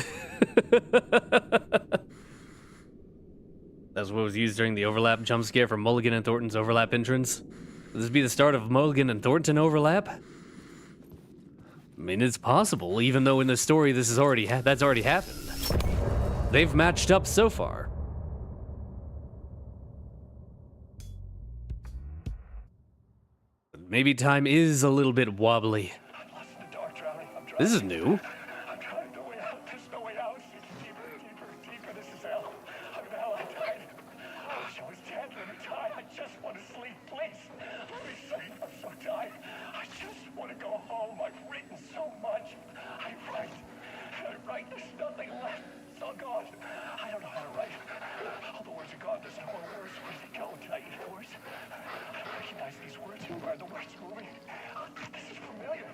That's what was used during the overlap jump scare for Mulligan and Thornton's overlap entrance. Would this be the start of Mulligan and Thornton overlap? I mean, it's possible, even though in the story this is that's already happened. They've matched up so far. But maybe time is a little bit wobbly. This is new. I'm trying to way out. There's no way out. It's deeper, deeper, deeper. This is hell. I'm in hell. I died. I wish I was dead. Let me die. I just want to sleep, please. Let me sleep. I'm so tired. I just want to go home. I've written so much. I write. And I write. There's nothing left. It's all gone. I don't know how to write. All the words are gone. There's no more words. Where did they go? Did I eat words? I recognize these words. Who are the words moving? This is familiar.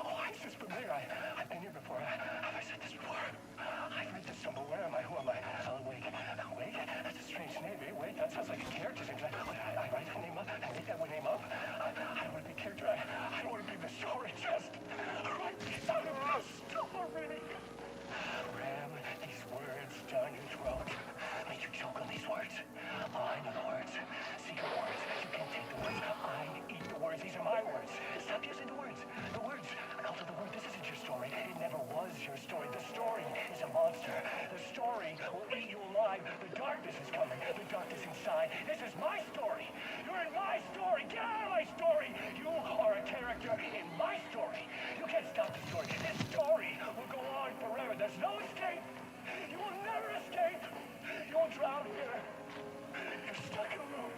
Oh, it's just familiar. I've been here before. Have I said this before? I've read this somewhere. Where am I? Who am I? Alan Wake. Alan Wake? That's a strange name. Eh? Wake? That sounds like a character name. I write that name up. I make that name up. I don't want to be a character. I don't want to be the story. Just write these out of the story. Ram these words down your throat. Make you choke on these words. I know the words. Secret words. You can't take the words. I eat the words. These are my words. Stop using the words. The words. Cult of the word. This isn't your story. It never was your story. The story is a monster. The story will eat you alive. The darkness is coming. The darkness inside. This is my story. You're in my story. Get out of my story. You are a character in my story. You can't stop the story. This story will go on forever. There's no escape. You will never escape. You will drown here. You're stuck in a room.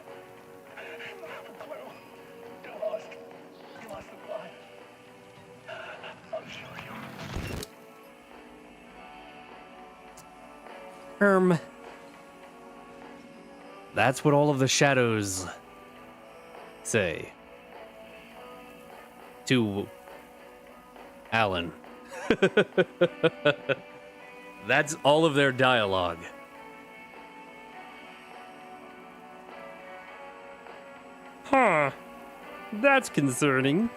You don't have a clue. You're lost. You lost the plot. I'll show you. That's what all of the shadows say to Alan. That's all of their dialogue. Huh. That's concerning.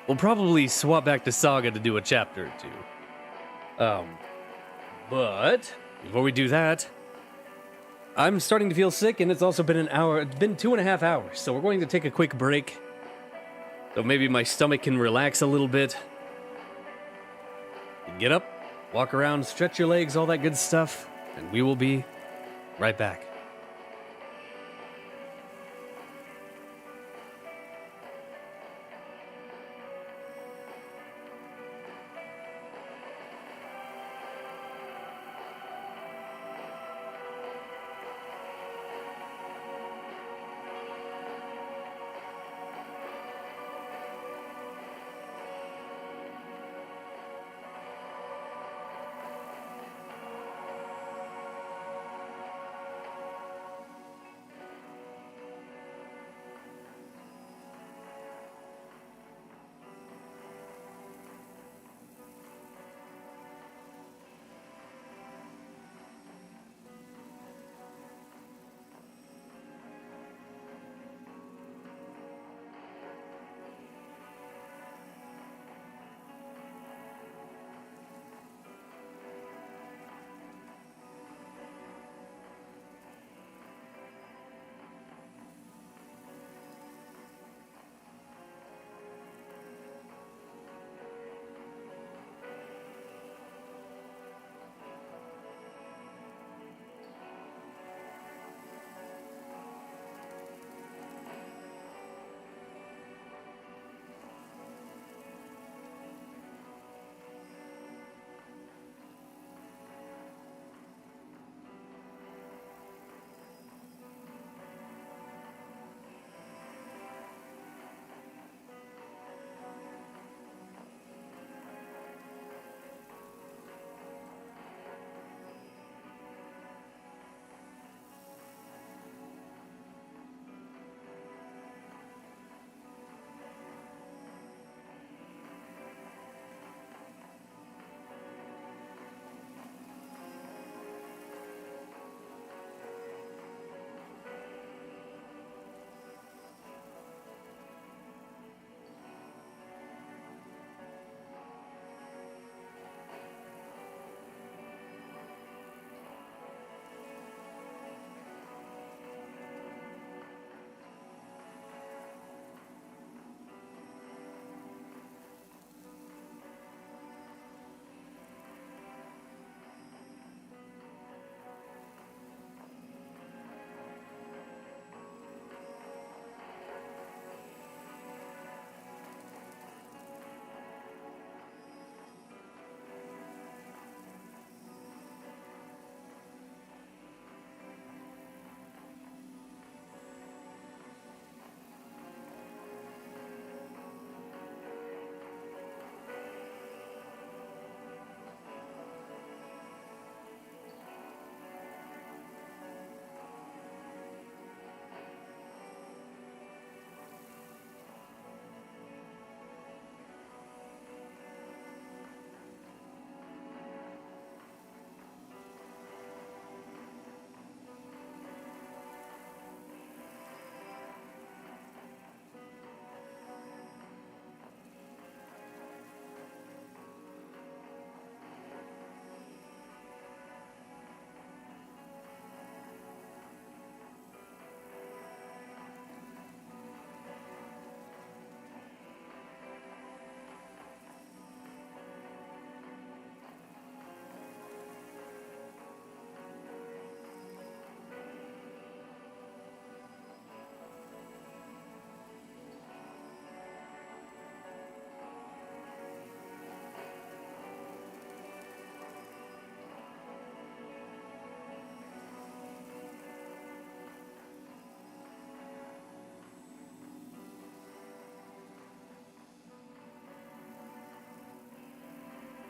We'll probably swap back to Saga to do a chapter or two. But before we do that, I'm starting to feel sick, and it's also been an hour. It's been 2.5 hours, so we're going to take a quick break. So maybe my stomach can relax a little bit. Get up, walk around, stretch your legs, all that good stuff, and we will be right back.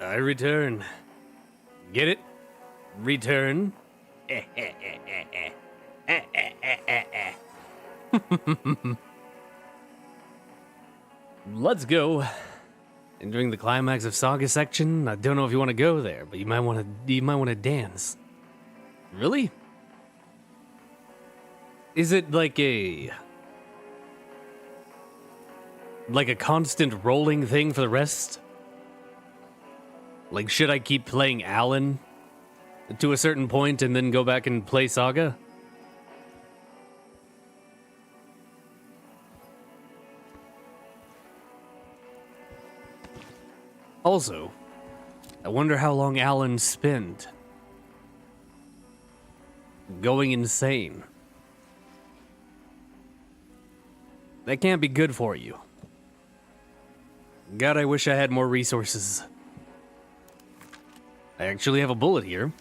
I return. Get it? Return. Let's go. Entering the climax of Saga section. I don't know if you want to go there, but you might want to dance. Really? Is it like a constant rolling thing for the rest? Like, should I keep playing Alan to a certain point and then go back and play Saga? Also, I wonder how long Alan spent going insane. That can't be good for you. God, I wish I had more resources. I actually have a bullet here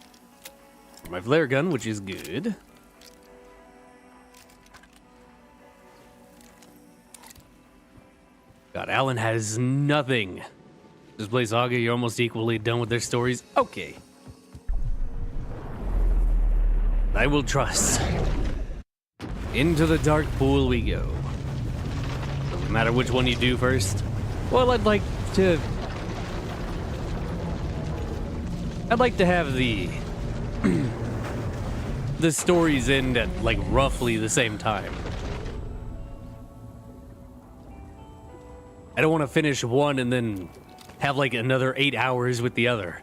for my flare gun, which is good. God, Alan has nothing. Just play Saga, you're almost equally done with their stories. Okay. I will trust. Into the dark pool we go. Doesn't matter which one you do first. Well, I'd like to have the the stories end at like roughly the same time. I don't want to finish one and then have like another 8 hours with the other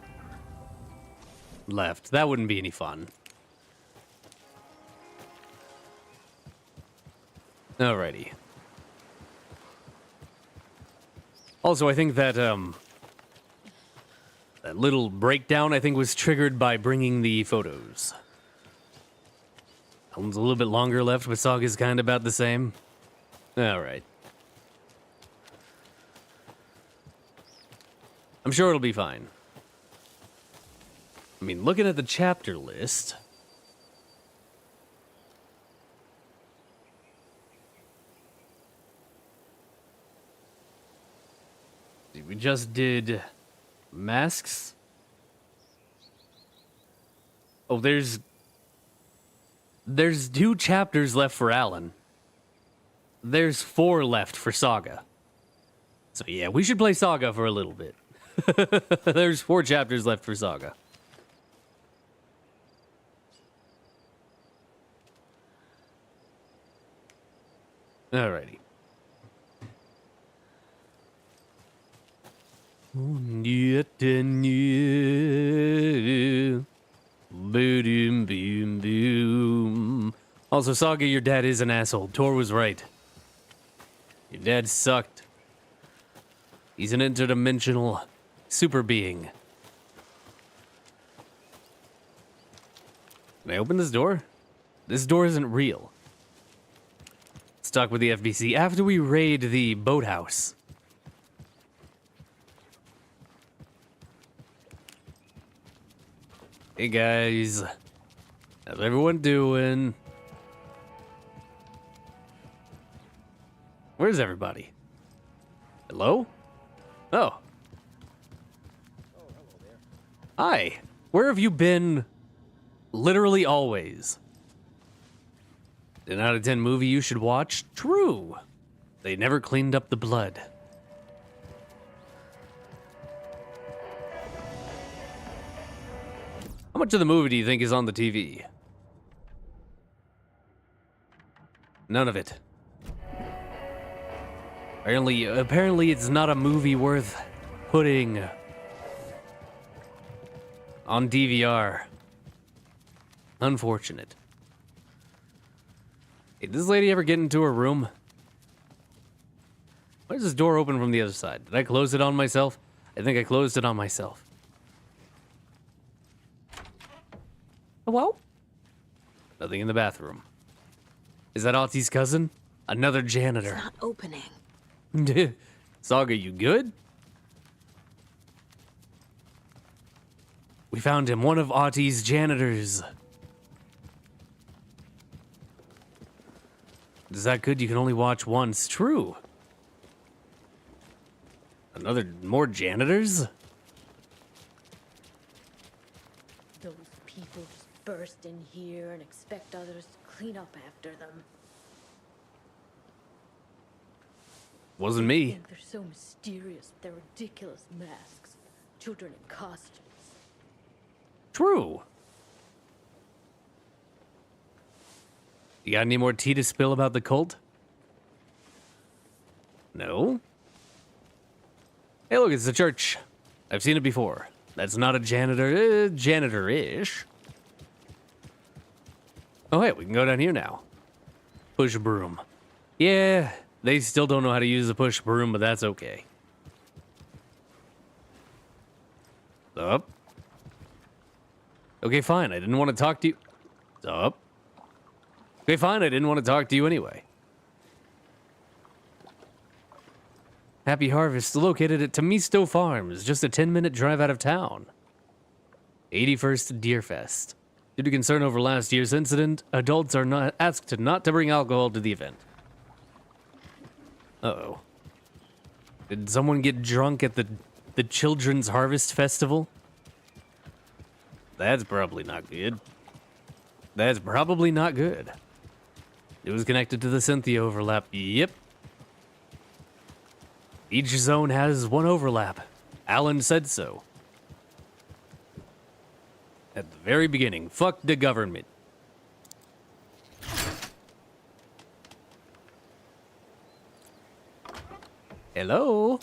left. That wouldn't be any fun. Alrighty. Also, I think that that little breakdown, I think, was triggered by bringing the photos. That one's a little bit longer left, but Saga's kind of about the same. Alright. I'm sure it'll be fine. I mean, looking at the chapter list... We just did masks. Oh, there's 2 chapters left for Alan. There's 4 left for Saga. So yeah, we should play Saga for a little bit. There's 4 chapters left for Saga. Alrighty. Boom, boom, boom. Also, Saga, your dad is an asshole. Tor was right. Your dad sucked. He's an interdimensional super being. Can I open this door? This door isn't real. Let's talk with the FBC after we raid the boathouse. Hey guys, how's everyone doing? Where's everybody? Hello? Oh. Hi. Where have you been? Literally always. 10 out of 10 movie you should watch? True. They never cleaned up the blood. How much of the movie do you think is on the TV? None of it. Apparently it's not a movie worth putting on DVR. Unfortunate. Hey, did this lady ever get into her room? Why is this door open from the other side? Did I close it on myself? I think I closed it on myself. Hello? Nothing in the bathroom. Is that Auntie's cousin? Another janitor. It's not opening. Saga, you good? We found him, one of Auntie's janitors. Is that good? You can only watch once. True. More janitors? people just burst in here and expect others to clean up after them. Wasn't They me. think they're so mysterious with their ridiculous masks. Children in costumes. True. You got any more tea to spill about the cult? No? Hey, look, it's the church. I've seen it before. That's not a janitor. Janitor-ish. Oh, hey, we can go down here now. Push broom. Yeah, they still don't know how to use the push broom, but that's okay. Up. Okay, fine. I didn't want to talk to you. Up. Okay, fine. I didn't want to talk to you anyway. Happy Harvest, located at Tamisto Farms, just a 10-minute drive out of town. 81st Deerfest. Due to concern over last year's incident, adults are not asked not to bring alcohol to the event. Uh-oh. Did someone get drunk at the Children's Harvest Festival? That's probably not good. That's probably not good. It was connected to the Cynthia overlap. Yep. Each zone has one overlap. Alan said so. At the very beginning. Fuck the government. Hello?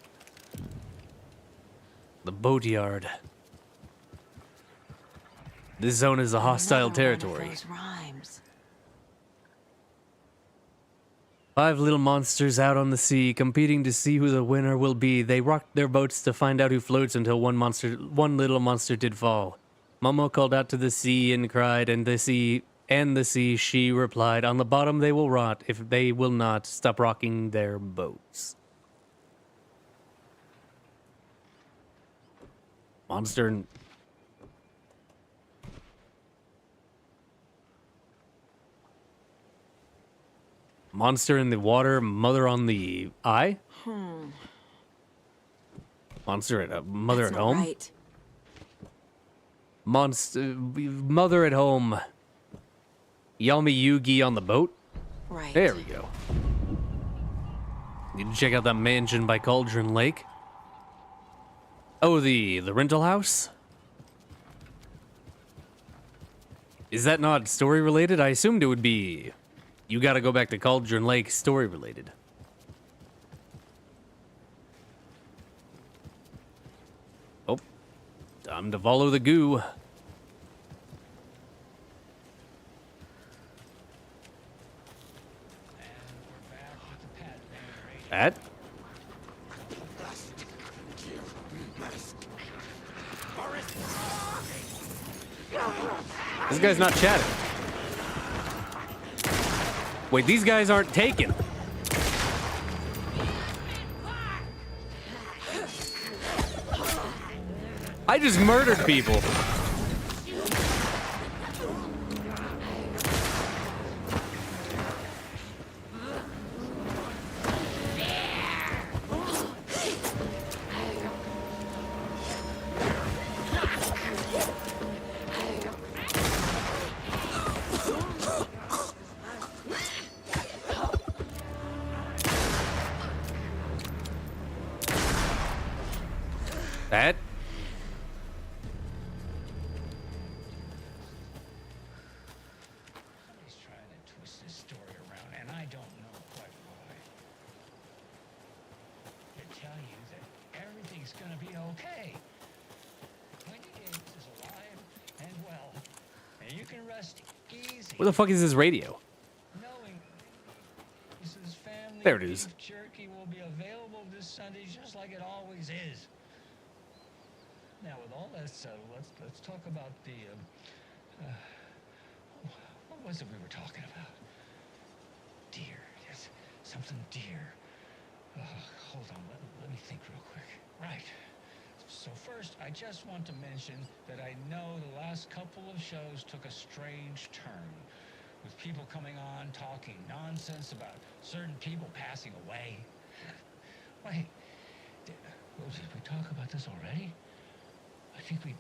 The boatyard. This zone is a hostile territory. Those rhymes. 5 little monsters out on the sea, competing to see who the winner will be. They rocked their boats to find out who floats until one little monster did fall. Momo called out to the sea and cried, and the sea, she replied, on the bottom they will rot if they will not stop rocking their boats. Monster and... Monster in the water, mother on the eye? Monster at mother That's at not home? right. Monster, mother at home. Yami Yugi on the boat? Right. There we go. Need to check out that mansion by Cauldron Lake. Oh, the rental house? Is that not story related? I assumed it would be... You gotta go back to Cauldron Lake, story related. Oh. Time to follow the goo. Pat? This guy's not chatting. Wait, these guys aren't taken. I just murdered people. That? Somebody's trying to twist this story around, and I don't know quite why. They tell you that everything's gonna be okay. Wendy Davis is alive and well, and you can rest easy. Where the fuck is this radio? Knowing Mrs. Family There it is. beef jerky will be available this Sunday just like it always is. Now, with all that settled, let's talk about the, what was it we were talking about? Deer, yes, something deer. Hold on, let me think real quick. Right. So first, I just want to mention that I know the last couple of shows took a strange turn, with people coming on talking nonsense about certain people passing away. Wait, did we talk about this already? I think we...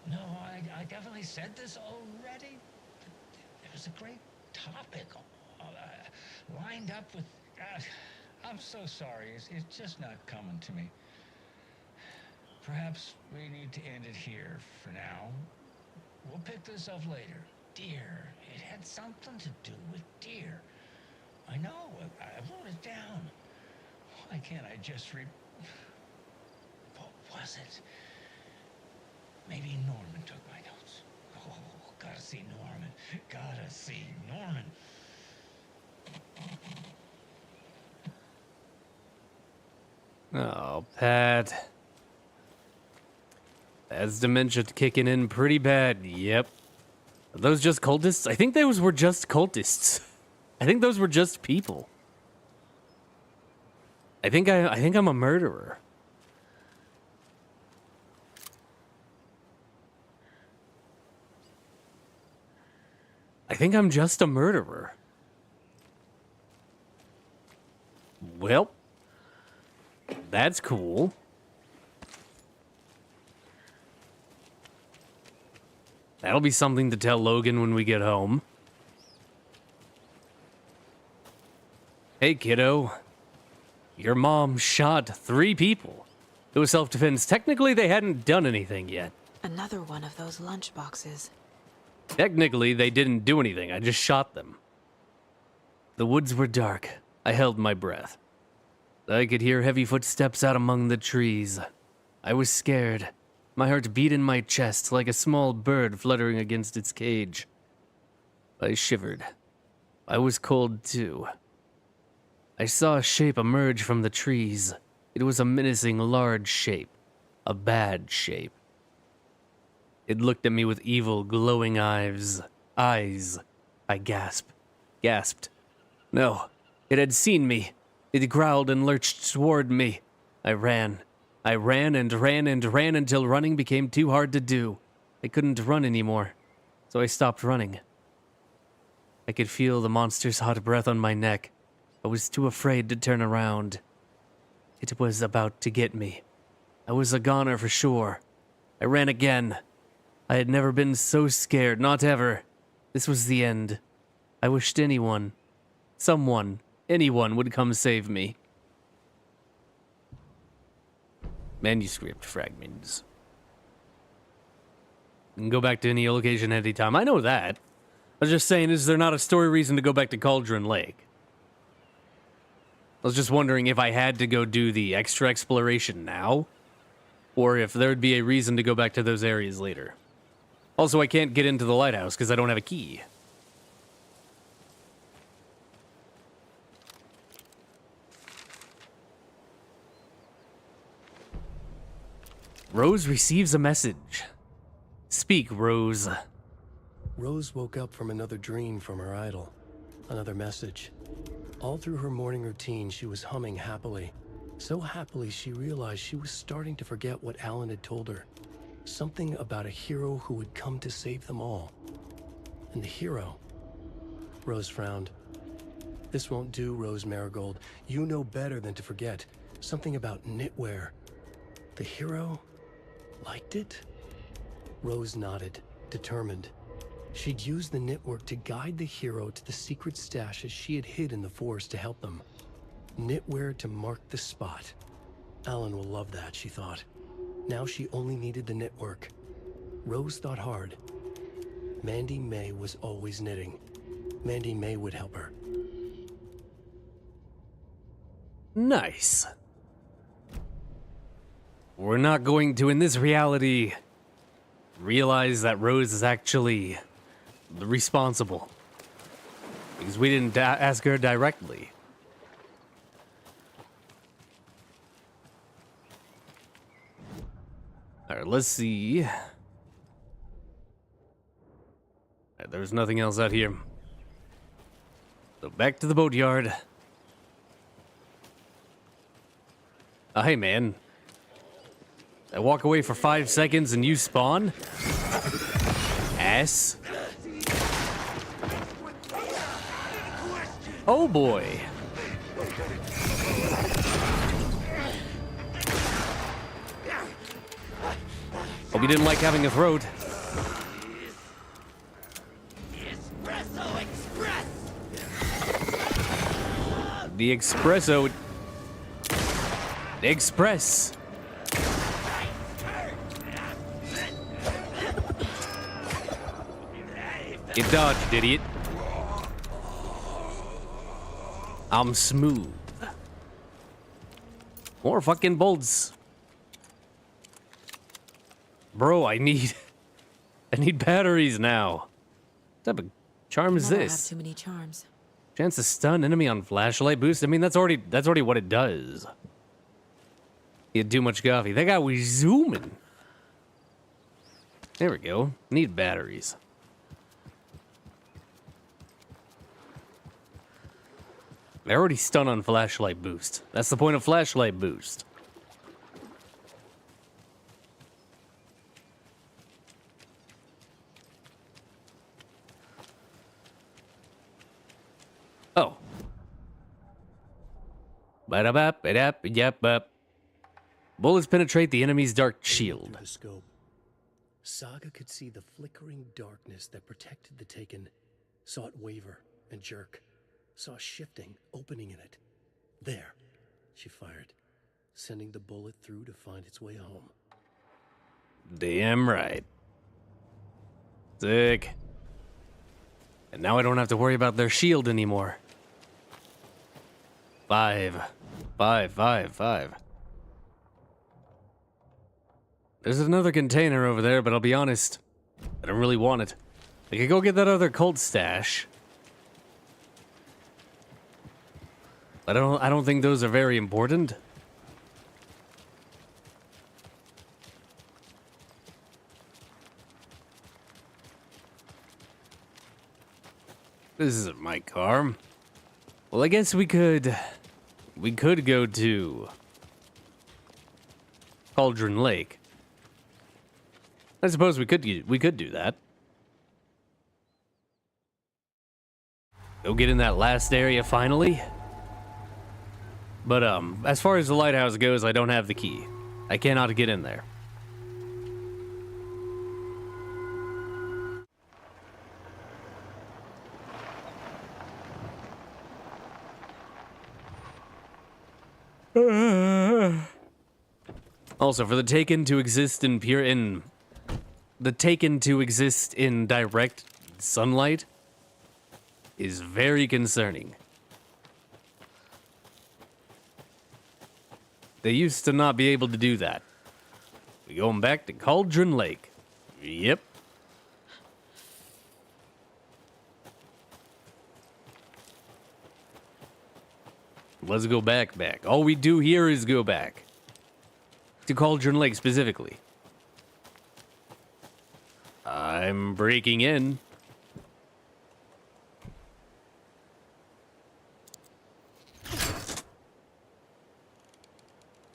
No, I definitely said this already. It was a great topic lined up with... I'm so sorry. It's just not coming to me. Perhaps we need to end it here for now. We'll pick this up later. Deer. It had something to do with deer. I know. I wrote it down. Why can't I just What was it? Maybe Norman took my notes. Oh, gotta see Norman. Gotta see Norman. Oh, Pat. That's dementia kicking in pretty bad. Yep. Are those just cultists? I think those were just cultists. I think those were just people. I think I'm a murderer. I think I'm just a murderer. Well, that's cool. That'll be something to tell Logan when we get home. Hey, kiddo. Your mom shot 3 people. It was self-defense. Technically, they hadn't done anything yet. Another one of those lunchboxes. Technically, they didn't do anything. I just shot them. The woods were dark. I held my breath. I could hear heavy footsteps out among the trees. I was scared. My heart beat in my chest like a small bird fluttering against its cage. I shivered. I was cold too. I saw a shape emerge from the trees. It was a menacing, large shape. A bad shape. It looked at me with evil, glowing eyes. I gasped. No, it had seen me. It growled and lurched toward me. I ran until running became too hard to do. I couldn't run anymore, so I stopped running. I could feel the monster's hot breath on my neck. I was too afraid to turn around. It was about to get me. I was a goner for sure. I ran again. I had never been so scared, not ever. This was the end. I wished anyone would come save me. Manuscript fragments. You can go back to any location at any time. I know that. I was just saying, is there not a story reason to go back to Cauldron Lake? I was just wondering if I had to go do the extra exploration now, or if there would be a reason to go back to those areas later. Also, I can't get into the lighthouse because I don't have a key. Rose receives a message. Speak, Rose. Rose woke up from another dream from her idol. Another message. All through her morning routine, she was humming happily. So happily, she realized she was starting to forget what Alan had told her. Something about a hero who would come to save them all. And the hero... Rose frowned. This won't do, Rose Marigold. You know better than to forget. Something about knitwear. The hero... liked it? Rose nodded, determined. She'd use the knitwork to guide the hero to the secret stashes she had hid in the forest to help them. Knitwear to mark the spot. Alan will love that, she thought. Now she only needed the knitwork. Rose thought hard. Mandy May was always knitting. Mandy May would help her. Nice. We're not going to, in this reality, realize that Rose is actually responsible. Because we didn't ask her directly. Alright, let's see. Alright, there's nothing else out here. So back to the boatyard. Oh, hey, man. I walk away for 5 seconds and you spawn? Ass. Oh boy. Maybe didn't like having a throat. The espresso. Express. You dodged, idiot. I'm smooth. More fucking bolts. Bro, I need batteries now. What type of charm is Never have this? too many charms. Chance to stun enemy on flashlight boost. I mean, that's already what it does. You had too much coffee. That guy was zooming. There we go. Need batteries. I already stun on flashlight boost. That's the point of flashlight boost. Oh. Ba-da-bap, ba-dap, yap, bap. Bullets penetrate the enemy's dark shield. Through the scope, Saga could see the flickering darkness that protected the Taken. Saw it waver and jerk. Saw a shifting opening in it. There, she fired, sending the bullet through to find its way home. Damn right. Sick. And now I don't have to worry about their shield anymore. 5. There's another container over there, but I'll be honest, I don't really want it. I could go get that other cult stash. I don't think those are very important. This isn't my car. Well, I guess we could go to Cauldron Lake. I suppose we could do that. Go get in that last area finally. But as far as the lighthouse goes, I don't have the key. I cannot get in there. Also, for the Taken to exist in direct sunlight is very concerning. They used to not be able to do that. We're going back to Cauldron Lake. Yep. Let's go back. All we do here is go back. To Cauldron Lake specifically. I'm breaking in.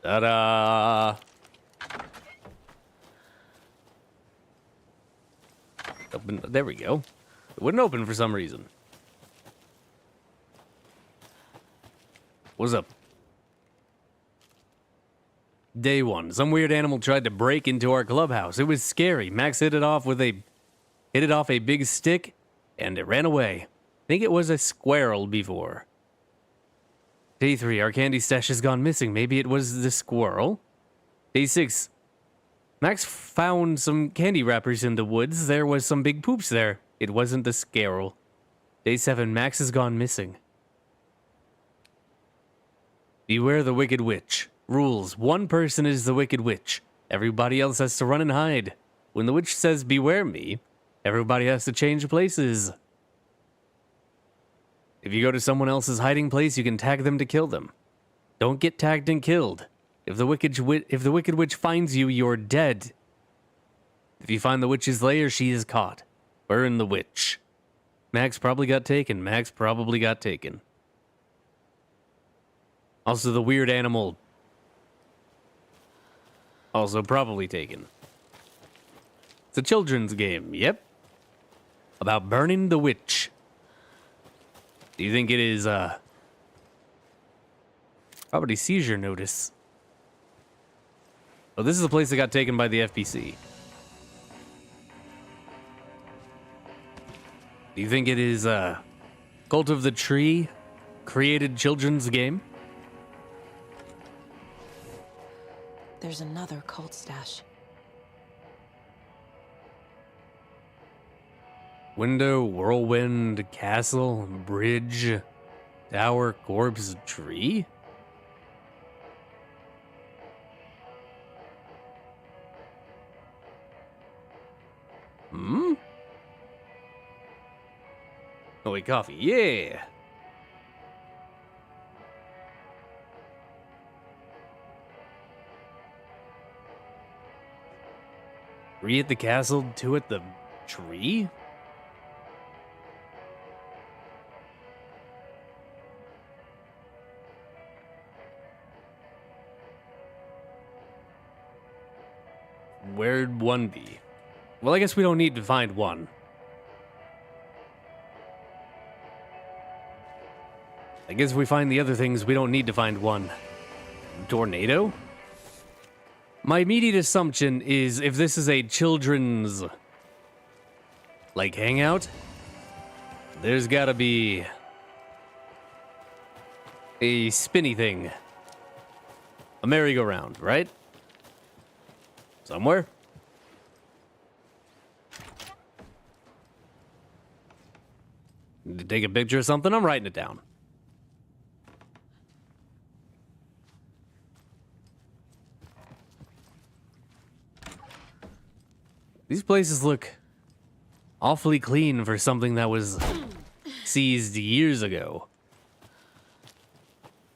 Ta-da! Open. There we go. It wouldn't open for some reason. What's up? Day 1. Some weird animal tried to break into our clubhouse. It was scary. Max hit it off a big stick, and it ran away. I think it was a squirrel before. Day 3. Our candy stash has gone missing. Maybe it was the squirrel. Day 6. Max found some candy wrappers in the woods. There was some big poops there. It wasn't the squirrel. Day 7. Max has gone missing. Beware the Wicked Witch. Rules. One person is the Wicked Witch. Everybody else has to run and hide. When the witch says, beware me, everybody has to change places. If you go to someone else's hiding place, you can tag them to kill them. Don't get tagged and killed. If the Wicked Witch finds you, you're dead. If you find the witch's lair, she is caught. Burn the witch. Max probably got taken. Also, the weird animal. Also probably taken. It's a children's game, yep. About burning the witch. Do you think it is, property seizure notice? Oh, this is the place that got taken by the FPC. Do you think it is Cult of the Tree created children's game? There's another cult stash. Window, whirlwind, castle, bridge, tower, corpse, tree? Hmm? Oh wait, coffee, yeah! Three at the castle, two at the tree? Where'd one be? Well, I guess we don't need to find one. I guess if we find the other things, we don't need to find one. Tornado? My immediate assumption is if this is a children's, like, hangout, there's gotta be a spinny thing. A merry-go-round, right? Somewhere? Need to take a picture of something? I'm writing it down. These places look awfully clean for something that was seized years ago.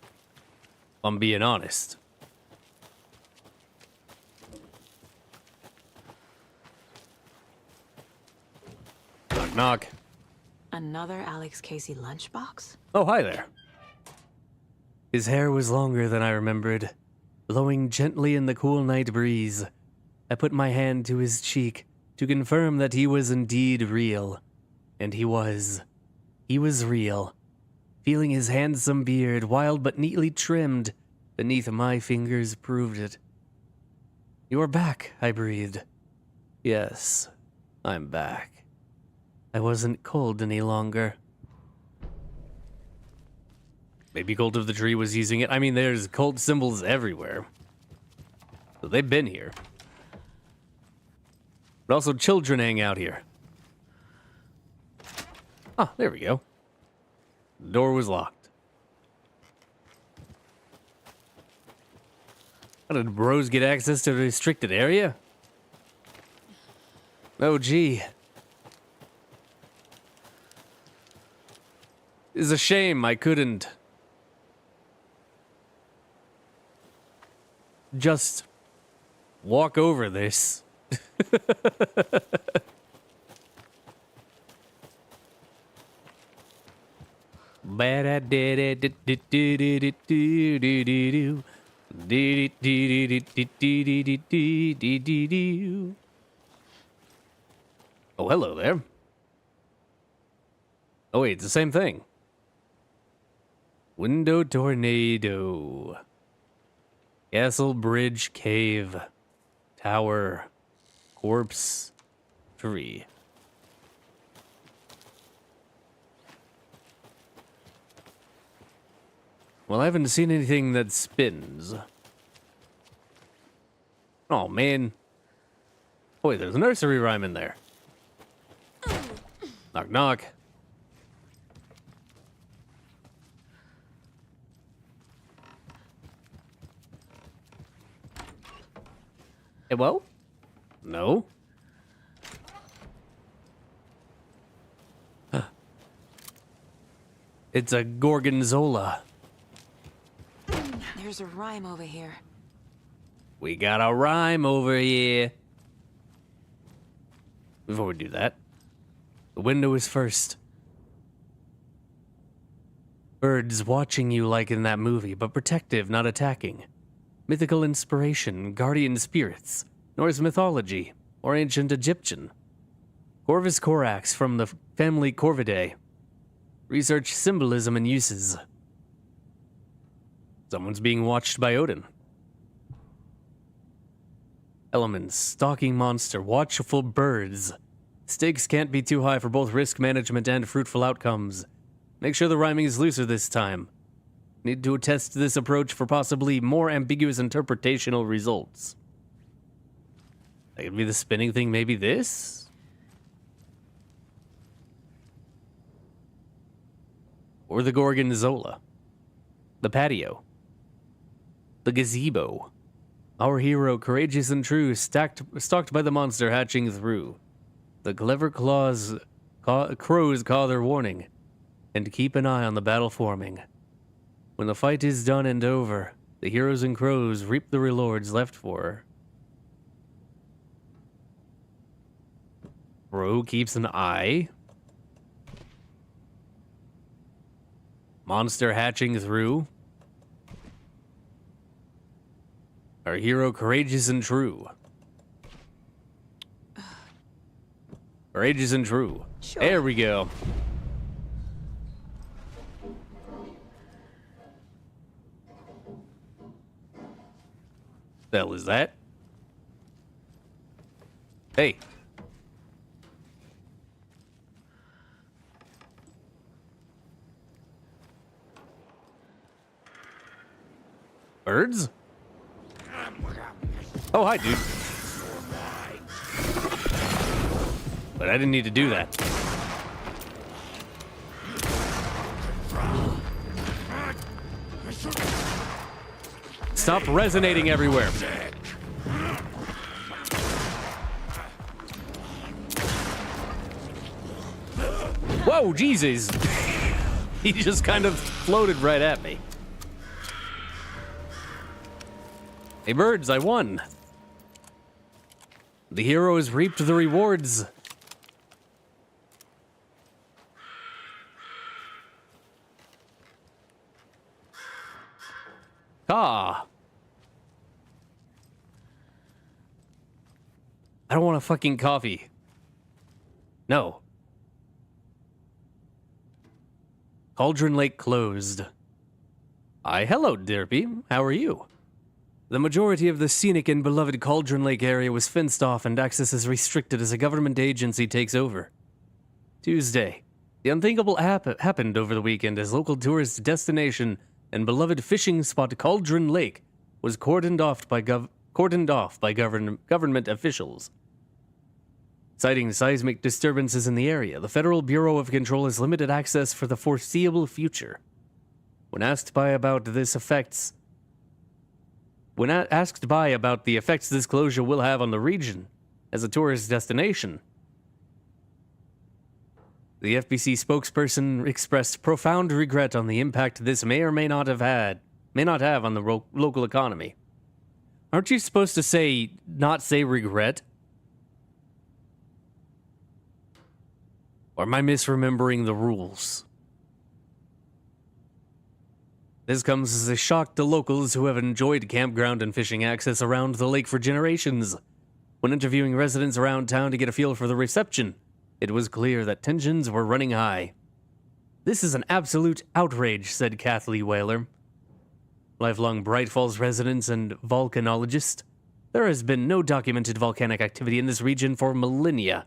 If I'm being honest. Knock, knock. Another Alex Casey lunchbox? Oh, hi there. His hair was longer than I remembered, blowing gently in the cool night breeze. I put my hand to his cheek to confirm that he was indeed real. And he was. He was real. Feeling his handsome beard, wild but neatly trimmed, beneath my fingers proved it. "You're back," I breathed. "Yes, I'm back. I wasn't cold any longer." Maybe Cult of the Tree was using it. I mean, there's cult symbols everywhere. So they've been here. But also children hang out here. Ah, there we go. The door was locked. How did bros get access to a restricted area? Oh, gee. It's a shame I couldn't just walk over this. Bad I did it. Oh, hello there. Oh wait, it's the same thing. Window tornado. Castle, bridge, cave, tower, corpse, tree. Well, I haven't seen anything that spins. Oh, man. Oh, wait, there's a nursery rhyme in there. Knock, knock. Hello? No? It's a gorgonzola. There's a rhyme over here. We got a rhyme over here. Before we do that, the window is first. Birds watching you like in that movie, but protective, not attacking. Mythical inspiration, guardian spirits, Norse mythology, or ancient Egyptian. Corvus corax from the family Corvidae. Research symbolism and uses. Someone's being watched by Odin. Elements, stalking monster, watchful birds, Stakes can't be too high for both risk management and fruitful outcomes. Make sure the rhyming is looser this time. Need to test this approach for possibly more ambiguous interpretational results. That could be the spinning thing, maybe this? Or the Gorgonzola. The patio. The gazebo. Our hero, courageous and true, stalked by the monster hatching through. The clever crows call their warning, and keep an eye on the battle forming. When the fight is done and over, the heroes and crows reap the rewards left for her. Crow keeps an eye. Monster hatching through. Our hero courageous and true. Courageous and true. Sure. There we go. The hell is that? Hey. Birds? Oh, hi, dude. But I didn't need to do that. Stop resonating everywhere. Whoa, Jesus. He just kind of floated right at me. Hey, birds, I won. The hero has reaped the rewards. Ah. I don't want a fucking coffee. No. Cauldron Lake closed. Hello, Derpy. How are you? The majority of the scenic and beloved Cauldron Lake area was fenced off and access is restricted as a government agency takes over. Tuesday. The unthinkable happened over the weekend as local tourist destination and beloved fishing spot Cauldron Lake was cordoned off by government officials. Citing seismic disturbances in the area, the Federal Bureau of Control has limited access for the foreseeable future. When asked by about the effects this closure will have on the region as a tourist destination, the FBC spokesperson expressed profound regret on the impact this may or may not have on the local economy. Aren't you supposed to not say regret? Or am I misremembering the rules? This comes as a shock to locals who have enjoyed campground and fishing access around the lake for generations. When interviewing residents around town to get a feel for the reception, it was clear that tensions were running high. This is an absolute outrage, said Kathleen Whaler, lifelong Bright Falls resident and volcanologist. There has been no documented volcanic activity in this region for millennia.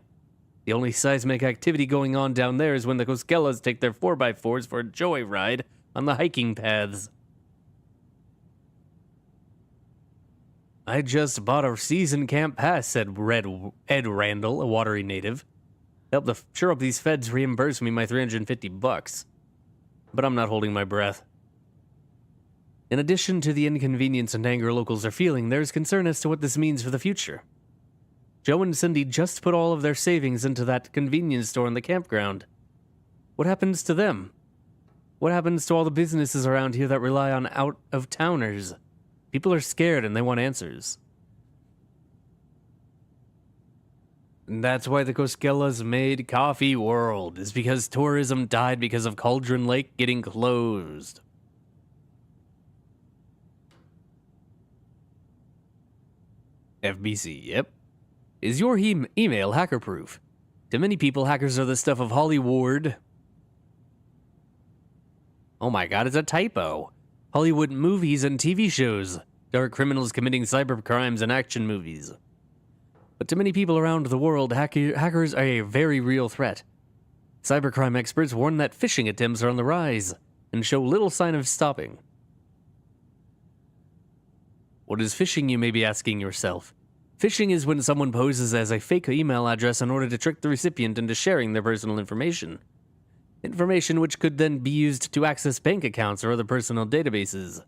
The only seismic activity going on down there is when the Coskellas take their 4x4s for a joyride on the hiking paths. I just bought a season camp pass, said Ed Randall, a Watery native. Sure hope these feds reimburse me my $350. But I'm not holding my breath. In addition to the inconvenience and anger locals are feeling, there's concern as to what this means for the future. Joe and Cindy just put all of their savings into that convenience store in the campground. What happens to them? What happens to all the businesses around here that rely on out-of-towners? People are scared and they want answers. And that's why the Coskellas made Coffee World, is because tourism died because of Cauldron Lake getting closed. FBC, yep. Is your email hacker-proof? To many people, hackers are the stuff of Hollywood. Oh my god, it's a typo. Hollywood movies and TV shows. Dark criminals committing cyber crimes and action movies. but to many people around the world, hackers are a very real threat. Cybercrime experts warn that phishing attempts are on the rise and show little sign of stopping. What is phishing, you may be asking yourself? Phishing is when someone poses as a fake email address in order to trick the recipient into sharing their personal information. Information which could then be used to access bank accounts or other personal databases.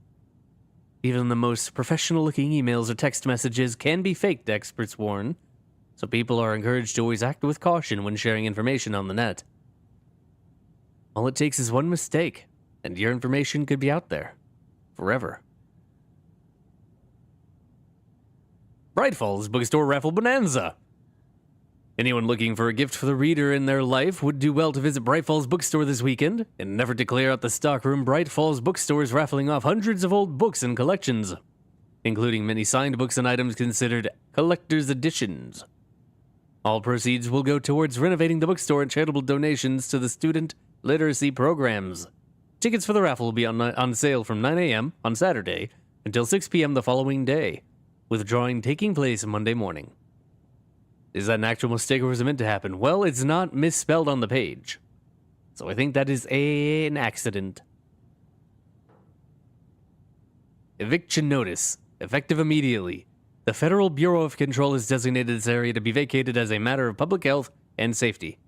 Even the most professional-looking emails or text messages can be faked, experts warn, so people are encouraged to always act with caution when sharing information on the net. All it takes is one mistake, and your information could be out there. Forever. Bright Falls Bookstore Raffle Bonanza. Anyone looking for a gift for the reader in their life would do well to visit Bright Falls Bookstore this weekend. In an effort to clear out the stockroom, Bright Falls Bookstore is raffling off hundreds of old books and collections, including many signed books and items considered collector's editions. All proceeds will go towards renovating the bookstore and charitable donations to the student literacy programs. Tickets for the raffle will be on sale from 9 a.m. on Saturday until 6 p.m. the following day, with drawing taking place Monday morning. Is that an actual mistake or was it meant to happen? Well, it's not misspelled on the page, so I think that is an accident. Eviction notice. Effective immediately. The Federal Bureau of Control has designated this area to be vacated as a matter of public health and safety.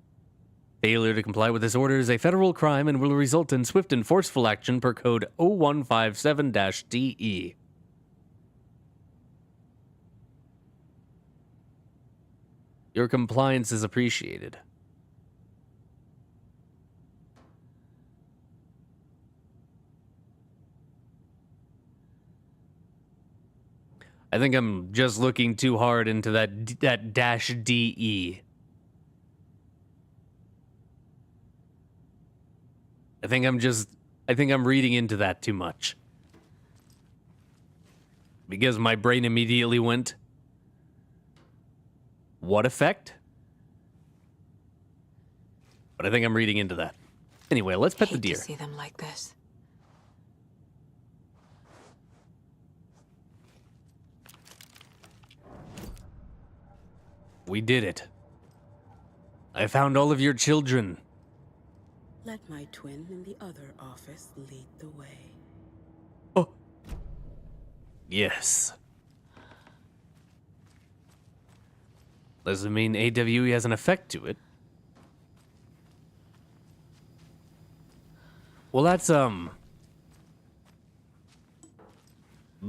Failure to comply with this order is a federal crime and will result in swift and forceful action per Code 0157-DE. Your compliance is appreciated. I think I'm just looking too hard into that dash DE. I think I'm reading into that too much. Because my brain immediately went, what effect? But I think I'm reading into that. Anyway, let's pet the deer. To see them like this. We did it. I found all of your children. Let my twin in the other office lead the way. Oh. Yes. Doesn't mean AWE has an effect to it. Well, that's, the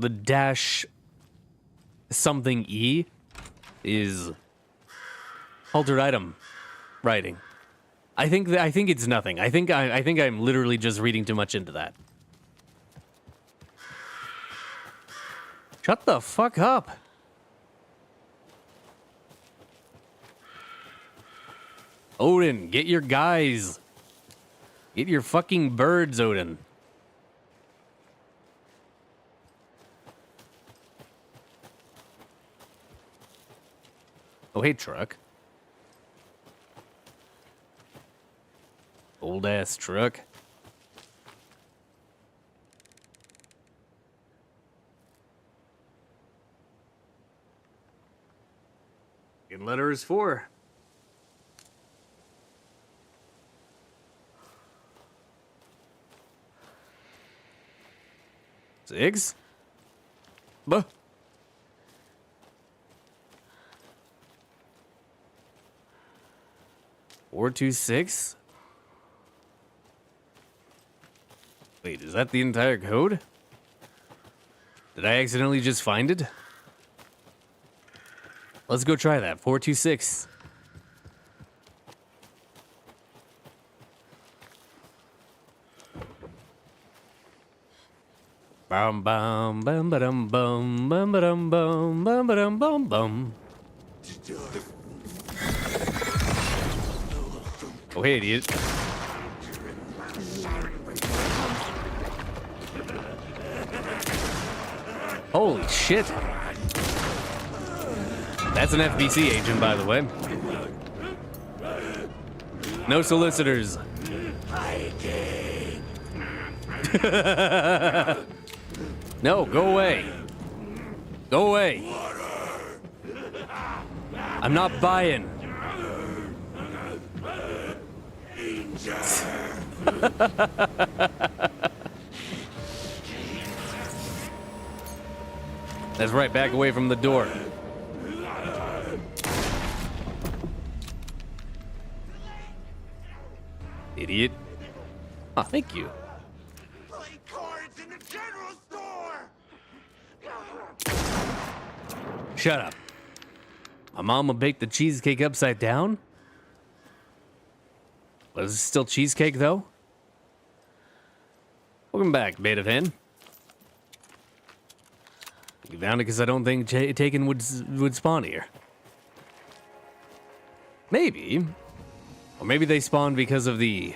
dash something E is altered item writing. I think it's nothing. I think I'm literally just reading too much into that. Shut the fuck up. Odin, get your guys. Get your fucking birds, Odin. Oh, hey, truck. Old ass truck. And letter is 4. Six? Buh. Four, 2, 6? Wait, is that the entire code? Did I accidentally just find it? Let's go try that. 426. Bum bum bum ba-dum bum bum ba-dum bum bum ba-dum bum bum. Oh hey idiot. Holy shit. That's an FBC agent, by the way. No solicitors. No, go away. Go away. I'm not buying. That's right, back away from the door. Idiot. Oh, thank you. Play cards in the general store. Shut up. My mom will bake the cheesecake upside down? Was it still cheesecake, though? Welcome back, Bait of Hen. You found it because I don't think Taken would spawn here. Maybe. Or maybe they spawned because of the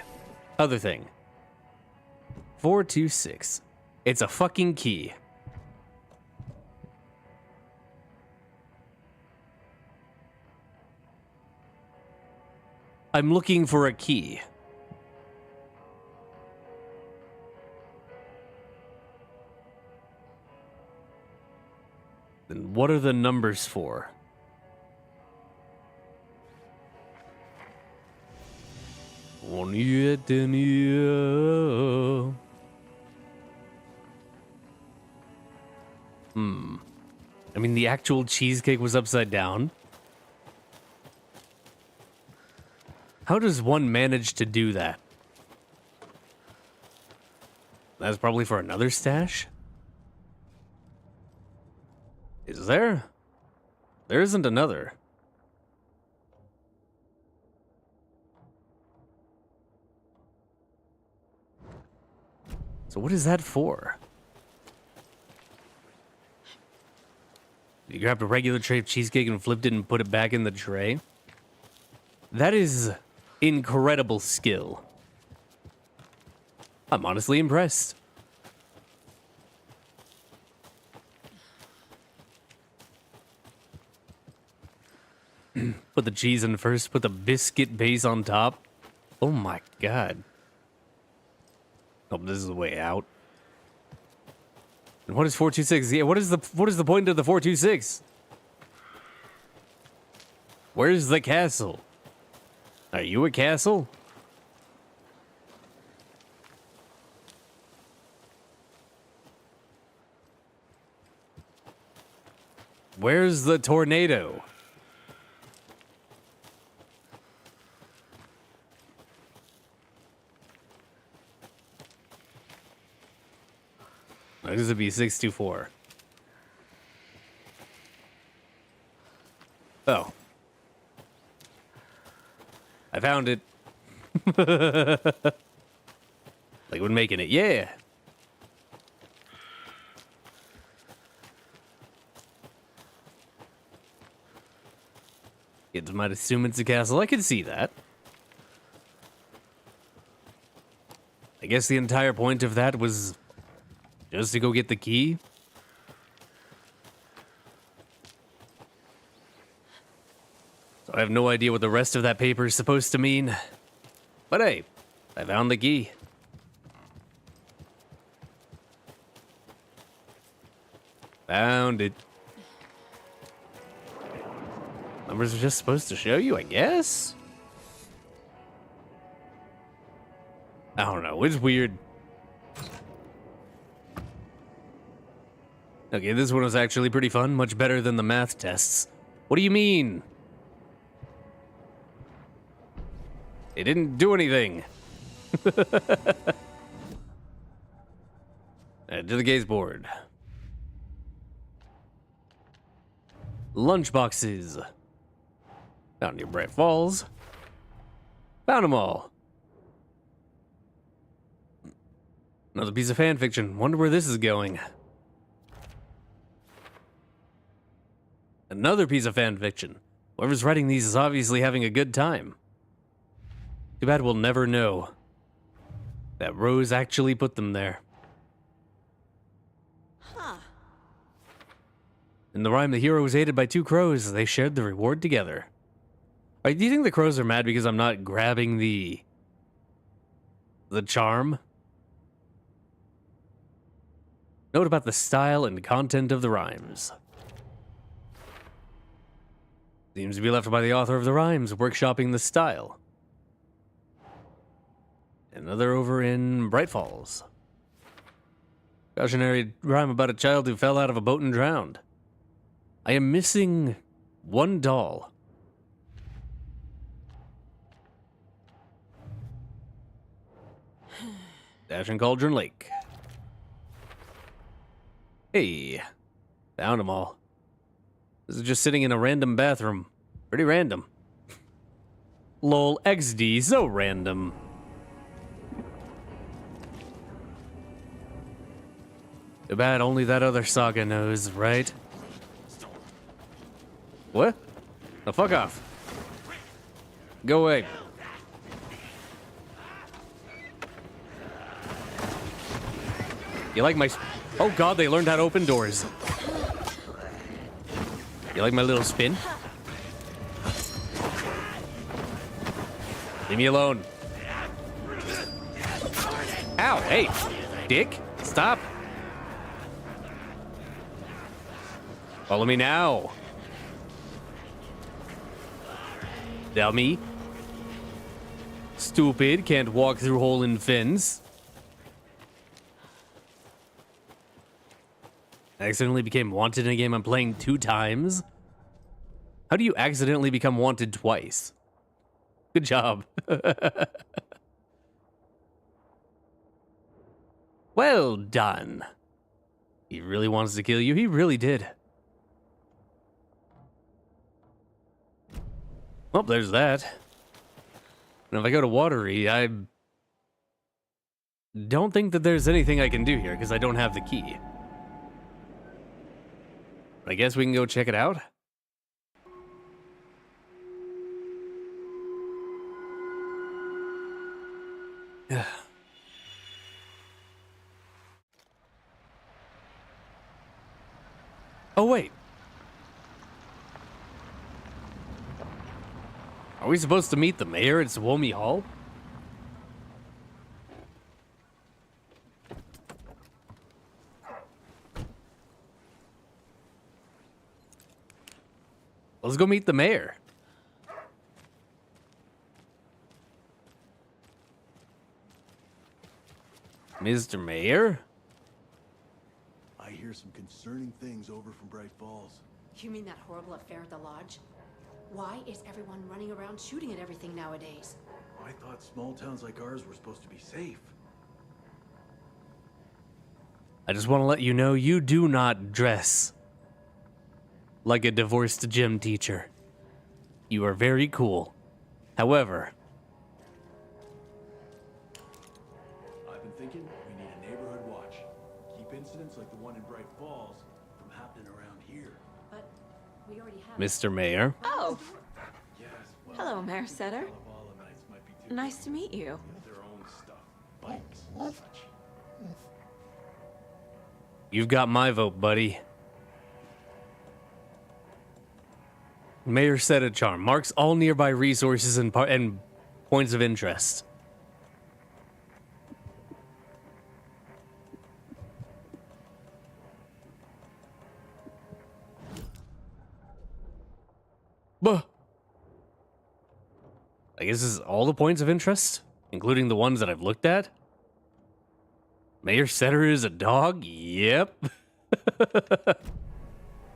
other thing. 426. It's a fucking key. I'm looking for a key. Then what are the numbers for? I mean, the actual cheesecake was upside down. How does one manage to do that? That's probably for another stash? Is there? There isn't another. So what is that for? You grabbed a regular tray of cheesecake and flipped it and put it back in the tray? That is incredible skill. I'm honestly impressed. Put the cheese in first, put the biscuit base on top. Oh my god. Oh, this is the way out. And what is 426? Yeah, what is the point of the 426? Where's the castle? Are you a castle? Where's the tornado? This would be 624. Oh. I found it. Like when making it, yeah. Kids might assume it's a castle. I can see that. I guess the entire point of that was just to go get the key. So I have no idea what the rest of that paper is supposed to mean. But hey, I found the key. Found it. Numbers are just supposed to show you, I guess? I don't know, it's weird. Okay, this one was actually pretty fun, much better than the math tests. What do you mean? It didn't do anything. Add to the gaze board. Lunchboxes. Found near Bright Falls. Found them all. Another piece of fan fiction. Wonder where this is going. Another piece of fan fiction. Whoever's writing these is obviously having a good time. Too bad we'll never know that Rose actually put them there. Huh. In the rhyme, the hero was aided by two crows. They shared the reward together. Do you think the crows are mad because I'm not grabbing the charm? Note about the style and content of the rhymes. Seems to be left by the author of the rhymes, workshopping the style. Another over in Bright Falls. Cautionary rhyme about a child who fell out of a boat and drowned. I am missing one doll. Dash and Cauldron Lake. Hey, found them all. This is just sitting in a random bathroom. Pretty random. Lol, XD, so random. Too bad only that other Saga knows, right? What? The fuck off. Go away. You like my... Oh god, they learned how to open doors. You like my little spin? Leave me alone. Ow, hey, dick, stop. Follow me now. Dummy. Stupid, can't walk through hole in fence. I accidentally became wanted in a game I'm playing 2 times. How do you accidentally become wanted twice? Good job. Well done. He really wants to kill you. He really did. Well, there's that. And if I go to Watery, I don't think that there's anything I can do here because I don't have the key. I guess we can go check it out. Yeah. Oh, wait. Are we supposed to meet the mayor at Suomi Hall? Let's go meet the mayor. Mr. Mayor? I hear some concerning things over from Bright Falls. You mean that horrible affair at the lodge? Why is everyone running around shooting at everything nowadays? I thought small towns like ours were supposed to be safe. I just want to let you know you do not dress like a divorced gym teacher. You are very cool. However, I've been thinking we need a neighborhood watch. Keep incidents like the one in Bright Falls from happening around here. But we already have... Mr. Mayor. Oh, Yes, well, hello, Mayor Setter. Valhalla nights might be too Nice to meet you. their own stuff, bikes and such. You've got my vote, buddy. Mayor set a charm. Marks all nearby resources and points of interest. Buh. I guess this is all the points of interest, including the ones that I've looked at. Mayor Setter is a dog? Yep.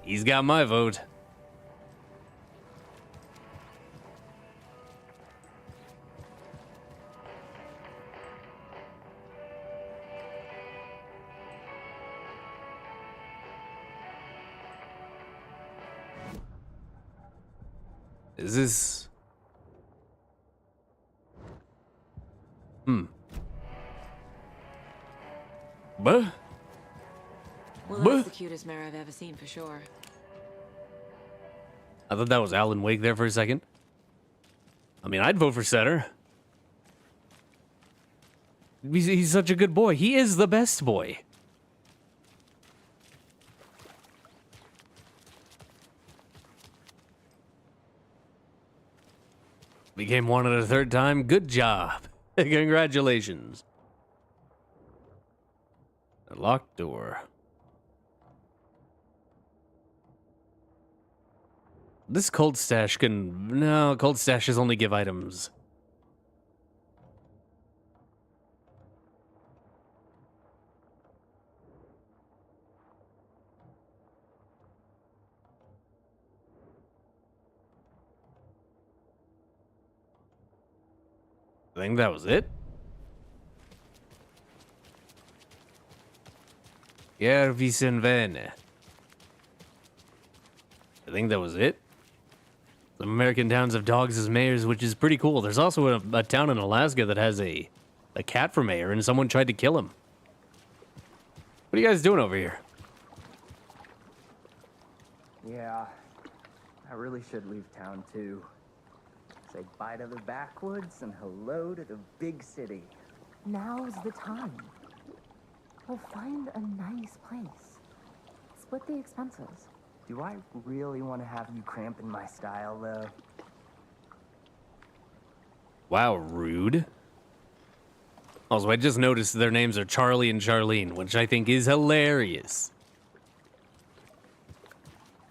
He's got my vote. Is this... Buh? Well, Buh. that's the cutest mayor I've ever seen for sure. I thought that was Alan Wake there for a second. I mean, I'd vote for Setter. He's such a good boy. He is the best boy. Became wanted a 3rd time. Good job. Congratulations. A locked door. This cold stash can... No, cold stashes only give items. I think that was it. Järvisenvene. I think that was it. Some American towns have dogs as mayors, which is pretty cool. There's also a town in Alaska that has a cat for mayor, and someone tried to kill him. What are you guys doing over here? Yeah, I really should leave town too. Say bye to the backwoods and hello to the big city. Now's the time. We'll find a nice place. Split the expenses. Do I really want to have you cramping my style, though? Wow, rude. Also, I just noticed their names are Charlie and Charlene, which I think is hilarious.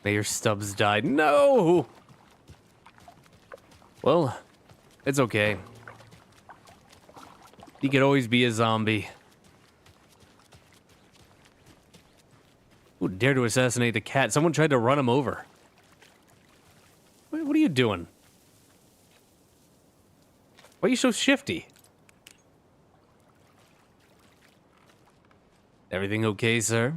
Mayor Stubbs died. No! Well, it's okay. He could always be a zombie. Who dared to assassinate the cat? Someone tried to run him over. What are you doing? Why are you so shifty? Everything okay, sir?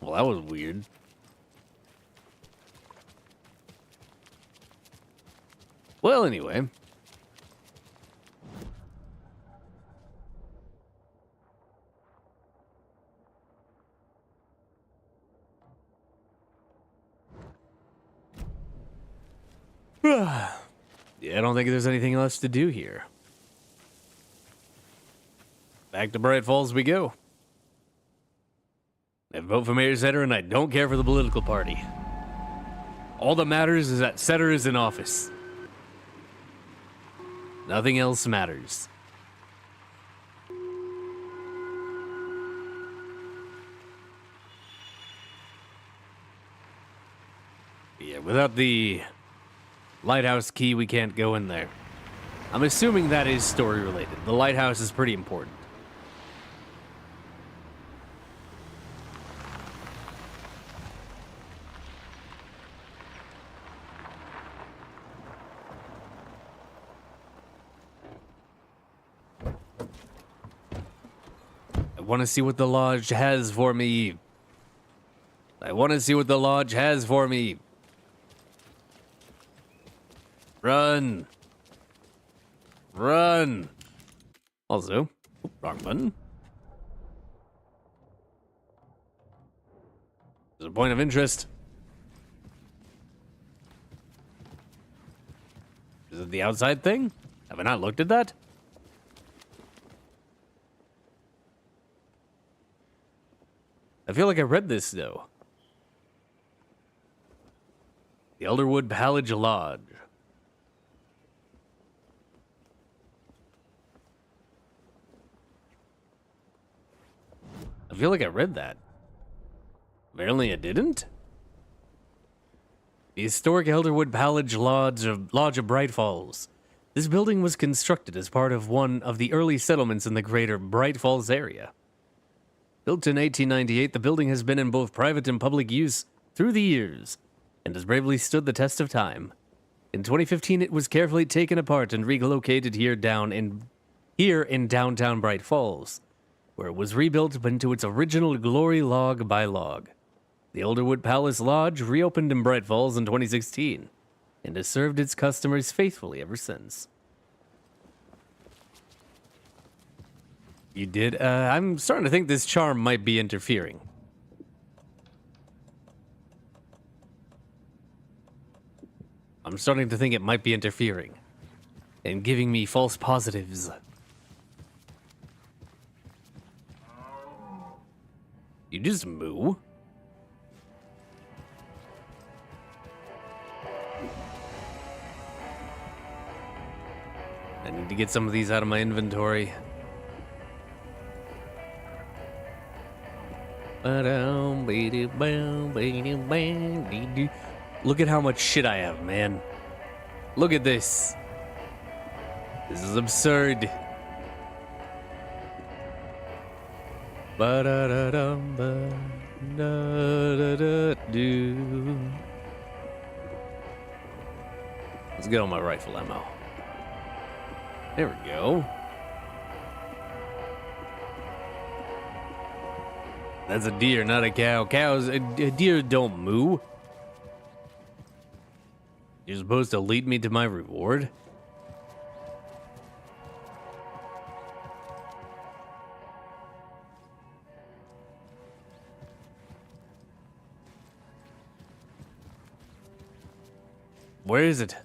Well, that was weird. Well, anyway. Yeah, I don't think there's anything else to do here. Back to Bright Falls we go. I vote for Mayor Setter, and I don't care for the political party. All that matters is that Setter is in office. Nothing else matters. Yeah, without the lighthouse key, we can't go in there. I'm assuming that is story related. The lighthouse is pretty important. I want to see what the lodge has for me. I want to see what the lodge has for me. Run. Run. Also, wrong button. There's a point of interest. Is it the outside thing? Have I not looked at that? I feel like I read this, though. The Elderwood Pallage Lodge. I feel like I read that. Apparently I didn't. The historic Elderwood Pallage Lodge of Bright Falls. This building was constructed as part of one of the early settlements in the greater Bright Falls area. Built in 1898, the building has been in both private and public use through the years, and has bravely stood the test of time. In 2015, it was carefully taken apart and relocated here in downtown Bright Falls, where it was rebuilt into its original glory log by log. The Elderwood Palace Lodge reopened in Bright Falls in 2016, and has served its customers faithfully ever since. You did? I'm starting to think this charm might be interfering. I'm starting to think it might be interfering and giving me false positives. You just moo? I need to get some of these out of my inventory. Look at how much shit I have, man. Look at this. This is absurd. Let's get on my rifle ammo. There we go. That's a deer, not a cow. Cows, a deer don't moo. You're supposed to lead me to my reward? Where is it?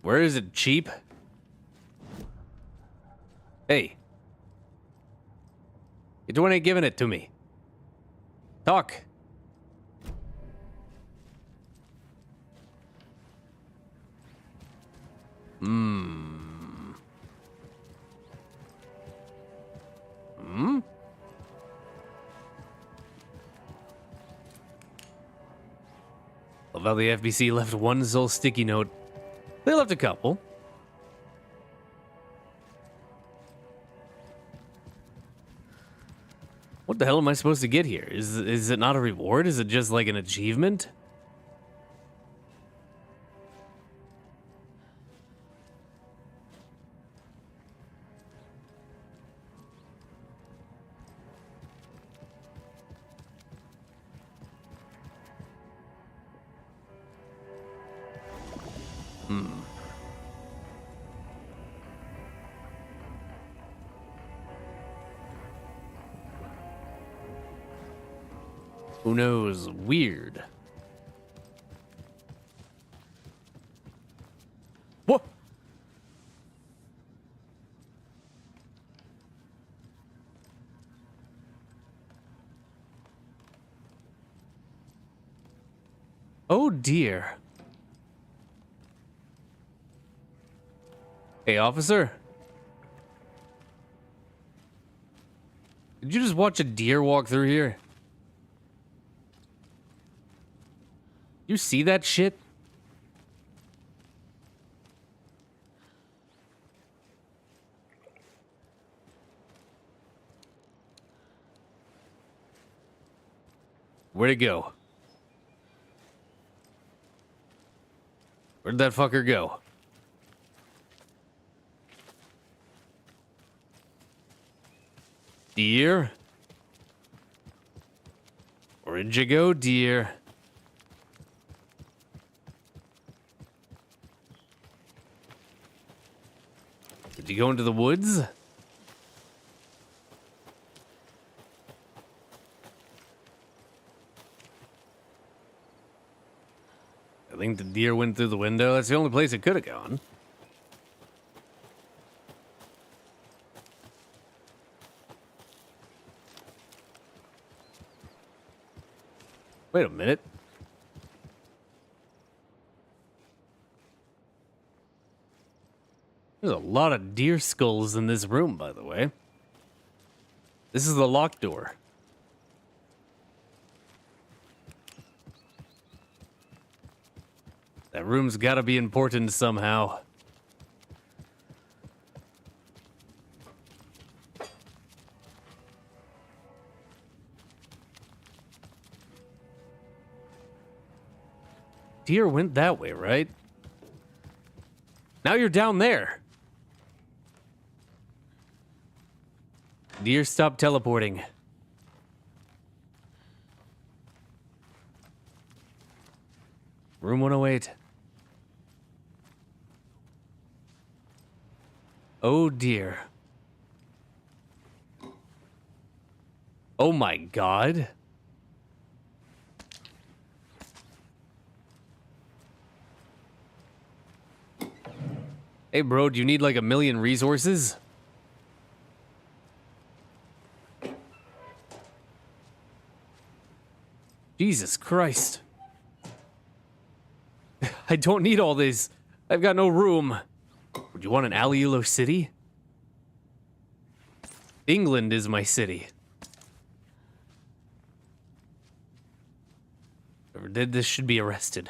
Where is it, cheap? Hey. You don't ain't giving it to me. Talk. Love how the FBC left one sole sticky note. They left a couple. What the hell am I supposed to get here? Is it not a reward? Is it just like an achievement? Who knows? Weird. What? Oh dear. Hey, officer. Did you just watch a deer walk through here? You see that shit? Where'd it go? Where'd that fucker go? Deer? Where'd you go, deer? Did you go into the woods? I think the deer went through the window. That's the only place it could have gone. Wait a minute. There's a lot of deer skulls in this room, by the way. This is the locked door. That room's gotta be important somehow. Deer went that way, right? Now you're down there. Deer, stop teleporting. Room 108. Oh dear. Oh my god. Hey bro, do you need like 1,000,000 resources? Jesus Christ. I don't need all this. I've got no room. Would you want an Aliulo city? England is my city. Whoever did this should be arrested.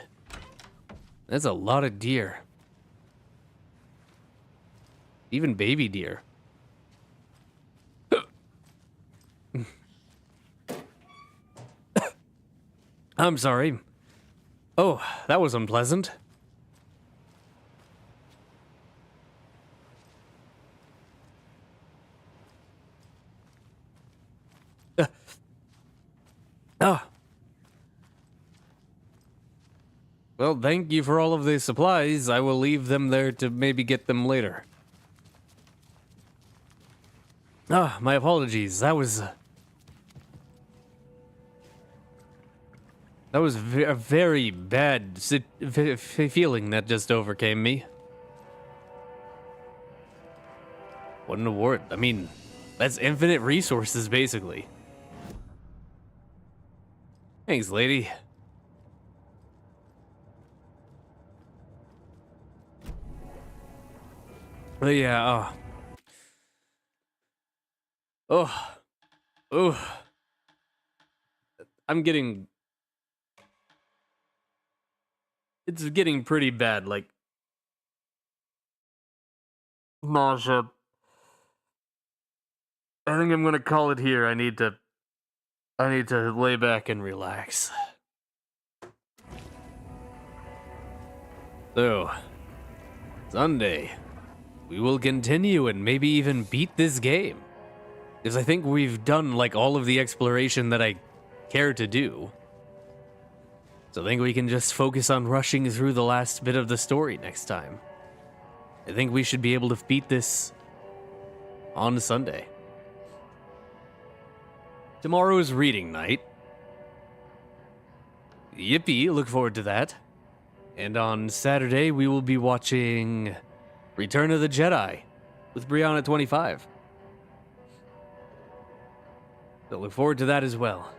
That's a lot of deer. Even baby deer. I'm sorry. Oh, that was unpleasant. Oh. Well, thank you for all of the supplies. I will leave them there to maybe get them later. Ah, my apologies. That was a very bad feeling that just overcame me. What an award. I mean, that's infinite resources, basically. Thanks, lady. But yeah, oh. I'm getting... It's getting pretty bad, like... nausea. I think I'm gonna call it here. I need to lay back and relax. So, Sunday, we will continue and maybe even beat this game. Because I think we've done, like, all of the exploration that I care to do. So I think we can just focus on rushing through the last bit of the story next time. I think we should be able to beat this on Sunday. Tomorrow is reading night. Yippee, look forward to that. And on Saturday, we will be watching Return of the Jedi with Brianna25. So look forward to that as well.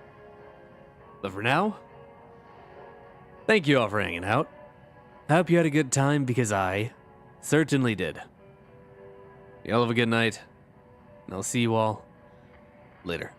But for now, thank you all for hanging out. I hope you had a good time because I certainly did. Y'all have a good night, and I'll see you all later.